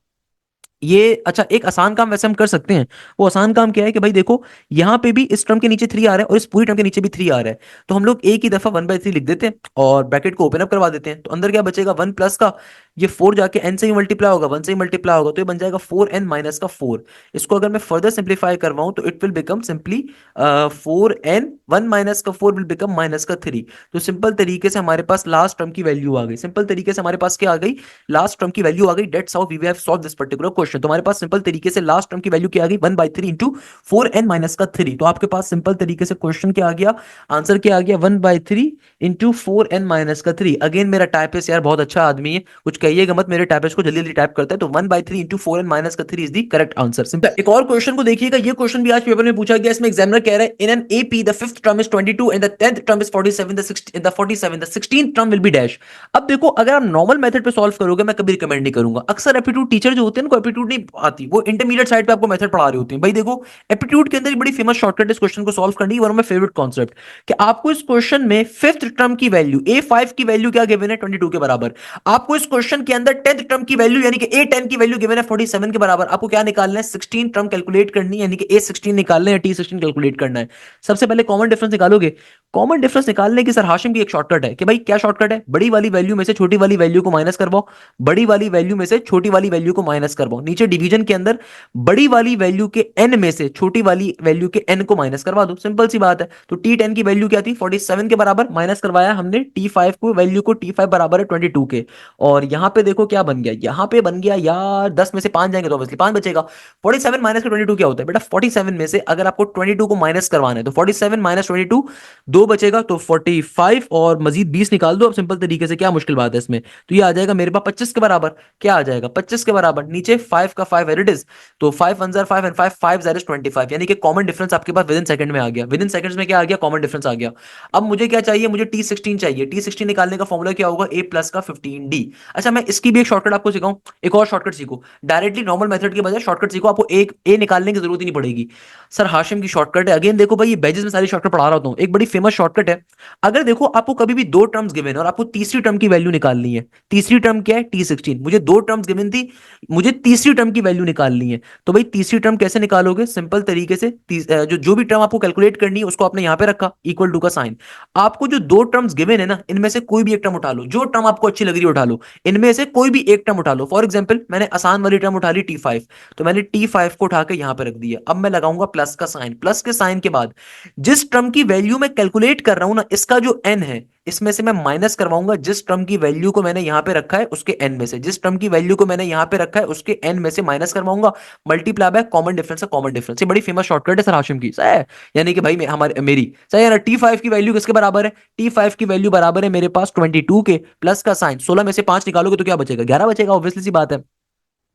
ये अच्छा एक आसान काम वैसे हम कर सकते हैं। वो आसान काम क्या है कि भाई देखो यहां पे भी इस टर्म के नीचे 3 आ रहा है और इस पूरी टर्म के नीचे भी 3 आ रहा है, तो हम लोग एक ही दफा 1/3 लिख देते हैं और ब्रैकेट को ओपन अप करवा देते हैं। तो अंदर क्या बचेगा, 1 प्लस का ये 4 जाके n से ही मल्टीप्लाई होगा, 1 से ही मल्टीप्लाई होगा, तो ये बन जाएगा 4n माइनस का 4। इसको अगर मैं फर्दर सिंप्लीफाई करवाऊं तो it will become simply 4n, 1 minus का 4 विल बिकम माइनस का 3। तो सिंपल तरीके से हमारे पास लास्ट टर्म की वैल्यू आ गई, सिंपल तरीके से हमारे पास क्या आ गई, लास्ट टर्म की वैल्यू आ गई। That's how we have solve this particular question. तो हमारे पास सिंपल तरीके से लास्ट टर्म की वैल्यू क्या आ गई, 1/3 इंटू 4n माइनस का 3। तो आपके पास सिंपल तरीके से क्वेश्चन क्या आ गया, आंसर क्या आ गया, 1/3 इंटू 4n माइनस का 3। अगेन मेरा टाइपिस्ट यार बहुत अच्छा आदमी है, कुछ कहिएगा मत, मेरे टाइपिस्ट को जल्दी जल्दी टाइप करता है। तो 1/3 इंटू 4n माइनस का 3 is the correct answer. Simple एक और क्वेश्चन को देखिएगा, ये क्वेश्चन भी आज पेपर में पूछा गया। इसमें एग्जामिनर कह रहा है in an AP the fifth term is 22 and the 10th term is 47, the 16th term will be dash. अब देखो अगर आप नॉर्मल मेथड पे सॉल्व करोगे, मैं कभी रिकमेंड नहीं करूंगा। अक्सर एप्टीट्यूड टीचर जो होते हैं उनको एप्टीट्यूड नहीं आती, वो इंटरमीडिएट साइड पे आपको मेथड पढ़ा रहे होते हैं। भाई देखो एप्टीट्यूड के अंदर एक बड़ी फेमस शॉर्टकट इस क्वेश्चन को सॉल्व करनी है, one of my favourite concept, कि आपको इस क्वेश्चन में फिफ्थ टर्म की वैल्यू A5 की वैल्यू क्या गिवन है, 22 के बराबर। आपको इस क्वेश्चन क्वेश्चन के अंदर 10th टर्म की वैल्यू यानी कि A10 की वैल्यू गिवन है 47 के बराबर, आपको क्या निकालना है 16 टर्म कैलकुलेट करनी है, यानी कि A16 निकालना है, T16 कैलकुलेट करना है। सबसे पहले कॉमन डिफरेंस निकालोगे। कॉमन डिफरेंस निकालने की सर हाशिम की एक शॉर्टकट है कि भाई क्या शॉर्टकट है, बड़ी वाली वैल्यू में से छोटी वाली वैल्यू को माइनस करवाओ, बड़ी वाली वैल्यू में से छोटी वाली वैल्यू को माइनस करवाओ, नीचे डिवीजन के अंदर बड़ी वाली वैल्यू के n में से छोटी वाली वैल्यू के n को माइनस करवा दो, सिंपल सी बात है। तो T10 की वैल्यू क्या थी 47 के बराबर, माइनस करवाया हमने T5 को, वैल्यू को, T5 बराबर है 22 के। और यहां पे देखो क्या बन गया, यहां पे बन गया यार 10 में से 5 जाएंगे तो ऑब्वियसली 5 बचेगा। 47 माइनस का 22 क्या होता है बेटा, 47 में से अगर आपको 22 को माइनस करवाना है तो 47 माइनस 22 2 बचेगा तो 45, और मजीद 20 निकाल दो अब सिंपल तरीके से, क्या मुश्किल बात है इसमें। तो ये आ जाएगा मेरे पास 25 के बराबर, क्या आ जाएगा 25 के बराबर, नीचे 5 का 5 इट इज, तो 5 1 5 एंड 5 5 0 25, यानी कि कॉमन डिफरेंस आपके पास विद इन सेकंड में आ गया, विद इन सेकंड्स में क्या आ गया, कॉमन डिफरेंस आ गया। अब मुझे क्या चाहिए, मुझे T16 चाहिए, T16 निकालने का फॉर्मूला क्या होगा, A प्लस का 15D। अच्छा मैं इसकी भी एक शॉर्टकट आपको सिखाऊं, एक और शॉर्टकट सीखो, डायरेक्टली नॉर्मल मेथड के बजाय शॉर्टकट सीखो, आपको एक ए निकालने की जरूरत ही नहीं पड़ेगी। सर हाशिम की शॉर्टकट है, अगेन देखो भाई ये बैजेस में सारी शॉर्टकट पढ़ा रहा हूं, एक बड़ी फेमस शॉर्टकट है। अगर देखो आपको कभी भी दो टर्म्स गिवन है और आपको तीसरी टर्म की वैल्यू निकालनी है, तीसरी टर्म क्या है T16, मुझे दो टर्म्स गिवन थी, मुझे तीसरी टर्म की वैल्यू निकालनी है, तो भाई तीसरी टर्म कैसे निकालोगे, सिंपल तरीके से जो जो भी टर्म आपको कैलकुलेट करनी है उसको आपने यहां पे रखा इक्वल टू का साइन। आपको जो दो टर्म्स गिवन है ना, इनमें से कोई भी एक टर्म उठा लो, जो टर्म आपको अच्छी लग रही है उठा लो, इनमें से कोई भी एक टर्म उठा लो। फॉर एग्जाम्पल मैंने आसान वाली टर्म उठा ली T5, तो मैंने T5 को उठा के यहां पे रख दिया, अब मैं लगाऊंगा प्लस का साइन, प्लस के साइन के बाद जिस टर्म की वैल्यू मैं कैलकुलेट कर रहा हूं ना, इसका जो n है इसमें से मैं माइनस करवाऊंगा जिस टर्म की वैल्यू को मैंने यहां पे रखा है उसके n में से, जिस टर्म की वैल्यू को मैंने यहां पे रखा है उसके n में से माइनस करवाऊंगा, मल्टीप्लाई बाय कॉमन डिफरेंस है, कॉमन डिफरेंस। ये बड़ी फेमस शॉर्टकट है सर हाशिम की, सही है, यानी कि भाई हमारे मेरी सही है ना। T5 की वैल्यू किसके बराबर है, T5 की वैल्यू बराबर है मेरे पास 22 के, प्लस का साइन 16 में से 5 निकालोगे तो क्या बचेगा, 11 बचेगा, ऑब्वियसली सी बात है।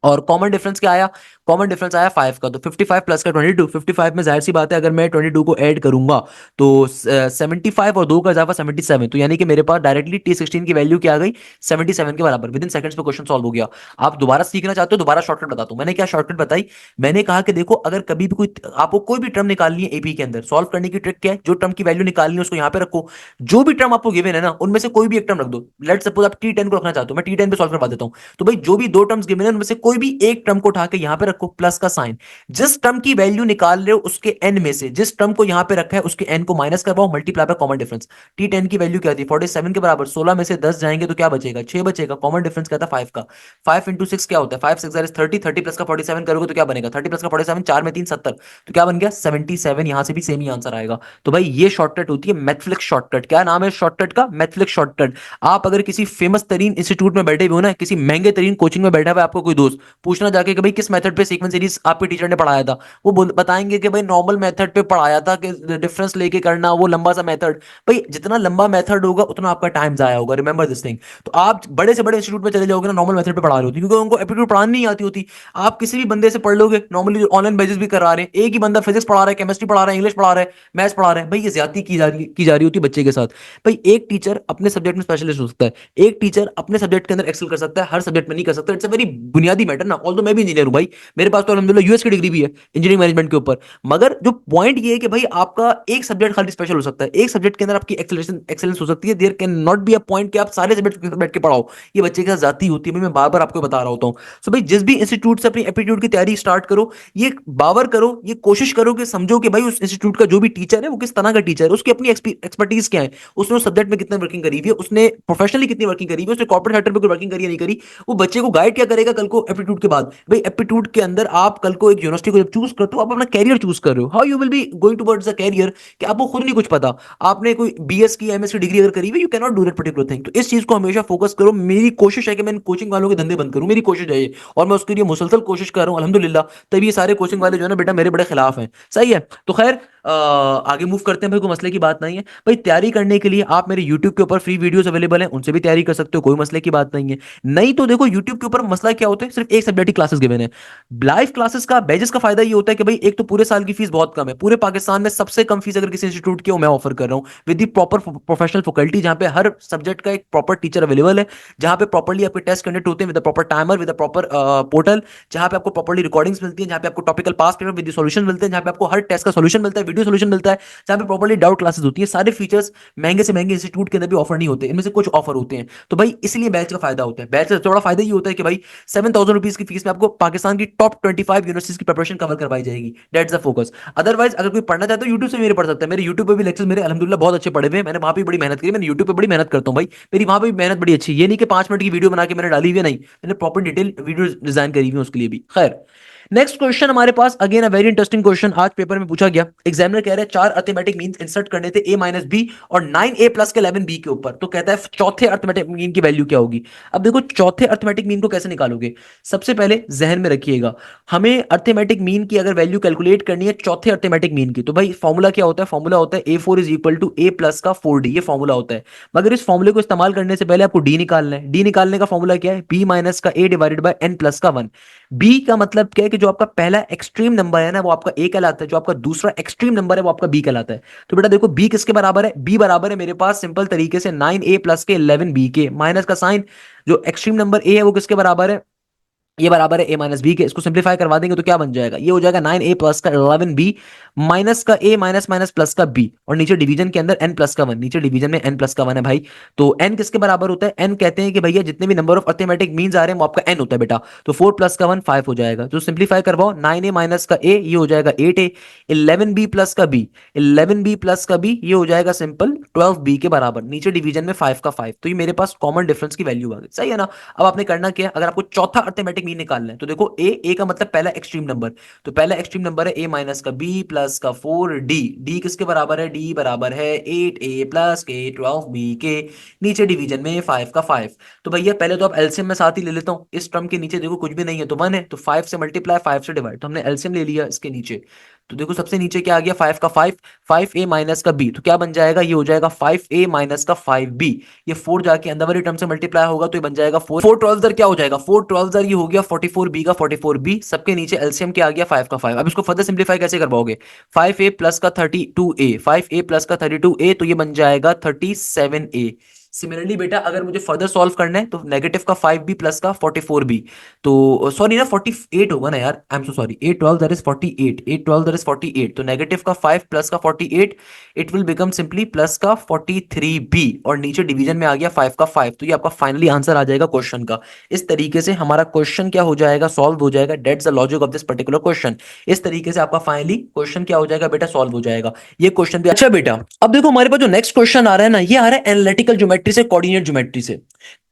और कॉमन डिफरेंस क्या आया, कॉमन डिफरेंस आया 5 का, तो 55 प्लस का 22, 55 में जाहिर सी बात है अगर मैं 22 को ऐड करूंगा तो 75 और 2 का इजाफा 77, तो यानी कि मेरे पास डायरेक्टली T16 की वैल्यू क्या आ गई 77 के बराबर, विद इन सेकंड्स में क्वेश्चन सॉल्व हो गया। आप दोबारा सीखना चाहते हो दोबारा शॉर्टकट बताता हूं, मैंने क्या शॉर्टकट बताई, मैंने कहा कि देखो अगर कभी भी कोई आपको कोई भी टर्म निकालनी है एपी के अंदर, सॉल्व करने की ट्रिक क्या है, जो टर्म की वैल्यू निकालनी है उसको यहां पे रखो, जो भी टर्म आपको गिवन है ना उनमें से कोई भी एक टर्म रख दो, लेट सपोज आप T10 को रखना चाहते हो, मैं T10 पे सॉल्व करवा देता हूं, तो भाई जो भी दो टर्म्स गिवन है उनमें से कोई भी एक टर्म को उठा के यहां पे रखो, प्लस का साइन, जिस टर्म की वैल्यू निकाल रहे हो उसके n में से जिस टर्म को यहां पे रखा है उसके n को माइनस करवाओ, multiply by common difference. T10 की वैल्यू क्या थी 47 के बराबर, 16 में से 10 जाएंगे तो क्या बचेगा 6 बचेगा, कॉमन डिफरेंस क्या था 5 का, 5 इंटू 6 क्या होता है 5 6 30, 30 प्लस का 47 करोगे तो क्या बनेगा 30 प्लस का 47, 4 में 3 70, तो क्या बन गया 77, यहां से भी सेम ही आंसर आएगा। तो भाई ये शॉर्टकट होती है मैथफ्लिक्स शॉर्टकट, क्या नाम है शॉर्टकट का, मैथफ्लिक्स शॉर्टकट। आप अगर किसी फेमस तरीन इंस्टीट्यूट में बैठे हुए हो ना, किसी महंगे तरीन कोचिंग में बैठा हुआ है आपको कोई दोस्त, पूछना जाके कि भाई किस मेथड पे सीक्वेंस सीरीज आपके टीचर ने पढ़ाया था, वो बताएंगे कि भाई नॉर्मल मेथड पे पढ़ाया था कि डिफरेंस लेके करना वो लंबा सा मेथड। भाई जितना लंबा मेथड होगा उतना आपका टाइम जाया होगा, रिमेंबर दिस थिंग। तो आप बड़े से बड़े इंस्टीट्यूट में चले जाओगे ना नॉर्मल मेथड पे पढ़ा रहे होती, क्योंकि उनको एप्टीट्यूड पढ़ानी नहीं आती होती। आप किसी भी बंदे से पढ़ लोगे, नॉर्मली ऑनलाइन बेसिस भी करा रहे हैं, एक ही बंदा फिजिक्स पढ़ा रहा है, केमिस्ट्री पढ़ा रहा है, इंग्लिश पढ़ा रहा है, मैथ्स पढ़ा रहा है, भाई ये ज्यादती की जा रही होती है बच्चे के साथ। भाई एक टीचर अपने सब्जेक्ट में स्पेशलिस्ट हो सकता है, एक टीचर अपने सब्जेक्ट के अंदर एक्सेल कर सकता है, हर सब्जेक्ट में नहीं कर सकता, इट्स अ वेरी बुनियादी मैटर ना। ऑल्दो मैं भी इंजीनियर हूं भाई, मेरे पास तो अल्हम्दुलिल्लाह यूएस की डिग्री भी है इंजीनियरिंग मैनेजमेंट के ऊपर, मगर जो पॉइंट ये है कि भाई आपका एक सब्जेक्ट खाली स्पेशल हो सकता है, एक सब्जेक्ट के अंदर आपकी एक्सेलेंस हो सकती है, there can not be a point कि आप सारे सब्जेक्ट बैठ के पढ़ाओ, ये बच्चे के साथ जाती होती है, मैं बार बार आपको बता रहा होता हूँ। सो भाई जिस भी इंस्टीट्यूट से अपनी एप्टीट्यूड की तैयारी स्टार्ट करो, ये बावर करो, ये कोशिश करो कि समझो कि भाई उस इंस्टीट्यूट का जो भी टीचर है वो किस तरह का टीचर है, उसकी अपनी एक्सपर्टीज क्या है, उसने उस सब्जेक्ट में कितनी वर्किंग करी हुई है, उसने प्रोफेशनली कितनी वर्किंग करी हुई है, उसने कॉर्पोरेट सेक्टर में कोई वर्किंग करी है नहीं करी, वो बच्चे को गाइड क्या करेगा कल को एप्टीट्यूड के बाद। भाई एप्टीट्यूड के अंदर आप कल को एक यूनिवर्सिटी को जब चूज करते हो आप अपना कैरियर चूज कर रहे हो, how you will be going towards the career, कि आपको खुद नहीं कुछ पता, आपने कोई बीएस की एमएस की डिग्री अगर करी हुई, you can not do that particular thing. तो इस चीज को हमेशा फोकस करो, मेरी कोशिश है कि मैं कोचिंग वालों के धंधे बंद करूं, मेरी कोशिश है ये, और मैं उसके लिए मुसलसल कोशिश कर रहा हूं अल्हम्दुलिल्लाह। तभी ये सारे कोचिंग वाले जो है ना बेटा मेरे बड़े खिलाफ हैं, सही है। तो खैर आगे मूव करते हैं भाई, कोई मसले की बात नहीं है भाई। तैयारी करने के लिए आप मेरे यूट्यूब के ऊपर फ्री वीडियोस अवेलेबल हैं, उनसे भी तैयारी कर सकते हो, कोई मसले की बात नहीं है। नहीं तो देखो यूट्यूब के ऊपर मसला क्या होता है, सिर्फ एक सब्जेक्ट की क्लासेस गिवन है। लाइव क्लासेस का बैजेस का फायदा ये होता है कि भाई एक तो पूरे साल की फीस बहुत कम है, पूरे पाकिस्तान में सबसे कम फीस अगर किसी इंस्टीट्यूट की हो मैं ऑफर कर रहा हूँ, with the proper professional faculty, जहां पे हर सब्जेक्ट का एक प्रॉपर टीचर अवेलेबल है, जहां पे प्रॉपर्ली आपके टेस्ट कंडक्ट होते हैं with proper timer, with proper portal, जहां पे आपको प्रॉपर्ली रिकॉर्डिंग्स मिलती है, जहां पे आपको topical pass paper with solution मिलते हैं, जहां पे आपको हर टेस्ट का सॉल्यूशन मिलता है वीडियो सोल्यूशन मिलता है, जहां पे प्रॉपर्ली डाउट क्लासेस होती है। सारे फीचर्स महंगे से महंगे इंस्टीट्यूट के अंदर भी ऑफर नहीं होते, इनमें से कुछ ऑफर होते हैं। तो भाई इसलिए बैच का फायदा होता है। बैच का थोड़ा फायदा ये होता है कि भाई 7,000 रुपीज की फीस में आपको पाकिस्तान की टॉप 25 यूनिवर्सिटीज की प्रिपरेशन कवर करवाई जाएगी। That's the focus. अदरवाइज अगर कोई पढ़ना चाहता है यूट्यूब से मेरे पढ़ सकता है। मेरे यूट्यूब पे भी लेक्चर मेरे अल्हम्दुलिल्लाह बहुत अच्छे पढ़े हुए हैं। मैंने वहां पे बड़ी मेहनत करी, मैंने यूट्यूब पे बड़ी मेहनत करता हूँ भाई। मेरी वहां पे भी मेहनत बड़ी अच्छी है। ये नहीं कि 5 मिनट की वीडियो बना के मैंने डाली हुई है, नहीं, मैंने प्रॉपर डिटेल वीडियो डिजाइन करी हुई है उसके लिए भी। खैर, नेक्स्ट क्वेश्चन हमारे पास again a very interesting question आज पेपर में पूछा गया। एग्जामिनर कह रहे हैं 4 अर्थमेटिक मीन्स इंसर्ट करने थे a माइनस बी और 9a प्लस के 11b के ऊपर। तो कहता है चौथे अर्थमेटिक मीन की वैल्यू क्या होगी। अब देखो चौथे अर्थमेटिक मीन को कैसे निकालोगे, सबसे पहले जहन में रखिएगा, हमें अर्थमेटिक मीन की अगर वैल्यू कैलकुलेट करनी है चौथे अर्थमेटिक मीन की, तो भाई फॉर्मूला क्या होता है, फॉर्मूला होता है a4 is equal to a plus का 4d, ये फॉर्मूला होता है। मगर इस फॉर्मूले को इस्तेमाल करने से पहले आपको d निकालना है। d निकालने का फॉर्मूला क्या है, b माइनस का a divided by n plus का 1। बी का मतलब क्या है कि जो आपका पहला एक्सट्रीम नंबर है ना वो आपका ए कहलाता है, जो आपका दूसरा एक्सट्रीम नंबर है वो आपका बी कहलाता है। तो बेटा देखो बी किसके बराबर है, बी बराबर है मेरे पास सिंपल तरीके से 9a प्लस के 11b के, माइनस का साइन, जो एक्सट्रीम नंबर ए है वो किसके बराबर है, ये बराबर है a माइनस बी के। इसको सिंप्लीफाई करवा देंगे तो क्या बन जाएगा, ये हो जाएगा 9a प्लस का 11b माइनस का a माइनस माइनस प्लस का b, और नीचे डिवीजन के अंदर n प्लस का 1, नीचे डिवीजन में n प्लस का 1 है भाई। तो n किसके बराबर होता है, n कहते हैं कि भैया जितने भी नंबर ऑफ अर्थमेटिक मीन्स आ रहे हैं वो आपका n होता है बेटा। तो 4 प्लस का 1 5 हो जाएगा। तो सिंप्लीफाई करवाओ, 9a माइनस का a ये हो जाएगा 8a, 11b प्लस का b, 11b प्लस का b ये हो जाएगा सिंपल 12b के बराबर, नीचे डिवीजन में 5 का 5। तो ये मेरे पास कॉमन डिफरेंस की वैल्यू आ गई, सही है ना। अब आपने करना क्या है, अगर आपको चौथा अर्थमेटिक मीन निकालना है तो देखो ए का मतलब पहला एक्सट्रीम नंबर, तो पहला एक्सट्रीम नंबर है a माइनस का b प्लस का 4d, d किसके बराबर है, d बराबर है 8a प्लस के 12b के, नीचे डिवीजन में 5 का 5। तो भैया पहले तो आप एलसीएम में साथ ही ले लेता हूं, इस टर्म के नीचे देखो कुछ भी नहीं है तो 1 है, तो 5 से मल्टीप्लाई 5 से डिवाइड, तो हमने एलसीएम ले लिया इसके नीचे। तो देखो सबसे नीचे क्या आ गया 5 का 5, 5a माइनस का b, तो क्या बन जाएगा, ये हो जाएगा 5a माइनस का 5b, ये 4 जाके अंदर वाली टर्म से मल्टीप्लाई होगा तो ये बन जाएगा 4, 4 12 क्या हो जाएगा, 4 12 ये हो गया 44b का 44b, सबके नीचे एलसीएम क्या आ गया 5 का 5। अब इसको फर्दर सिंप्लीफाई कैसे करवाओगे, 5a प्लस का 32a, 5a प्लस का 32a, तो ये बन जाएगा 37a। सिमिलरली बेटा अगर मुझे फर्दर सॉल्व करना है तो नेगेटिव का 5b प्लस का 44b, तो सॉरी ना 48 होगा ना यार, I am so sorry, 8 12 that is 48, 8 12 that is 48, तो नेगेटिव का 5 प्लस का 48, it will become simply plus का 43b, और नीचे डिवीजन में आ गया 5 का 5। तो ये आपका फाइनली आंसर आ जाएगा क्वेश्चन का। इस तरीके से हमारा क्वेश्चन क्या हो जाएगा, सॉल्व हो जाएगा। That's the logic of this particular question. इस तरीके से आपका फाइनली क्वेश्चन क्या हो जाएगा बेटा, सॉल्व हो जाएगा ये क्वेश्चन भी। अच्छा बेटा अब देखो हमारे पास जो नेक्स्ट क्वेश्चन आ रहा है ना, ये आ रहा है एनालिटिकल ज्योमेट्री से कोऑर्डिनेट ज्योमेट्री से।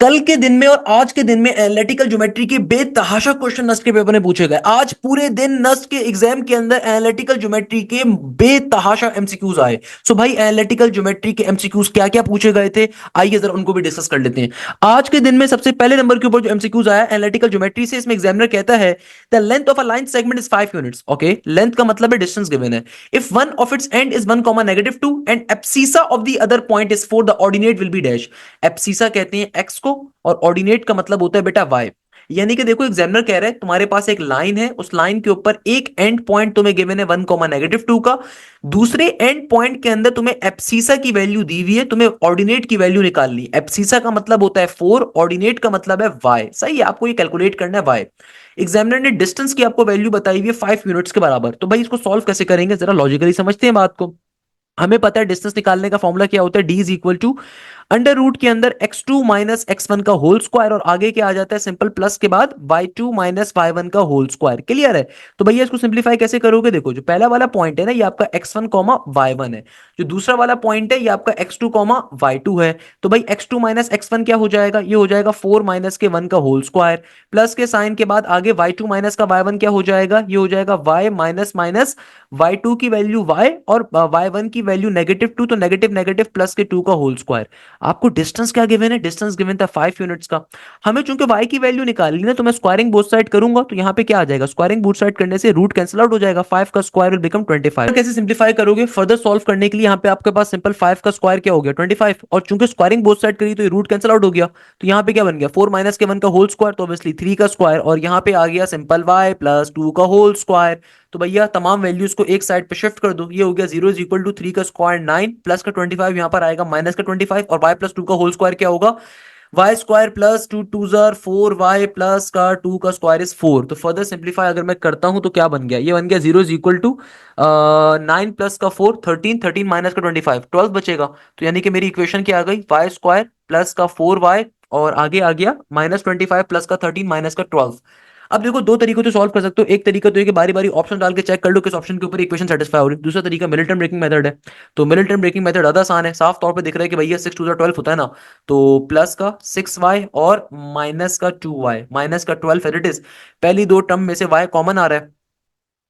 कल के दिन में और आज के दिन में एनालिटिकल ज्योमेट्री के बेतहाशा क्वेश्चन नस्ट के पेपर में पूछे गए। आज पूरे दिन नस्ट के एग्जाम के अंदर एनालिटिकल ज्योमेट्री के बेतहाशा एमसीक्यूज आए। सो भाई एनालिटिकल ज्योमेट्री के एमसीक्यूज क्या क्या पूछे गए थे, आइए जरा उनको भी डिस्कस कर लेते हैं। आज के दिन में सबसे पहले नंबर के ऊपर जो एमसीक्यूज आया एनालिटिकल ज्योमेट्री से, इसमें एग्जामिनर कहता है the length of a line segment is 5 units. Okay, length का मतलब है डिस्टेंस गिवन है। If one of its and is 1 -2 and abscissa of the other point is 4 the ordinate will be dash. Abscissa कहते हैं x को और ordinate का मतलब होता है बेटा वाई। यानी कि देखो एग्जामिनर कह रहा है तुम्हारे पास एक लाइन है, उस लाइन के ऊपर एक एंड पॉइंट तुम्हें गिवन है 1 -2 का, दूसरे एंड पॉइंट के अंदर तुम्हें एब्सिसा की वैल्यू दी हुई है, तुम्हें ऑर्डिनेट की वैल्यू निकालनी। एब्सिसा का मतलब होता है 4, ऑर्डिनेट का मतलब है वाई। सही है, आपको ये कैलकुलेट करना है वाई। एग्जामिनर ने डिस्टेंस की आपको वैल्यू बताई हुई है 5 यूनिट्स के बराबर। तो भाई इसको सॉल्व कैसे करेंगे, जरा लॉजिकली समझते हैं बात को। हमें पता है डिस्टेंस निकालने का फॉर्मूला क्या होता है, d is equal to under root के अंदर x2 माइनस x1 का होल स्क्वायर, और आगे क्या आ जाता है सिंपल प्लस के बाद y2 माइनस y1 का होल स्क्वायर। क्लियर है। तो भैया इसको सिंप्लीफाई कैसे करोगे, देखो जो पहला वाला पॉइंट है ना ये आपका x1 कॉमा y1 है, जो दूसरा वाला पॉइंट है ये आपका x2 कॉमा y2 है। तो भाई x2 माइनस x1 क्या हो जाएगा, ये हो जाएगा 4 माइनस के 1 का होल स्क्वायर, प्लस के साइन के बाद आगे y2 माइनस का y1 क्या हो जाएगा, ये हो जाएगा y माइनस माइनस y2 की वैल्यू y और y1 की वैल्यू -2, तो नेगेटिव नेगेटिव प्लस के 2 का होल स्क्वायर। आपको डिस्टेंस क्या गिवन है, डिस्टेंस गिवन था 5 यूनिट्स का। हमें चूंकि y की वैल्यू निकालनी ना, तो मैं स्क्वायरिंग बोथ साइड करूंगा, तो यहाँ पे क्या आ जाएगा, स्क्वायरिंग बोथ साइड करने से रूट कैंसिल आउट हो जाएगा, 5 का स्क्वायर विल बिकम 25। कैसे सिंप्लीफाई करोगे, फर्दर सॉल्व करने के लिए यहाँ पे आपके पास सिंपल 5 का स्क्वायर क्या हो गया 25, और चूंकि स्क्वायरिंग बोथ साइड करी तो ये रूट कैंसिल आउट हो गया, तो यहाँ पे क्या बन गया 4 माइनस के 1 का होल स्क्वायर, तो ऑब्वियसली 3 का स्क्वायर, और यहाँ पे आ गया सिंपल y प्लस 2 का होल स्क्वायर। तो भैया तमाम वैल्यूज को एक साइड पे शिफ्ट कर दो, ये हो गया 0 इज इक्वल टू 3 का स्क्वायर 9 प्लस का 25 यहाँ पर आएगा माइनस का 25, और y प्लस 2 का होल स्क्वायर क्या होगा y square plus two two जार फोर, वाई प्लस का टू का स्क्वायर इज फोर। तो फर्दर सिंप्लीफाई अगर मैं करता हूं तो क्या बन गया, ये बन गया zero is equal to nine plus का फोर थर्टीन, थर्टीन माइनस का ट्वेंटी फाइव, ट्वेल्व बचेगा। तो यानी कि मेरी इक्वेशन क्या आ गई, वाई स्क्वायर प्लस का फोर वाई और आगे आ गया माइनस ट्वेंटी फाइव प्लस का थर्टीन माइनस का ट्वेल्व। अब देखो दो तरीकों से सॉल्व कर सकते हो, एक तरीका तो है कि बारी बारी ऑप्शन डाल के चेक कर लो किस ऑप्शन के ऊपर इक्वेशन सेटिस्फाई हो रही है, दूसरा तरीका मिडिल टर्म ब्रेकिंग मेथड है। तो मिडिल टर्म ब्रेकिंग मेथड ज्यादा आसान है, साफ तौर पे दिख रहा है कि भैया सिक्स टू जा ट्वेल्व होता है ना, तो प्लस का सिक्स वाई और माइनस का टू वाई माइनस का ट्वेल्व एज इट इज। पहली दो टर्म में से वाई कॉमन आ रहा है,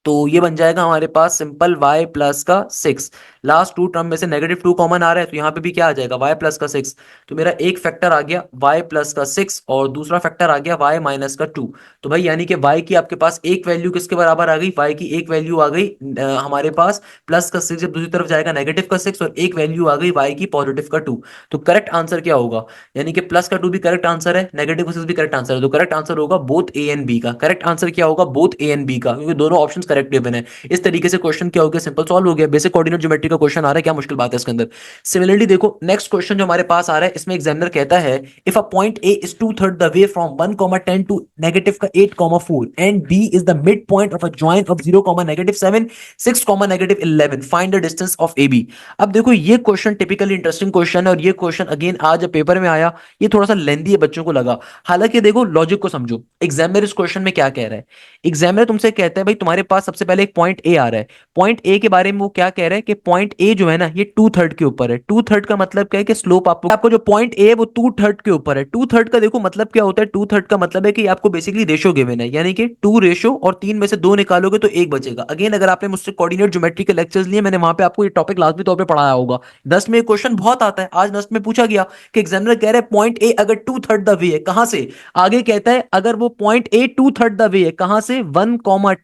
तो ये बन जाएगा हमारे पास सिंपल y प्लस का सिक्स। लास्ट टू टर्म में से नेगेटिव टू कॉमन आ रहा है, तो यहाँ पे भी क्या आ जाएगा y प्लस का सिक्स। तो मेरा एक फैक्टर आ गया y प्लस का सिक्स और दूसरा फैक्टर आ गया y माइनस का टू। तो भाई यानी कि y की आपके पास एक वैल्यू किसके बराबर आ गई, y की एक वैल्यू आ गई हमारे पास प्लस का सिक्स, जब दूसरी तरफ जाएगा नेगेटिव का सिक्स, और एक वैल्यू आ गई y की पॉजिटिव का टू। तो करेक्ट आंसर क्या होगा, यानी कि प्लस का टू भी करेक्ट आंसर है, नेगेटिव का सिक्स भी करेक्ट आंसर है, तो करेक्ट आंसर होगा बोथ ए एंड बी का। करेक्ट आंसर क्या होगा, बोथ ए एंड बी का, क्योंकि दोनों ऑप्शंस करेक्ट गिवन है। इस तरीके से क्वेश्चन क्या हो गया, सिंपल सॉल्व हो गया, बेसिक कोऑर्डिनेट ज्योमेट्री का क्वेश्चन आ रहा है, क्या मुश्किल बात है इसके अंदर। सिमिलरली देखो नेक्स्ट क्वेश्चन जो हमारे पास आ रहा है, इसमें एग्जामिनर कहता है if a point A is two third the way from 1, 10 to negative का 8, 4 and B is the mid point of a joint of 0, -7, 6, -11 find the distance of A B. अब देखो ये क्वेश्चन टिपिकली इंटरेस्टिंग क्वेश्चन है, और ये question again आज paper में आया, ये थोड़ा सा लेंदी है बच्चों को लगा। हालांकि देखो लॉजिक को समझो, एग्जामिनर इस क्वेश्चन में क्या कह रहा है, एग्जामिनर तुमसे कहता है भाई तुम्हारे पास सबसे पहले एक पॉइंट ए आ रहा है, पॉइंट ए के बारे में वो क्या कह रहा है कि पॉइंट ए जो है ना ये टू थर्ड के ऊपर है। टू थर्ड का मतलब क्या है कि स्लोप आपको आपको जो पॉइंट ए है वो टू थर्ड के ऊपर है। टू थर्ड का देखो मतलब क्या होता है, टू थर्ड का मतलब है कि आपको बेसिकली रेशो गिवन है, यानी कि टू रेशो और तीन में से दो निकालोगे तो एक बचेगा। अगेन अगर आपने मुझसे कोऑर्डिनेट ज्योमेट्री के लेक्चर्स लिए, मैंने वहां पे आपको ये टॉपिक लाजमी तौर पे पढ़ाया होगा। 10 में क्वेश्चन बहुत आता है, आज 10 में पूछा गया कि एग्जामिनर कह रहे हैं पॉइंट ए अगर टू थर्ड द वे है, कहां से, आगे कहता है अगर वो point A two third the way है, कहां से, 1,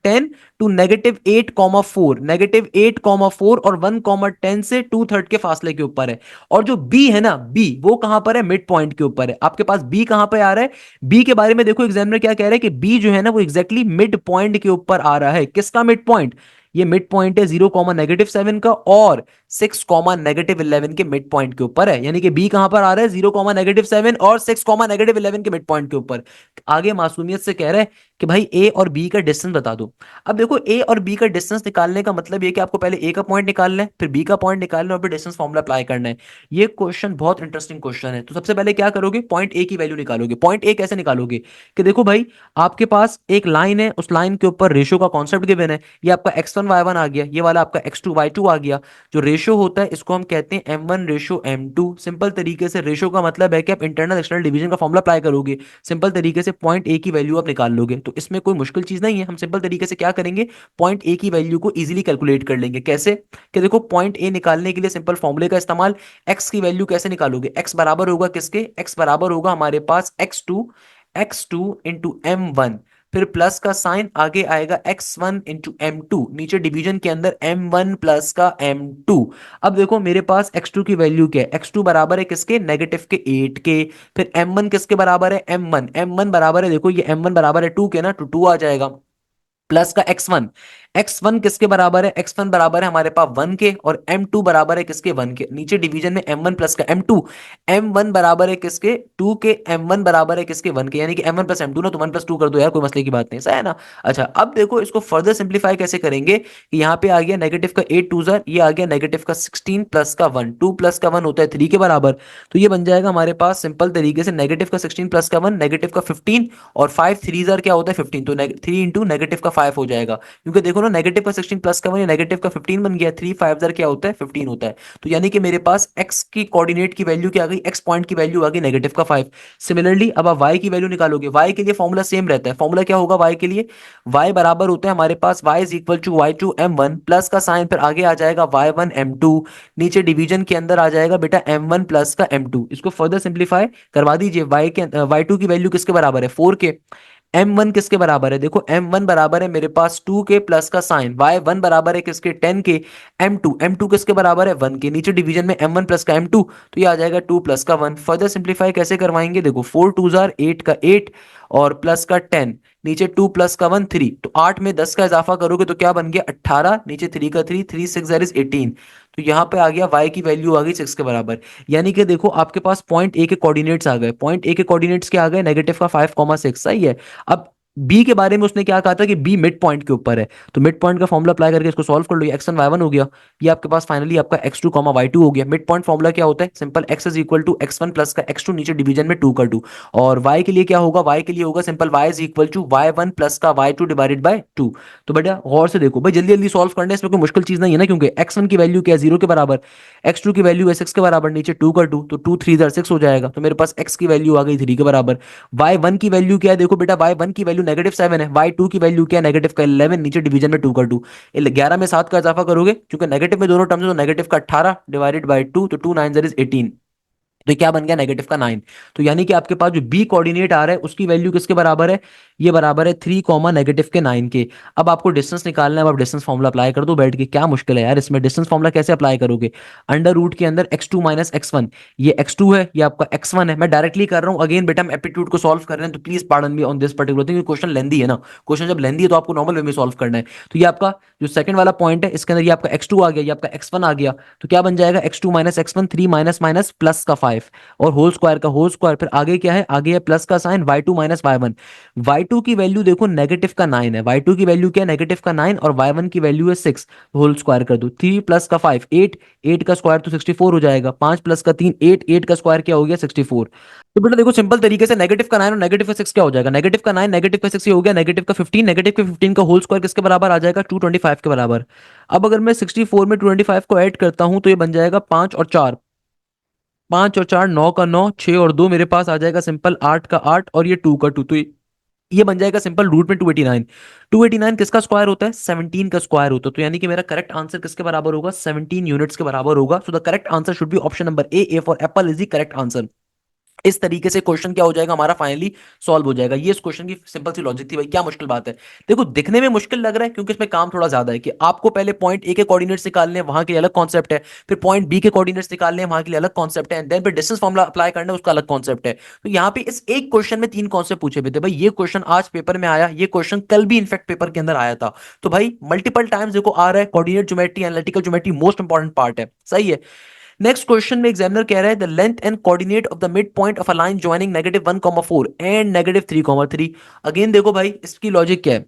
10 टू -8, 4, -8, 4 और 1, 10 से टू थर्ड के फासले के ऊपर है। और जो बी है ना, बी वो कहां पर है, मिड पॉइंट के ऊपर है। आपके पास बी कहां पर आ रहा है, बी के बारे में देखो एग्जामिनर क्या कह रहा है कि बी जो है ना वो एग्जैक्टली मिड पॉइंट के ऊपर आ रहा है। किसका मिड पॉइंट, ये मिड पॉइंट है 0, -7 का और 6, -11 के मिड पॉइंट के ऊपर है। यानी कि बी कहां पर आ रहा है, 0, -7 और 6, -11 के मिड पॉइंट के ऊपर। आगे मासूमियत से कह रहा है कि भाई ए और बी का डिस्टेंस बता दो। अब देखो ए और बी का डिस्टेंस निकालने का मतलब ये कि आपको पहले ए का पॉइंट निकालना है, फिर बी का पॉइंट निकालना है और फिर डिस्टेंस फॉर्मूला अप्लाई करना है। ये क्वेश्चन बहुत इंटरेस्टिंग क्वेश्चन है। तो सबसे पहले क्या करोगे, पॉइंट ए की वैल्यू निकालोगे। पॉइंट ए कैसे निकालोगे, कि देखो भाई आपके पास एक लाइन है, उस लाइन के ऊपर रेशो का कॉन्सेप्ट गिवन है, ये आपका x1 y1 आ गया, ये वाला आपका x2 y2 आ गया। जो रेशो होता है इसको हम कहते हैं m1:m2। सिंपल तरीके से रेशो का मतलब है कि आप इंटरनल एक्सटर्नल डिवीजन का फॉर्मूला अप्लाई करोगे, सिंपल तरीके से पॉइंट ए की वैल्यू आप निकाल लोगे। तो इसमें कोई मुश्किल चीज नहीं है, हम सिंपल तरीके से क्या करेंगे, पॉइंट ए की वैल्यू को इजीली कैलकुलेट कर लेंगे। कैसे, कि देखो पॉइंट ए निकालने के लिए सिंपल फॉर्मूले का इस्तेमाल, एक्स की वैल्यू कैसे निकालोगे, एक्स बराबर होगा किसके, एक्स बराबर होगा हमारे पास एक्स टू इंटू m1, फिर प्लस का साइन, आगे आएगा x1 इंटू m2, नीचे डिवीजन के अंदर m1 प्लस का m2। अब देखो मेरे पास x2 की वैल्यू क्या है, x2 बराबर है किसके, नेगेटिव के 8 के। फिर m1 किसके बराबर है, m1 बराबर है, देखो ये m1 बराबर है 2 के ना, तो 2 आ जाएगा, प्लस का x1 किसके बराबर है, x1 बराबर है हमारे पास 1 के, और m2 बराबर है किसके, 1 के। नीचे डिवीजन में m1 प्लस का m2, m1 बराबर है किसके, 2 के, m1 बराबर है किसके, 1 के, यानी कि m1 प्लस m2 ना, तो 1 प्लस 2 कर दो यार, कोई मसले की बात नहीं, ऐसा है ना। अच्छा अब देखो इसको फर्दर सिंप्लीफाई कैसे करेंगे, कि यहाँ पे आ गया नेगेटिव का 8 2 ये आ गया नेगेटिव का 16 प्लस का 1, 2 प्लस का 1 होता है 3 के बराबर। तो ये बन जाएगा हमारे पास सिंपल तरीके से नेगेटिव का 16 प्लस का 1, नेगेटिव का 15 और 5 3 क्या होता है 15, तो 3 इंटू नेगेटिव का 5 हो जाएगा। क्योंकि देखो ना नेगेटिव का 16 प्लस का 1 नेगेटिव का 15 बन गया, 3 5 क्या होता है 15 होता है। तो यानी कि मेरे पास x की कोऑर्डिनेट की वैल्यू क्या आ गई, x पॉइंट की वैल्यू आ गई नेगेटिव का 5। सिमिलरली अब आप y की वैल्यू निकालोगे, y के लिए फॉर्मूला सेम रहता है। फॉर्मूला क्या होगा y के लिए, y बराबर होता है हमारे पास y is equal to y2 m1 plus का साइन, फिर आगे आ जाएगा y1 m2, नीचे डिवीजन के अंदर आ जाएगा बेटा m1 प्लस का m2। इसको फर्दर सिंप्लीफाई करवा दीजिए, y2 की वैल्यू किसके बराबर है 4 के, m1 किसके बराबर है, देखो m1 बराबर है मेरे पास 2 के प्लस का साइन, y1 बराबर है किसके 10 के, m2 किसके बराबर है 1 के, नीचे डिवीजन में m1 प्लस का m2, तो ये आ जाएगा 2 प्लस का 1। फर्दर सिंप्लीफाई कैसे करवाएंगे, देखो 4 2 8 का 8 और प्लस का 10, नीचे 2 प्लस का 1 3, तो 8 में 10 का इजाफा करोगे तो क्या बन गया 18, नीचे 3 का 3, 3 6 इज 18। तो यहाँ पे आ गया y की वैल्यू आ गई 6 के बराबर। यानी कि देखो आपके पास पॉइंट ए के कोऑर्डिनेट्स आ गए, पॉइंट ए के कोऑर्डिनेट्स क्या आ गए, नेगेटिव का 5,6 सही है। अब बी के बारे में उसने क्या कहा था कि बी मिड पॉइंट के ऊपर है, तो मिड पॉइंट का फॉर्मुला अप्लाई करके इसको सॉल्व कर लो, x1 y1 हो गया। ये आपके पास फाइनली आपका x2 y2 हो गया। मिड पॉइंट फॉर्मुला क्या होता है, simple x is equal to x1 plus का x2 नीचे डिवीजन में 2 का 2। और y के लिए क्या होगा, y के लिए होगा simple y is equal to y1 plus का y2 डिवाइडेड बाय 2। तो बेटा गौर से देखो भाई, जल्दी जल्दी सॉल्व करना है, इसमें कोई मुश्किल चीज नहीं है ना, क्योंकि x1 की वैल्यू क्या है 0 के बराबर, x2 की वैल्यू है 6 के बराबर, नीचे 2 का 2, तो 2 3 6 हो जाएगा। तो मेरे पास x की वैल्यू आ गई 3 के बराबर। y1 की वैल्यू क्या है, देखो बेटा y1 की वैल्यू -7 है, y2 की वैल्यू क्या है नेगेटिव का 11, नीचे डिवीजन में 2 का 2। 11 में 7 का इजाफा करोगे, क्योंकि नेगेटिव में दोनों टर्म्स है, तो नेगेटिव का 18 डिवाइडेड बाय 2, तो 2 9 इज 18। तो क्या बन गया, नेगेटिव का 9। तो यानी कि आपके पास जो बी कोऑर्डिनेट आ रहा है उसकी वैल्यू किसके बराबर है, ये बराबर है 3 कॉमा नेगेटिव के 9 के। अब आपको डिस्टेंस निकालना है, अब आप डिस्टेंस फॉर्मूला अप्लाई कर दो बैठ के, क्या मुश्किल है यार इसमें, डिस्टेंस फॉर्मूला कैसे अप्लाई करोगे, अंडर रूट के अंदर x2 माइनस x1, ये x2 है, ये आपका x1 है। मैं डायरेक्टली कर रहा हूँ, अगेन बेटा हम एप्टीट्यूड को सॉल्व कर रहे हैं, तो please pardon me on this particular thing, question lengthy है ना, क्वेश्चन जब लेंदी है तो आपको नॉर्मल वे में सॉल्व करना है। तो ये आपका जो सेकंड वाला पॉइंट है, इसके अंदर ये आपका x2 आ गया, ये आपका x1 आ गया, तो क्या बन जाएगा x2 minus x1, 3 minus minus plus का 5, और होल स्क्वायर का होल स्क्वायर, फिर आगे क्या है, आगे है प्लस का sign, y2 minus y1। y2 की वैल्यू देखो नेगेटिव का 9 है, y2 की वैल्यू क्या है नेगेटिव का 9, और y1 की वैल्यू है 6, होल स्क्वायर कर दो, 3 प्लस का 5 8, 8 का स्क्वायर तो 64 हो जाएगा, 5 प्लस का 3 8, 8 का स्क्वायर क्या हो गया 64। तो बेटा देखो सिंपल तरीके से नेगेटिव का 9 और नेगेटिव का 6 क्या हो जाएगा, नेगेटिव का 9 नेगेटिव का 6 ये हो गया नेगेटिव का 15, नेगेटिव के 15 का होल स्क्वायर किसके बराबर आ जाएगा, 225 के बराबर। अब अगर मैं 64 में 225 को ऐड करता हूं तो ये बन जाएगा 5 और 4, 5 और 4 9 का 9, 6 और 2 मेरे पास आ जाएगा सिंपल 8 का 8, और ये 2 का 2, तो ये बन जाएगा सिंपल रूट में 289। 289 किसका स्क्वायर होता है, 17 का स्क्वायर होता है, तो यानी कि मेरा करेक्ट आंसर किसके बराबर होगा, 17 यूनिट्स के बराबर होगा। So the correct answer should be option number A for Apple is the correct answer. इस तरीके से क्वेश्चन क्या हो जाएगा हमारा, फाइनली सॉल्व हो जाएगा। ये इस क्वेश्चन की सिंपल सी लॉजिक थी भाई, क्या मुश्किल बात है। देखो दिखने में मुश्किल लग रहा है क्योंकि इसमें काम थोड़ा ज्यादा है, कि आपको पहले पॉइंट ए के कोऑर्डिनेट्स निकालने हैं, वहां के लिए अलग कॉन्सेप्ट है, फिर पॉइंट बी के कोऑर्डिनेट्स निकालने हैं, वहां के लिए अलग कॉन्सेप्ट है, एंड देन फिर डिस्टेंस फॉर्मुला अप्लाई करना है, उसका अलग कॉन्सेप्ट है। तो यहाँ पे इस एक क्वेश्चन में 3 कॉन्सेप्ट पूछे हुए थे भाई। ये क्वेश्चन आज पेपर में आया, ये क्वेश्चन कल भी इनफैक्ट पेपर के अंदर आया था। तो भाई मल्टीपल टाइम्स देखो आ रहा है, coordinate geometry analytical geometry most important part है, सही है। नेक्स्ट क्वेश्चन में एग्जामिनर कह रहा है the length and coordinate of the mid point of a line joining -1,4 and -3,3। Again देखो भाई इसकी लॉजिक क्या है,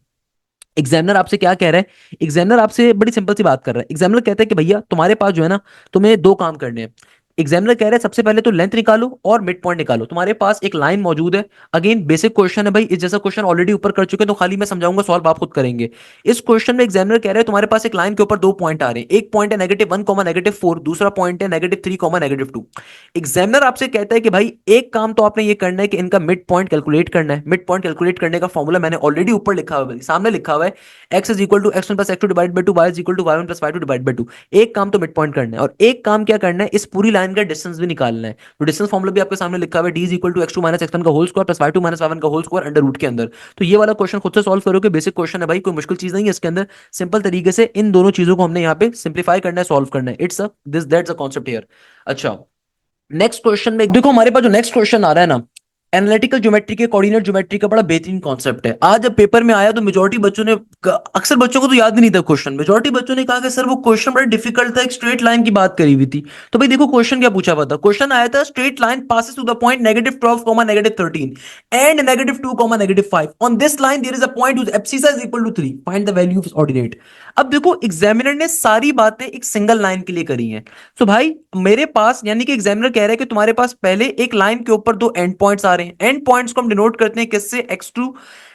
एग्जामिनर आपसे क्या कह रहा है, एग्जामिनर आपसे बड़ी सिंपल सी बात कर रहा है। एग्जामिनर कहता है कि भैया तुम्हारे पास जो है ना, तुम्हें 2 काम करने हैं। एग्जामिनर कह रहा है सबसे पहले तो लेंथ निकालो और मिड पॉइंट निकालो। तुम्हारे पास एक लाइन मौजूद है, अगेन बेसिक क्वेश्चन है भाई, इस जैसा क्वेश्चन ऑलरेडी ऊपर कर चुके हैं, तो खाली मैं समझाऊंगा, सॉल्व आप खुद करेंगे। इस क्वेश्चन में एग्जामिनर कह रहे हैं तुम्हारे पास एक लाइन के ऊपर 2 पॉइंट आ रहे हैं, एक पॉइंट है -1, -4, दूसरा पॉइंट है -3, -2। एग्जामिनर आपसे कहता है कि भाई एक काम तो आपने ये करना है कि इनका मिड पॉइंट कैलकुलेट करना है। मिड पॉइंट कैलकुलेट करने का फॉर्मूला मैंने ऑलरेडी ऊपर लिखा हुआ है, सामने लिखा हुआ है, x is equal to x1 plus x2 divide by 2, y is equal to y1 plus y2 divide by 2। एक काम तो मिड पॉइंट करना है, और एक काम क्या करना है, इस पूरी लाइन का डिस्टेंस भी निकालना है। तो डिस्टेंस फॉर्मूला भी आपके सामने लिखा हुआ है, d is equal to x2 minus x1 का whole square plus y2 minus y1 का होल स्क्वायर अंडर रूट के अंदर। तो ये वाला क्वेश्चन खुद से सॉल्व करोगे, बेसिक क्वेश्चन है भाई, कोई मुश्किल चीज नहीं है इसके अंदर। सिंपल तरीके से इन दोनों चीजों को हमने यहाँ पे सिंप्लीफाई करना है, सॉल्व करना है। It's a this that's a concept here. अच्छा, नेक्स्ट क्वेश्चन में देखो हमारे पास जो नेक्स्ट क्वेश्चन आ रहा है ना, एनालिटिकल ज्योमेट्री के कोऑर्डिनेट ज्योमेट्री का बड़ा बेहतरीन कॉन्सेप्ट है। आज जब पेपर में आया तो मेजॉरिटी बच्चों ने, अक्सर बच्चों को तो याद ही नहीं था क्वेश्चन, मेजॉरिटी बच्चों ने कहा कि सर वो क्वेश्चन बड़ा डिफिकल्ट था, एक स्ट्रेट लाइन की बात करी हुई थी। तो भाई देखो क्वेश्चन क्या पूछा हुआ था, क्वेश्चन आया था straight line passes to the point -12, -13 and -2, -5 on this line there is a point whose abscissa is equal to 3, find the value of ordinate. अब देखो एग्जामिनर ने सारी बातें एक सिंगल लाइन के लिए करी हैं। तो भाई मेरे पास, यानी कि एग्जामिनर कह रहा है कि तुम्हारे पास पहले एक लाइन के ऊपर 2 एंड पॉइंट्स आ रहे हैं, एंड पॉइंट्स को हम डिनोट करते हैं किससे, x2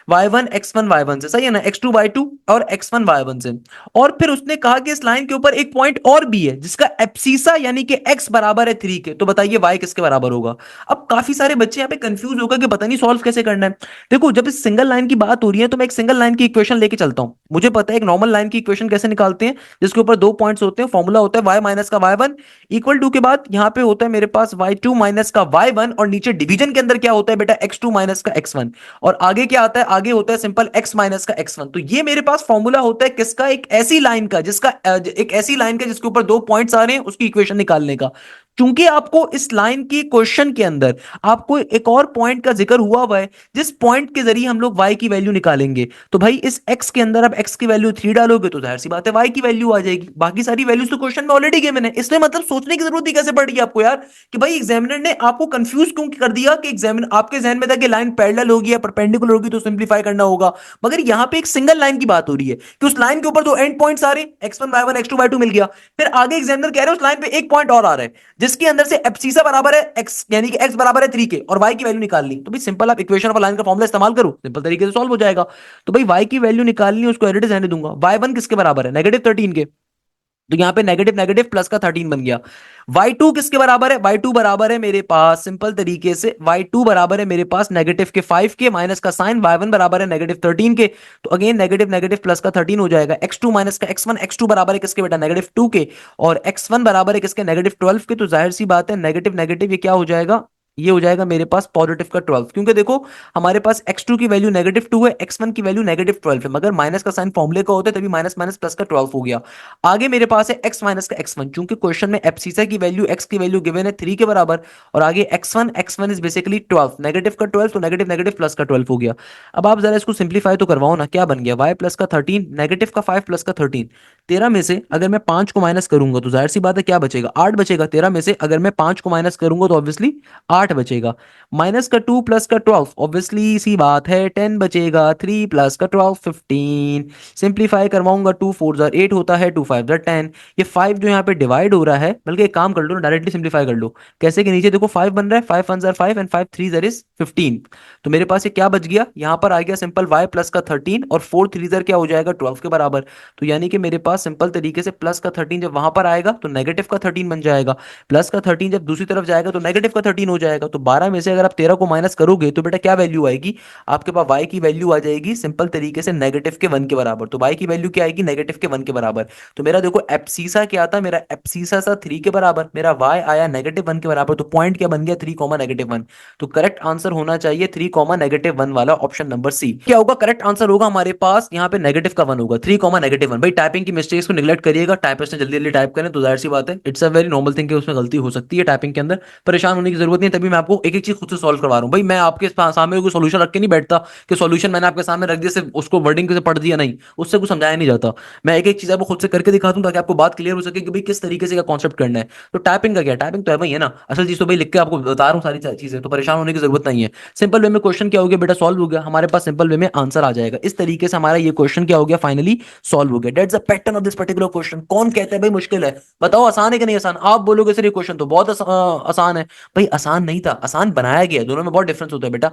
y1 x1 y1 से, सही है ना, x2 y2 और x1 y1 से। और फिर उसने कहा कि इस लाइन के ऊपर एक पॉइंट और भी है जिसका एब्सिसा यानी कि x बराबर है 3 के, तो बताइए y किसके बराबर होगा। अब काफी सारे बच्चे यहाँ पे कंफ्यूज होकर कि पता नहीं सॉल्व कैसे करना है। देखो जब इस सिंगल लाइन की बात हो रही है तो मैं एक सिंगल लाइन की इक्वेशन लेके चलता हूं, मुझे पता है एक नॉर्मल लाइन की इक्वेशन कैसे निकालते हैं, जिसके ऊपर 2 पॉइंट्स होते हैं, फॉर्मूला होता है y माइनस का y1 इक्वल टू के बाद यहाँ पे होता है मेरे पास y2 माइनस का y1, और नीचे डिवीजन के अंदर क्या होता है बेटा, x2 माइनस का x1, और आगे क्या आता है, आगे होता है सिंपल x माइनस का x1। तो ये मेरे पास फॉर्मूला होता है किसका, एक ऐसी लाइन का जिसका एक ऐसी लाइन का जिसके ऊपर 2 पॉइंट्स आ रहे हैं, उसकी इक्वेशन निकालने का। चूंकि आपको इस लाइन की क्वेश्चन के अंदर आपको एक और पॉइंट का जिक्र हुआ है जिस पॉइंट के जरिए हम लोग y की वैल्यू निकालेंगे, तो भाई इस x के अंदर अब x की वैल्यू 3 डालोगे तो जाहिर सी बात है y की वैल्यू आ जाएगी। बाकी सारी वैल्यूज तो क्वेश्चन में ऑलरेडी गिवन है, इसलिए मतलब सोचने की जरूरत ही कैसे पड़ रही है आपको यार कि भाई एग्जामिनर ने आपको कंफ्यूज क्यों कर दिया कि एग्जामिनर आपके जहन में था कि लाइन पैरेलल होगी या परपेंडिकुलर होगी तो सिंप्लीफाई करना होगा, मगर यहां पे एक सिंगल लाइन की बात हो रही है कि उस लाइन के ऊपर दो एंड पॉइंट आ रहे x1 y1 x2 y2 मिल गया। फिर आगे एग्जामिनर कह रहे हैं उस लाइन पे एक पॉइंट और आ रहा है जिसके अंदर से एब्सिसा बराबर है x, यानी कि x बराबर है 3 के, और y की वैल्यू निकालनी, तो भाई सिंपल आप इक्वेशन ऑफ लाइन का फॉर्मूला इस्तेमाल करो, सिंपल तरीके से सॉल्व हो जाएगा। तो भाई y की वैल्यू निकालनी, उसको एडिट रहने दूंगा। y1 किसके बराबर है, -13 के, तो यहां पे नेगेटिव नेगेटिव प्लस का 13 बन गया। y2 किसके बराबर है, y2 बराबर है मेरे पास सिंपल तरीके से y2 बराबर है मेरे पास नेगेटिव के 5 के माइनस का साइन, y1 बराबर है -13 के, तो अगेन नेगेटिव नेगेटिव प्लस का 13 हो जाएगा। x2 माइनस का x1, x2 बराबर है किसके बेटा, -2 के, और x1 बराबर है किसके, -12 के, तो जाहिर सी बात है नेगेटिव नेगेटिव ये क्या हो जाएगा, ये हो जाएगा मेरे पास पॉजिटिव का 12, क्योंकि देखो हमारे पास x2 की वैल्यू -2 है, x1 की वैल्यू -12 है, मगर माइनस का साइन फॉर्मूले का होता है तभी माइनस माइनस प्लस का 12 हो गया। आगे मेरे पास है x माइनस का x1, चूंकि क्वेश्चन में एब्सिसा की वैल्यू x की वैल्यू गिवन है 3 के बराबर, और आगे x1 इज बेसिकली 12, नेगेटिव का 12 तो नेगेटिव नेगेटिव प्लस का 12 हो गया। अब आप जरा इसको सिंप्लीफाई तो करवाओ ना, क्या बन गया, y प्लस का 13 नेगेटिव का 5 प्लस का 13, 13 में से अगर मैं 5 को माइनस करूंगा तो जाहिर सी बात है क्या बचेगा, 8 बचेगा। 13 में से अगर मैं 5 को माइनस करूंगा तो ऑब्वियसली 8 बचेगा, माइनस का 2 प्लस का 12, ऑब्वियसली सी बात है 10 बचेगा, 3 प्लस का 12 15, सिंप्लीफाई करवाऊंगा, 2 4 जार 8 होता है, 2 5 जार 10, ये 5 जो यहाँ पे डिवाइड हो रहा है, बल्कि एक काम कर लो डायरेक्टली सिंप्लीफाई कर लो, कैसे कि नीचे देखो 5 बन रहा है, 5 1 जार 5 एंड 5 3 जार इज 15, तो मेरे पास ये क्या बच गया, यहाँ पर आ गया सिंपल y प्लस का 13 और 4 3 जार क्या हो जाएगा 12 के बराबर, तो यानी कि मेरे पास सिंपल तरीके से प्लस का 13 जब वहां पर आएगा तो नेगेटिव का 13 बन जाएगा, प्लस का 13 जब दूसरी तरफ जाएगा तो नेगेटिव का 13 हो जाएगा, तो 12 में से अगर आप 13 को माइनस करोगे तो बेटा क्या वैल्यू आएगी, आपके पास y की वैल्यू आ जाएगी सिंपल तरीके से नेगेटिव के 1 के बराबर, तो y की वैल्यू क्या आएगी, नेगेटिव के 1 के बराबर, तो मेरा देखो एब्सिसा क्या था, मेरा एब्सिसा था 3 के बराबर, मेरा y आया -1 के बराबर, तो पॉइंट क्या बन गया 3, -1, तो करेक्ट आंसर होना चाहिए 3, -1 वाला ऑप्शन नंबर सी। क्या होगा, करेक्ट आंसर होगा हमारे पास यहाँ पे नेगेटिव का 1 होगा, 3, -1। भाई टाइपिंग की मिस्टेक्स को निगलेक्ट करिएगा, टाइपिस्ट ने जल्दी जल्दी टाइप करें तो जाहिर सी बात है it's a very normal thing कि उसमें गलती हो सकती है टाइपिंग के अंदर, परेशान होने की जरूरत नहीं है, तभी मैं आपको एक एक चीज खुद से सॉल्व करवा रहा हूँ। भाई मैं आपके सामने कोई सोल्यूशन रख के नहीं बैठता कि सोल्यूशन मैंने आपके सामने रख दिया सिर्फ उसको वर्डिंग से पढ़ दिया, नहीं, उससे कुछ समझाया नहीं जाता, मैं एक एक चीज आपको खुद से करके दिखाता हूँ ताकि आपको बात क्लियर हो सके कि भाई किस तरीके से क्या कॉन्सेप्ट करना है। तो टाइपिंग का क्या, टाइपिंग तो है भाई, है ना, असल चीज तो भाई लिख के आपको बता रहा हूँ सारी चीजें, तो परेशान होने की जरूरत नहीं है। सिंपल वे में क्वेश्चन क्या हो गया बेटा, सॉल्व हो गया, हमारे पास सिंपल वे में आंसर आ जाएगा, इस तरीके से हमारा ये क्वेश्चन क्या हो गया, फाइनली सॉल्व हो गया। That's the pattern of this particular question. कौन कहता है भाई मुश्किल है, बताओ आसान है कि नहीं आसान, आप बोलोगे सर ये क्वेश्चन तो बहुत आसान है, भाई आसान नहीं था, आसान बनाया गया है, दोनों में बहुत डिफरेंस होता है बेटा।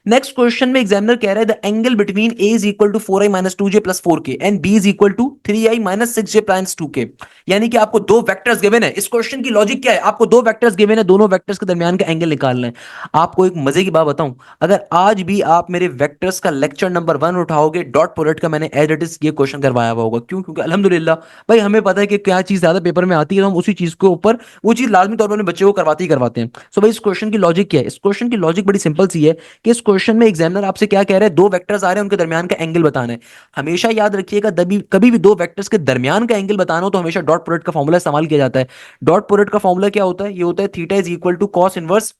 नेक्स्ट क्वेश्चन में एग्जामिनर कह रहा है the angle between A is equal to 4i minus 2j plus 4k and B is equal to 3i minus 6j plus 2k, यानी कि आपको दो वेक्टर्स गिवन है। इस क्वेश्चन की लॉजिक क्या है, आपको दो वेक्टर्स गिवन है, दोनों वेक्टर्स के दरमियान का एंगल निकालना है। आपको एक मजे की बात बताऊं, अगर आज भी आप मेरे वेक्टर्स का लेक्चर नंबर 1 उठाओगे, डॉट प्रोडक्ट का मैंने एज इट इज ये क्वेश्चन करवाया हुआ होगा, क्यों, क्योंकि अल्हम्दुलिल्लाह भाई हमें पता है कि क्या चीज ज्यादा पेपर में आती है तो हम उसी चीज के ऊपर वो चीज लाजमी तौर पर अपने बच्चे को करवाते ही करवाते हैं। सो भाई इस क्वेश्चन की लॉजिक क्या है, इस क्वेश्चन की लॉजिक बड़ी सिंपल सी है कि इस क्वेश्चन में एग्जामिनर आपसे क्या कह रहे हैं, दो वेक्टर्स आ रहे हैं उनके दरमियान का एंगल बताना है। हमेशा याद रखिएगा कभी भी दो वेक्टर्स के दरमियान का एंगल बताना हो तो हमेशा डॉट प्रोडक्ट का फॉर्मूला इस्तेमाल किया जाता है। डॉट प्रोडक्ट का फॉर्मूला क्या होता है, ये होता है theta is equal to cos inverse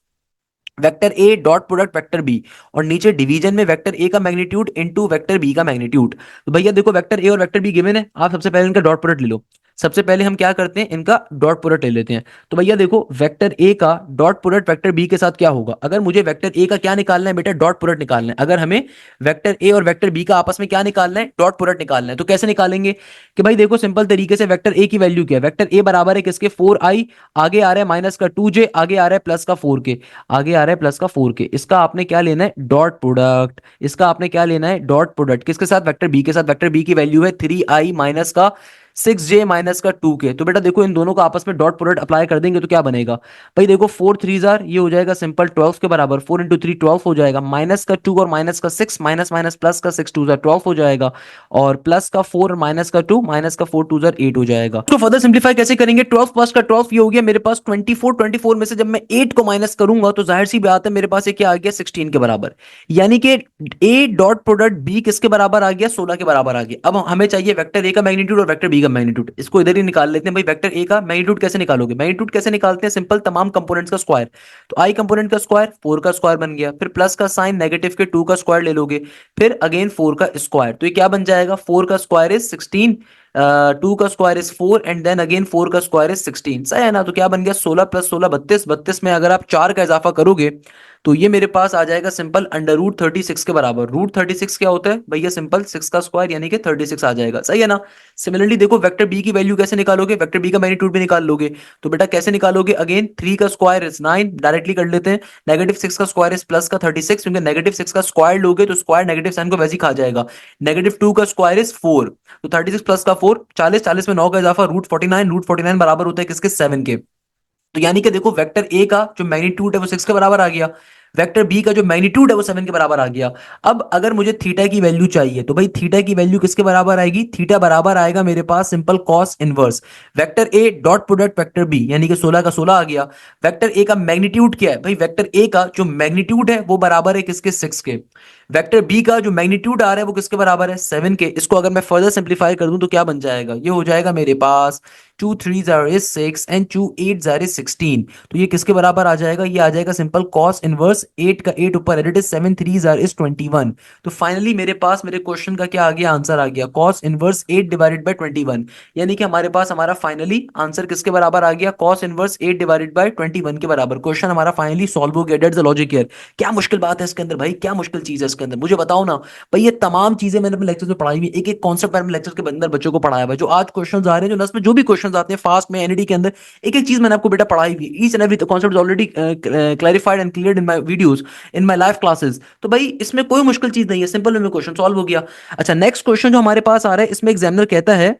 vector A dot product vector B, और नीचे डिवीजन में वेक्टर ए का मैग्नीट्यूड इनटू वेक्टर बी का मैग्नीट्यूड। तो भैया देखो वेक्टर ए और वेक्टर बी गिवन है, आप सबसे पहले इनका डॉट प्रोडक्ट ले लो। सबसे पहले हम क्या करते हैं, इनका डॉट प्रोडक्ट ले लेते हैं। तो भैया देखो वेक्टर ए का डॉट प्रोडक्ट वेक्टर बी के साथ क्या होगा, अगर मुझे वेक्टर ए का क्या निकालना है बेटा, डॉट प्रोडक्ट निकालना है। अगर हमें वेक्टर ए और वेक्टर बी का आपस में क्या निकालना है, डॉट प्रोडक्ट निकालना है, तो कैसे निकालेंगे कि भाई देखो सिंपल तरीके से वेक्टर ए की वैल्यू क्या है, वेक्टर ए बराबर है किसके, 4i, आगे आ रहा है माइनस का 2j, आगे आ रहा है प्लस का 4k, आगे आ रहा है प्लस का 4k, इसका आपने क्या लेना है, डॉट प्रोडक्ट, इसका आपने क्या लेना है, डॉट प्रोडक्ट किसके साथ, वेक्टर बी के साथ। वेक्टर बी की वैल्यू है 3i माइनस का 6j माइनस का 2k। तो बेटा देखो इन दोनों का आपस में डॉट प्रोडक्ट अप्लाई कर देंगे तो क्या बनेगा, भाई देखो 4 3 जार ये हो जाएगा सिंपल 12 के बराबर, 4 इंटू 3 12 हो जाएगा, माइनस का 2 और माइनस का 6, माइनस माइनस प्लस का 6 2 जार 12 हो जाएगा, और प्लस का 4 माइनस का 2 माइनस का 4 2 जार 8 हो जाएगा। तो फर्दर सिंप्लीफाई कैसे करेंगे, 12 प्लस का 12 ये हो गया मेरे पास 24, 24 में से जब मैं 8 को माइनस करूंगा तो जाहिर सी बात है मेरे पास ये क्या आ गया, 16 के बराबर, यानी कि ए डॉट प्रोडक्ट बी किसके बराबर आ गया, 16 के बराबर आ गया। अब हमें चाहिए वेक्टर ए का मैग्नीट्यूड और वेक्टर बी का का मैग्नीट्यूड, इसको इधर ही निकाल लेते हैं भाई। वेक्टर ए का मैग्नीट्यूड कैसे निकालोगे? मैग्नीट्यूड कैसे निकालते हैं? सिंपल, तमाम कंपोनेंट्स का स्क्वायर। तो आई कंपोनेंट का स्क्वायर 4 का स्क्वायर बन गया, फिर प्लस का साइन नेगेटिव के 2 का स्क्वायर ले लोगे, फिर अगेन 4 का स्क्वायर। तो ये क्या बन जाएगा? 4 का स्क्वायर इज 16, 2 का square is 4 and then again 4 का स्क्वायर इज 16। सही है ना? तो क्या बन गया? 16 प्लस 16 32, 32 में अगर आप 4 का इजाफा करोगे तो ये मेरे पास आ जाएगा सिंपल अंडर रूट 36 के बराबर। रूट 36 क्या होता है भैया? सिंपल 6 का स्क्वायर यानी कि 36 आ जाएगा। सही है ना? सिमिलरली देखो, वेक्टर बी की वैल्यू कैसे निकालोगे? वेक्टर बी का मैग्नीट्यूड भी निकाल लोगे। तो बेटा कैसे निकालोगे? अगेन 3 का स्क्वायर इज 9, डायरेक्टली कर लेते हैं। नेगेटिव 6 का स्क्वायर इज प्लस का 36, क्योंकि नेगेटिव 6 का स्क्वायर लोगे तो स्क्वायर नेगेटिव साइन को वैसे ही खा जाएगा। नेगेटिव 2 का स्क्वायर इज 4, तो 36 प्लस का 4 40, 40 में 9 का इजाफा रूट 49, रूट 49 बराबर होता है किसके? 7 के। तो यानी कि देखो, वेक्टर ए का जो मैग्नीट्यूड है वो 6 के बराबर आ गया, वेक्टर बी का जो मैग्नीट्यूड है वो 7 के बराबर आ गया। अब अगर मुझे थीटा की वैल्यू चाहिए तो भाई थीटा की वैल्यू किसके बराबर आएगी? थीटा बराबर आएगा मेरे पास simple cos inverse vector A dot product vector B, यानी कि 16 का 16 आ गया। वेक्टर ए का मैग्नीट्यूड क्या है भाई? वेक्टर ए का जो मैग्नीट्यूड है वो बराबर है किसके? 6 के। वेक्टर बी का जो मैग्नीट्यूड आ रहा है वो किसके बराबर है? 7 के। इसको अगर मैं फर्दर सिंप्लीफाई कर दूं तो क्या बन जाएगा? ये हो जाएगा मेरे पास 2 3 इज 6 एंड 2 8 इज 16। तो ये किसके बराबर आ जाएगा? ये आ जाएगा सिंपल कॉस इनवर्स 8 का 8 ऊपर एडिट इज 7 3 इज 21। तो फाइनली मेरे पास मेरे क्वेश्चन का क्या आ गया? आंसर आ गया कॉस इनवर्स 8 डिवाइडेड बाय 21। यानी कि हमारे पास हमारा फाइनली आंसर किसके बराबर आ गया? कॉस इनवर्स 8 डिवाइडेड बाय 21 के बराबर। क्वेश्चन हमारा फाइनली सॉल्व हो गया। That's the logic here. क्या मुश्किल बात है इसके अंदर भाई? क्या मुश्किल चीज है इसके अंदर? मुझे बताओ ना भाई। ये तमाम चीजें मैंने अपने लेक्चर में पढ़ाई हुई, एक एक कॉन्सेप्ट मैंने लेक्चर के अंदर बच्चों को पढ़ाया हुआ है। जो आज क्वेश्चन आ रहे हैं, जो नस में जो भी क्वेश्चन आते हैं फास्ट में एनईडी के अंदर, एक एक चीज मैंने आपको बेटा पढ़ाई हुई है। Each and every concept is already clarified and cleared in my videos, in my live classes. तो भाई इसमें कोई मुश्किल चीज नहीं है, सिंपल वे में क्वेश्चन सॉल्व हो गया। अच्छा, नेक्स्ट क्वेश्चन जो हमारे पास आ रहा है, इसमें एग्जामिनर कहता है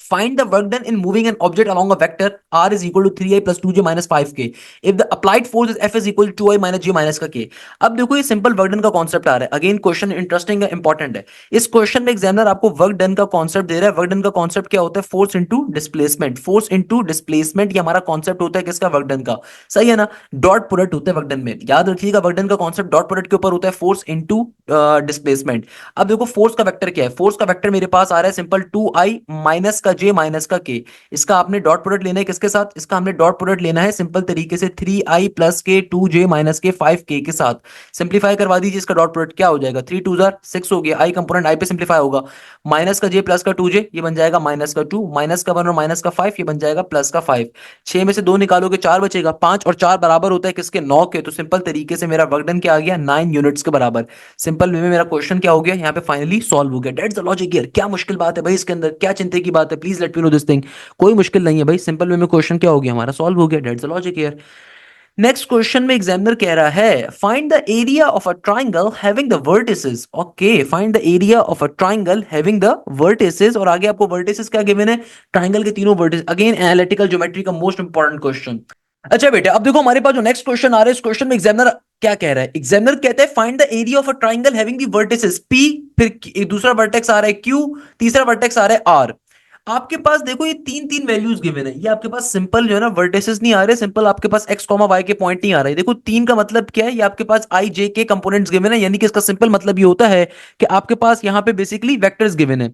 find the work done in moving an object along a vector r is equal to 3i plus 2j minus 5k if the applied force is f is equal to 2i minus j minus का k। अब देखो, ये simple work done का concept आ रहा है। Again question interesting है, important है। इस क्वेश्चन में एग्जामिनर आपको वर्क डन का कॉन्सेप्ट दे रहा है। वर्क डन का कॉन्सेप्ट क्या होता है? Force into displacement. Force into displacement, ये हमारा कॉन्सेप्ट होता है किसका? वर्क डन का। सही है ना? डॉट प्रोडक्ट होता है वर्क डन में। याद रखिएगा, वर्क डन का कॉन्सेप्ट डॉट प्रोडक्ट के ऊपर होता है, फोर्स इंटू डिस्प्लेसमेंट। अब देखो, फोर्स का वेक्टर क्या है? फोर्स का वेक्टर मेरे पास आ रहा है सिंपल 2i माइनस का j माइनस का k। इसका आपने डॉट प्रोडक्ट लेना है किसके साथ? इसका हमने डॉट प्रोडक्ट लेना है सिंपल तरीके से 3i प्लस के 2j माइनस के 5k के साथ। सिंप्लीफाई करवा दीजिए। इसका डॉट प्रोडक्ट क्या हो जाएगा? 3 2 6 हो गया। i कंपोनेंट i पे सिंप्लीफाई होगा। माइनस का j प्लस का 2j, ये बन जाएगा माइनस का 2, माइनस का 1 और माइनस का 5, ये बन जाएगा प्लस का 5। 6 में से 2 निकालोगे 4 बचेगा। 5 और 4 बराबर होता है किसके? 9 के। तो सिंपल तरीके से मेरा वर्क डन क्या आ गया? 9 यूनिट्स के बराबर। सिंपल वे में मेरा क्वेश्चन क्या हो गया? यहाँ पे फाइनली सॉल्व हो गया। That's the logic here. क्या मुश्किल बात है भाई इसके अंदर? क्या चिंता की बात है? Please let me know this thing. कोई मुश्किल नहीं है भाई, सिंपल वे में क्वेश्चन क्या हो गया? हमारा सॉल्व हो गया। That's the logic here. Next question में एग्जामिनर कह रहा है find the area of a triangle having the vertices. Okay, find the area of a triangle having the vertices. और आगे आपको वर्टिसेस क्या गिवन है? ट्राइंगल के तीनों वर्टिस। अगेन एनालिटिकल ज्योमेट्री का मोस्ट इंपॉर्टेंट क्वेश्चन। अच्छा बेटा, अब देखो हमारे पास जो नेक्स्ट क्वेश्चन आ रहा है, इस क्वेश्चन में एग्जामिनर क्या कह रहा है? एग्जामिनर कहता है find the area of a triangle having the vertices P, फिर एक दूसरा वर्टेक्स आ रहा है Q, तीसरा वर्टेक्स आ रहा है R। आपके पास देखो ये तीन तीन वैल्यूज गिवन है। ये आपके पास सिंपल जो है ना वर्टिसेस नहीं आ रहे, सिंपल आपके पास x y के पॉइंट नहीं आ रहे। देखो तीन का मतलब क्या है? ये आपके पास i j के कंपोनेंट्स गिवन है, यानी कि इसका सिंपल मतलब ये होता है कि आपके पास यहाँ पे बेसिकली वेक्टर्स गिवन है।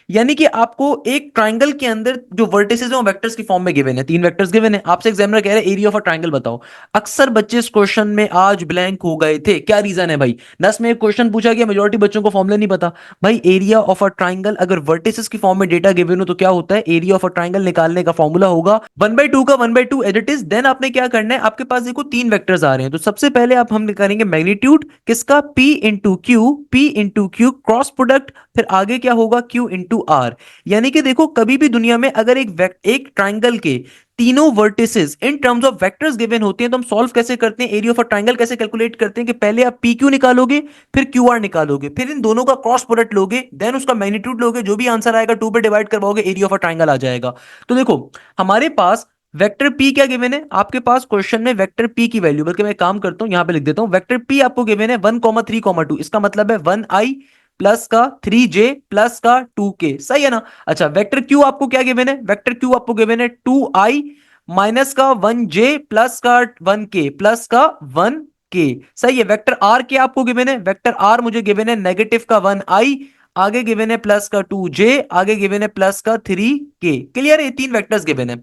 यानी कि आपको एक ट्राइंगल के अंदर जो वर्टिसेस हैं वो वेक्टर्स की फॉर्म में गिवन है। तीन वेक्टर्स गिवन है। आपसे एग्जामिनर कह रहे हैं एरिया ऑफ अ ट्राइंगल बताओ। अक्सर बच्चे इस क्वेश्चन में आज ब्लैंक हो गए थे। क्या रीजन है भाई? 10 में एक क्वेश्चन पूछा गया, मेजोरिटी बच्चों को फॉर्मूला नहीं पता। भाई एरिया ऑफ अ ट्राइंगल अगर वर्टिसेस की फॉर्म में डेटा गिवन हो तो क्या होता है? एरिया ऑफ अ ट्राइंगल निकालने का फॉर्मूला होगा 1/2 का 1/2 एज इट इज। देन आपने क्या करना है? आपके पास देखो तीन वेक्टर्स आ रहे हैं, तो सबसे पहले आप हम करेंगे मैग्नीट्यूड किसका? P into Q, P into Q cross product, फिर आगे क्या होगा? Q into R. यानी कि देखो कभी भी दुनिया में अगर एक ट्राइंगल के तीनों vertices in terms of vectors given होते हैं तो हम सॉल्व कैसे करते हैं? एरिया ऑफ अ ट्राइंगल कैसे कैलकुलेट करते हैं कि पहले आप पी क्यू निकालोगे, फिर क्यू आर निकालोगे, फिर इन दोनों का क्रॉस प्रोडक्ट लोगे, देन उसका मैग्नीट्यूड लोगे, जो भी आंसर आएगा 2 पे डिवाइड करवाओगे, एरिया ऑफ अ ट्राइंगल आ जाएगा। तो देखो हमारे पास वेक्टर पी क्या गिवन है? आपके पास क्वेश्चन में वेक्टर पी की वैल्यू, बल्कि मैं काम करता हूं यहां पे लिख देता हूं, वेक्टर पी आपको गिवन है 1,3,2। इसका मतलब है 1i प्लस का 3j प्लस का 2k। सही है ना? अच्छा, वेक्टर क्यू आपको क्या गिवन है? वेक्टर क्यू आपको गिवन है 2i माइनस का 1j प्लस का 1k प्लस का 1k। सही है। वेक्टर आर क्या आपको गिवन है? वेक्टर आर मुझे गिवन है नेगेटिव का 1i आगे गिवन है प्लस का 2j, आगे गिवन है प्लस का 3k। क्लियर है, ये तीन वेक्टर्स गिवन है।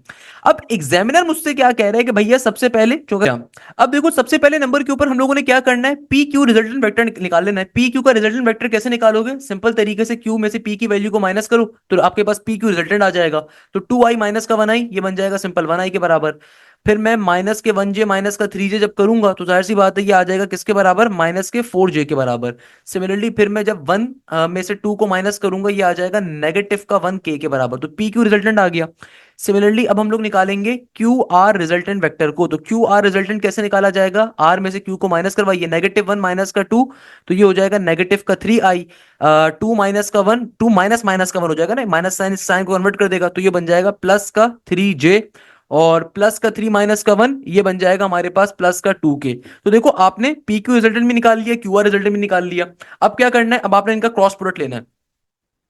अब एग्जामिनर मुझसे क्या कह रहा है कि भैया सबसे पहले अब देखो सबसे पहले नंबर के ऊपर हम लोगों ने क्या करना है, पी क्यू रिजल्टेंट वेक्टर निकाल लेना है। पी क्यू का रिजल्टेंट वेक्टर कैसे निकालोगे, सिंपल तरीके से क्यू में से पी की वैल्यू को माइनस करो तो आपके पास पी क्यू रिजल्टेंट आ जाएगा। तो 2i माइनस का 1i, ये बन जाएगा सिंपल 1i के बराबर। फिर मैं माइनस के 1j माइनस का 3j जब करूंगा तो जाहिर सी बात है ये आ जाएगा किसके बराबर, माइनस के 4j के बराबर। सिमिलरली फिर मैं जब 1 में से 2 को माइनस करूंगा ये आ जाएगा नेगेटिव का 1k के बराबर। तो पी क्यू रिजल्टेंट आ गया। सिमिलरली अब हम लोग निकालेंगे क्यू आर रिजल्टेंट वेक्टर को। तो क्यू आर रिजल्टेंट कैसे निकाला जाएगा, आर में से क्यू को माइनस करवाइए, -1 माइनस का 2, तो ये हो जाएगा नेगेटिव का 3i। 2 माइनस का 1, 2 माइनस माइनस का 1 हो जाएगा ना, माइनस साइन साइन को कन्वर्ट कर देगा, तो ये बन जाएगा प्लस का 3j। और प्लस का 3 माइनस का 1 ये बन जाएगा हमारे पास प्लस का 2k। तो देखो आपने पी क्यू रिजल्टेंट भी निकाल लिया, क्यू आर रिजल्टेंट भी निकाल लिया। अब क्या करना है, अब आपने इनका क्रॉस प्रोडक्ट लेना है।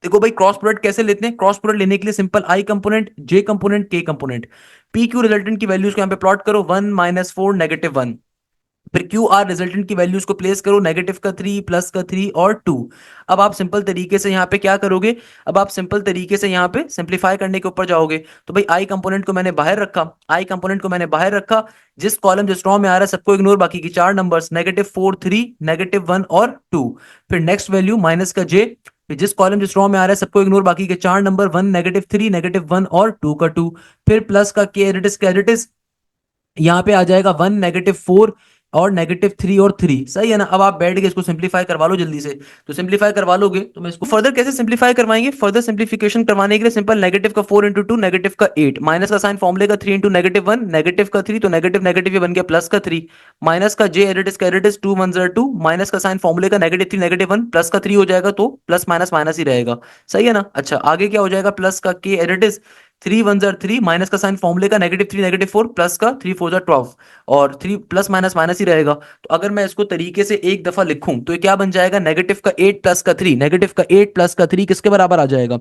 देखो भाई क्रॉस प्रोडक्ट कैसे लेते हैं, क्रॉस प्रोडक्ट लेने के लिए simple I component, J component, के कंपोनेंट। पी क्यू रिजल्टेंट की वैल्यूज को यहाँ पे प्लॉट करो, 1 - 4 -1। फिर क्यू आर रिजल्टेंट की वैल्यूज को प्लेस करो, नेगेटिव का 3, प्लस का 3 और 2। अब आप सिंपल तरीके से यहाँ पे क्या करोगे, अब आप सिंपल तरीके से यहाँ पे सिंप्लीफाई करने के ऊपर जाओगे। तो भाई आई कंपोनेंट को मैंने बाहर रखा, आई कंपोनेंट को मैंने बाहर रखा, जिस कॉलम जिस रो में आ रहा है सबको इग्नोर, बाकी की चार नंबर्स -4, 3, -1 और 2। फिर नेक्स्ट वैल्यू माइनस का जे, फिर जिस कॉलम जिस रो में आ रहा है सबको इग्नोर, बाकी के चार नंबर 1, -3, -1 और 2 का 2। फिर प्लस का के एडिट इज, यहाँ पे आ जाएगा 1, -4 और -3 और 3। सही है ना। अब आप बैठ के इसको सिंप्लीफाई करवा लो जल्दी से। तो सिंप्लीफाई करवा लोगे तो मैं इसको फर्दर कैसे सिंप्लीफाई करवाएंगे, फर्दर सिंप्लीफिकेशन करवाने के लिए सिंपल नेगेटिव का 4 इंटू 2 नेगेटिव का 8, माइनस का साइन फॉर्मूले का 3 इंटू -1 नेगेटिव का 3, तो नेगेटिव नेगेटिव ये बन गया प्लस का 3। माइनस का जे एडिट इज 2 1 2, माइनस का साइन फॉर्मूले का -3 -1 प्लस का 3 हो जाएगा, तो प्लस माइनस माइनस ही रहेगा। सही है ना। अच्छा आगे क्या हो जाएगा, प्लस का के एडिट इज 3 1 3, माइनस का साइन फॉर्मूले का -3 -4 प्लस का 3 4 12, और 3 प्लस माइनस माइनस ही रहेगा। तो अगर मैं इसको तरीके से एक दफा लिखूं तो ये क्या बन जाएगा, नेगेटिव का 8 प्लस का 3, नेगेटिव का 8 प्लस का 3 किसके बराबर आ जाएगा,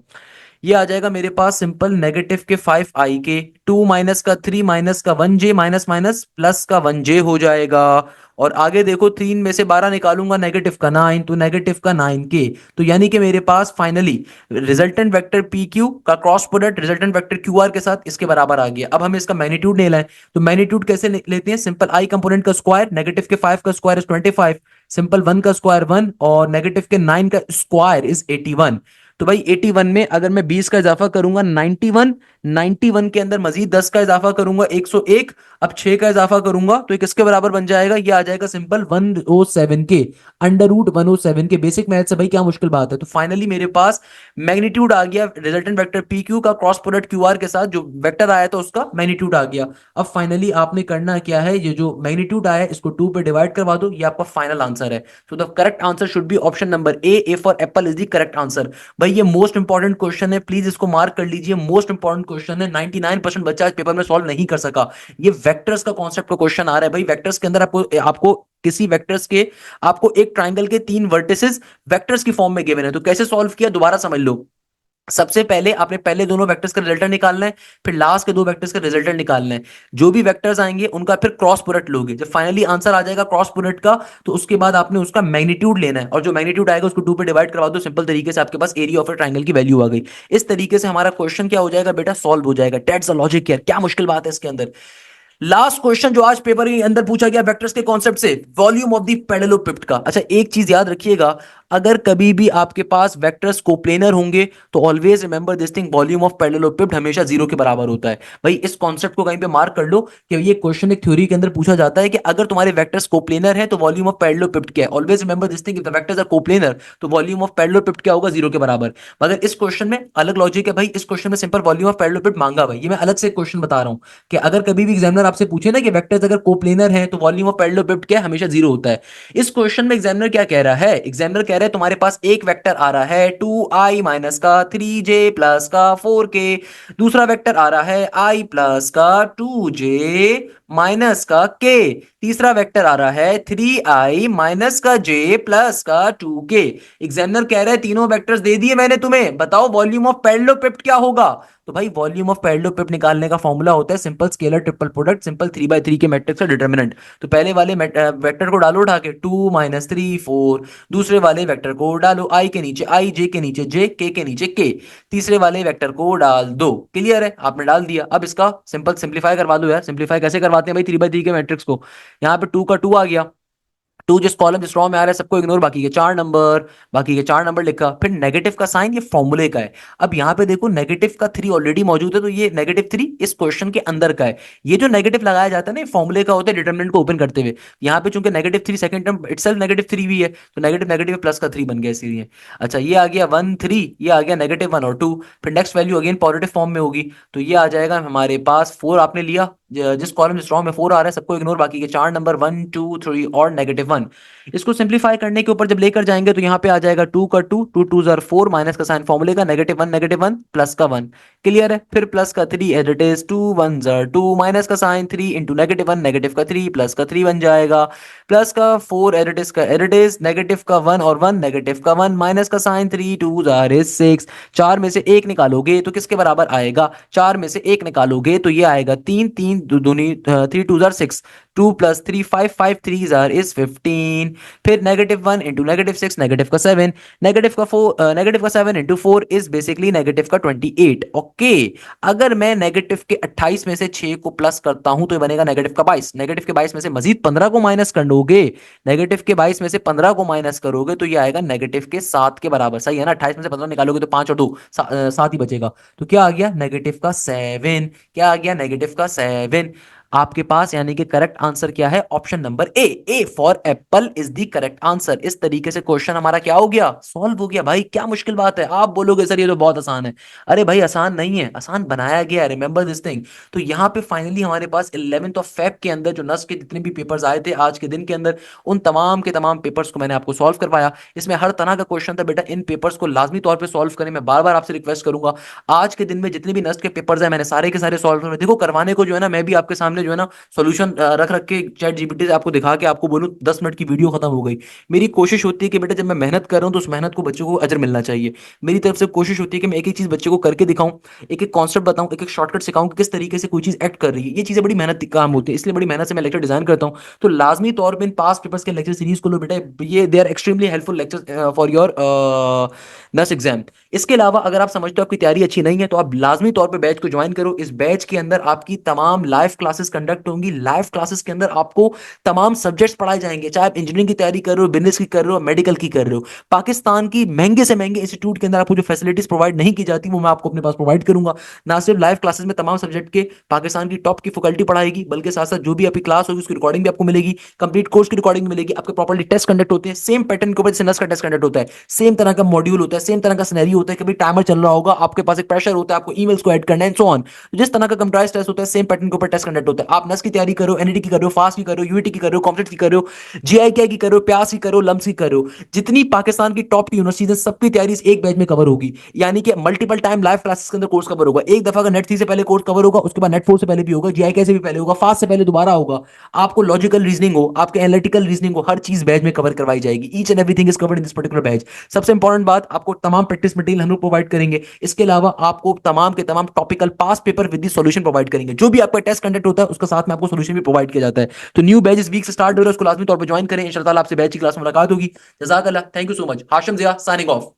ये आ जाएगा मेरे पास सिंपल नेगेटिव के 5i के, 2 माइनस का 3 माइनस का 1j माइनस माइनस प्लस का 1j हो जाएगा। और आगे देखो 3 में से 12 निकालूंगा, नेगेटिव का 9, तो नेगेटिव का 9k। तो यानी कि मेरे पास finally resultant vector P Q का cross product resultant vector Q R के साथ इसके बराबर आ गया। अब हमें इसका मैग्नीट्यूड लेना है। तो मैग्नीट्यूड कैसे लेते हैं, सिंपल आई कंपोनेंट का स्क्वायर, नेगेटिव के 5 का स्क्वायर इज 25, सिंपल 1 का स्क्वायर 1 और नेगेटिव के 9 का स्क्वायर इज 81। तो भाई 81 में अगर मैं 20 का इजाफा करूंगा 91, 91 के अंदर मजीद 10 का इजाफा करूंगा 101, अब 6 का इजाफा करूंगा तो ये किसके बराबर बन जाएगा, ये आ जाएगा सिंपल 107 के, √107 के। बेसिक मैथ से भाई क्या मुश्किल बात है। तो फाइनली मेरे पास मैग्नीट्यूड आ गया रिजल्टेंट वेक्टर पी क्यू का क्रॉस प्रोडक्ट क्यू आर के साथ, जो वेक्टर आया था उसका मैग्नीट्यूड आ गया। अब फाइनली आपने करना क्या है, ये जो मैग्नीट्यूड आया है इसको 2 पे डिवाइड करवा दो, ये आपका फाइनल आंसर है। So the correct answer should be option number A for Apple is the correct answer. भाई ये मोस्ट इंपॉर्टेंट क्वेश्चन है, प्लीज इसको मार्क कर लीजिए, मोस्ट इंपॉर्टेंट क्वेश्चन है। 99% बच्चा आज पेपर में सॉल्व नहीं कर सका। ये वेक्टर्स का कॉन्सेप्ट का क्वेश्चन आ रहा है भाई। वेक्टर्स के अंदर आपको आपको किसी वेक्टर्स के, आपको एक ट्राइंगल के 3 वर्टिसेस वेक्टर्स की फॉर्म में गिवन है। तो कैसे सॉल्व किया दोबारा समझ लो। सबसे पहले आपने पहले दोनों वेक्टर्स का रिजल्टेंट निकालना है, फिर लास्ट के दो वेक्टर्स का रिजल्टेंट निकालना है। जो भी वेक्टर्स आएंगे उनका फिर क्रॉस प्रोडक्ट लोगे। जब फाइनली आंसर आ जाएगा क्रॉस प्रोडक्ट का तो उसके बाद आपने उसका मैग्नीट्यूड लेना है, और जो मैग्नीट्यूड आएगा उसको 2 पे डिवाइड करवा दो, सिंपल तरीके से आपके पास एरिया ऑफ ए ट्राइंगल की वैल्यू आ गई। इस तरीके से हमारा क्वेश्चन क्या हो जाएगा बेटा, सॉल्व हो जाएगा। दैट्स द लॉजिक यार, क्या मुश्किल बात है इसके अंदर। लास्ट क्वेश्चन जो आज पेपर के अंदर पूछा गया वेक्टर्स के कॉन्सेप्ट से, वॉल्यूम ऑफ द पैरेललोपिड का। अच्छा एक चीज याद रखिएगा, अगर कभी भी आपके पास वेक्टर्स कोप्लेनर होंगे तो always remember this thing, volume of parallelepiped हमेशा 0 के बराबर होता है। भाई इस कॉन्सेप्ट को कहीं पे मार्क कर लो कि ये क्वेश्चन एक थ्योरी के अंदर पूछा जाता है कि अगर तुम्हारे वेक्टर्स कोप्लेनर है तो वॉल्यूम ऑफ पैरेललोपिड क्या है। Always remember this thing, if the vectors are coplanar तो वॉल्यूम ऑफ पैरेललोपिड क्या होगा, 0 के बराबर। मगर इस क्वेश्चन में अलग लॉजिक है भाई, इस क्वेश्चन में सिंपल वॉल्यूम ऑफ पैरेललोपिड मांगा भाई। ये मैं अलग से क्वेश्चन बता रहा हूं कि अगर कभी भी एग्जामिनर आपसे पूछे ना कि वेक्टर्स अगर कोप्लेनर है तो वॉल्यूम ऑफ पैरेललोपिड क्या है, हमेशा 0 होता है। इस क्वेश्चन में एग्जामिनर क्या कह रहा है, एग्जामिनर कह रहा है तुम्हारे पास एक वेक्टर आ रहा है 2i माइनस का 3j प्लस का 4k, दूसरा वेक्टर आ रहा है i प्लस का 2j माइनस का k, तीसरा वेक्टर आ रहा है 3i माइनस का j प्लस का 2k। एग्जामिनर कह रहा है तीनों वेक्टर्स दे दिए मैंने तुम्हें, बताओ वॉल्यूम ऑफ पैरेललोपिड क्या होगा। तो तो भाई वॉल्यूम ऑफ पैरेलल पिप निकालने का फॉर्मूला होता है simple scalar triple product simple 3 by 3 के मैट्रिक्स का डिटर्मिनेंट। तो पहले वाले वेक्टर को डालो उठा के 2 - 3 4, दूसरे वाले वेक्टर को डालो आई के नीचे आई, जे के नीचे जे, के नीचे के, तीसरे वाले वेक्टर को डाल दो। क्लियर है, आपने डाल दिया। अब इसका सिंपल सिंप्लीफाई करवा दो यार। सिंप्लीफाई कैसे करवाते हैं भाई 3 by 3 के मैट्रिक्स को? यहाँ पे 2 का 2 आ गया, 2 जिस कॉलम जिस रो में आ रहा है सबको इग्नोर, बाकी के 4 नंबर लिखा। फिर नेगेटिव का साइन ये फॉर्मूले का है। अब यहाँ पे देखो नेगेटिव का 3 ऑलरेडी मौजूद है, तो ये -3 इस क्वेश्चन के अंदर का है। ये जो नेगेटिव लगाया जाता है ना, ये फॉर्मूले का होता है डिटरमिनेंट को ओपन करते हुए। यहाँ पे चूंकि -3 सेकंड टर्म इटसेल्फ -3 भी है, तो नेगेटिव नेगेटिव प्लस का 3 बन गया इसीलिए। अच्छा ये आ गया 1 3, ये आ गया -1 और 2। फिर next value again positive form में होगी, तो ये आ जाएगा हमारे पास 4 आपने लिया, जिस कॉलम जिस रो में 4 आ रहा है सबको इग्नोर, बाकी के 4 नंबर 1 2 3 और -1। इसको सिंप्लीफाई करने के ऊपर जब लेकर जाएंगे तो यहाँ पे आ जाएगा 2 का 2, 2 2 जार 4, माइनस का साइन फॉर्मूले का -1 प्लस का 1। क्लियर है, फिर प्लस का 3 एज इट इज, 2 1 जार 2, माइनस का साइन 3 इंटू -1, नेगेटिव का 3 प्लस का 3 बन जाएगा, प्लस का 4 एज इट इज, नेगेटिव का 1 और 1, नेगेटिव का 1, माइनस का साइन 3 2 जार इज 6। 4 में से 1 निकालोगे तो किसके बराबर आएगा? 4 में से 1 निकालोगे तो ये आएगा 3 3 दूनी 3 2 जार 6, 2 प्लस 3 5 5 3 जार इज 15। फिर -1 इंटू -6, नेगेटिव का 7, नेगेटिव का 7 इंटू 4 इज बेसिकली नेगेटिव का 28। ओके, अगर मैं नेगेटिव के 28 में से 6 को प्लस करता हूं तो ये बनेगा नेगेटिव का 22। नेगेटिव के 22 में से मजीद 15 को माइनस कर लोगे, नेगेटिव के 22 में से 15 को माइनस करोगे तो ये आएगा नेगेटिव के 7 के बराबर। सही है ना, 28 में से 15 निकालोगे तो 5 और 2 7 ही बचेगा। तो क्या आ गया? नेगेटिव का 7। क्या आ गया? नेगेटिव का 7 आपके पास। यानी कि करेक्ट आंसर क्या है? Option number A for Apple is the correct answer. इस तरीके से क्वेश्चन हमारा क्या हो गया? सॉल्व हो गया। भाई क्या मुश्किल बात है? आप बोलोगे सर ये तो बहुत आसान है। अरे भाई आसान नहीं है, आसान बनाया गया है, रिमेंबर दिस थिंग। तो यहाँ पे फाइनली हमारे पास 11th ऑफ फेब के अंदर जो नस के जितने भी पेपर्स आए थे आज के दिन के अंदर, उन तमाम के तमाम पेपर्स को मैंने आपको सॉल्व करवाया। इसमें हर तरह का क्वेश्चन था बेटा, इन पेपर्स को लाजमी तौर पर सॉल्व करें। मैं बार बार आपसे रिक्वेस्ट करूंगा, आज के दिन में जितने भी नस्ट के पेपर्स हैं मैंने सारे के सारे सॉल्व करवाए। देखो करवाने को जो है ना, मैं भी आपके सामने जो है ना सोल्यूशन रख रख के चैट जीपीटी से आपको दिखा के आपको बोलूं 10 मिनट की वीडियो खत्म हो गई। मेरी कोशिश होती है कि बेटा जब मैं मेहनत कर रहा हूं तो उस मेहनत को बच्चों को अजर मिलना चाहिए। मेरी तरफ से कोशिश होती है कि मैं एक एक चीज बच्चे को करके दिखाऊं, एक एक कॉन्सेप्ट बताऊं, एक एक शॉर्टकट सिखाऊं कि किस तरीके से कोई चीज एक्ट कर रही है। ये चीजें बड़ी मेहनत की काम होती है, इसलिए बड़ी मेहनत से मैं लेक्चर डिजाइन करता हूं। तो लाजमी तौर पर इन पास पेपर्स के लेक्चर सीरीज को लो बेटा, ये they are extremely helpful lecture for your nurse exam. इसके अलावा अगर आप समझते हो आपकी तैयारी अच्छी नहीं है तो आप लाजमी तौर पे बैच को ज्वाइन करो। इस बैच के अंदर आपकी तमाम लाइव क्लासेस कंडक्ट होंगी। लाइव क्लासेस के अंदर आपको तमाम सब्जेक्ट्स पढ़ाए जाएंगे, चाहे आप इंजीनियरिंग की तैयारी कर रहे हो, बिजनेस की कर रहे हो, मेडिकल की कर रहे हो। पाकिस्तान की महंगे से महंगे इंस्टीट्यूट के अंदर आपको जो फैसिलिटीज प्रोवाइड नहीं की जाती वो मैं आपको अपने पास प्रोवाइड करूंगा। ना सिर्फ लाइव क्लासेस में तमाम सब्जेक्ट के पाकिस्तान की टॉप की फैकल्टी पढ़ाएगी, बल्कि साथ साथ जो भी आपकी क्लास होगी उसकी रिकॉर्डिंग भी आपको मिलेगी, कंप्लीट कोर्स की रिकॉर्डिंग मिलेगी, आपके प्रॉपर्ली टेस्ट कंडक्ट होते हैं सेम पैटर्न के ऊपर जैसे नस का टेस्ट कंडक्ट होता है, सेम तरह का मॉड्यूल होता है, सेम तरह का सिनेरियो होता है। कभी टाइमर चल रहा होगा, आपके पास एक प्रेशर होता है, आपको ईमेल्स को ऐड करना है, सो ऑन। जिस तरह का कंप्यूटराइज्ड टेस्ट होता है सेम पैटर्न के ऊपर टेस्ट कंडक्ट होता है। आप नस की तैयारी करो, एनईटी की करो, फास्ट की करो, यूईटी की करो, कॉम्पिटेटिव की करो, जीआईके की करो, प्यास की करो, लम्स की करो, जितनी पाकिस्तान की टॉप की यूनिवर्सिटीज हैं सबकी तैयारी इस एक बैच में कवर होगी। यानी कि मल्टीपल टाइम लाइव क्लासेस के अंदर कोर्स कवर होगा। एक दफा का नेट 3 से पहले कोर्स कवर होगा, उसके बाद नेट 4 से पहले भी होगा, जीआईके से भी पहले होगा, फास्ट से पहले दोबारा होगा। आपको लॉजिकल रीजनिंग हो, आपके एनालिटिकल रीजनिंग हो, हर चीज बैच में कवर करवाई जाएगी। Each and everything is covered in this particular batch. सबसे इंपॉर्टेंट बात, आपको तमाम प्रैक्टिस मटेरियल हम लोग प्रोवाइड करेंगे। इसके अलावा आपको तमाम के तमाम topical pass paper with the solution provide करेंगे। जो भी आपका टेस्ट कंडक्ट होता है उसका साथ में आपको सॉल्यूशन भी प्रोवाइड किया जाता है। तो न्यू बैच इस वीक से स्टार्ट हो रहा है, उसको लाजमी तौर पर ज्वाइन करें। इंशाल्लाह आपसे बैच की क्लास में मुलाकात होगी। जज़ाकल्लाह, thank you so much. Hashim Zia signing of.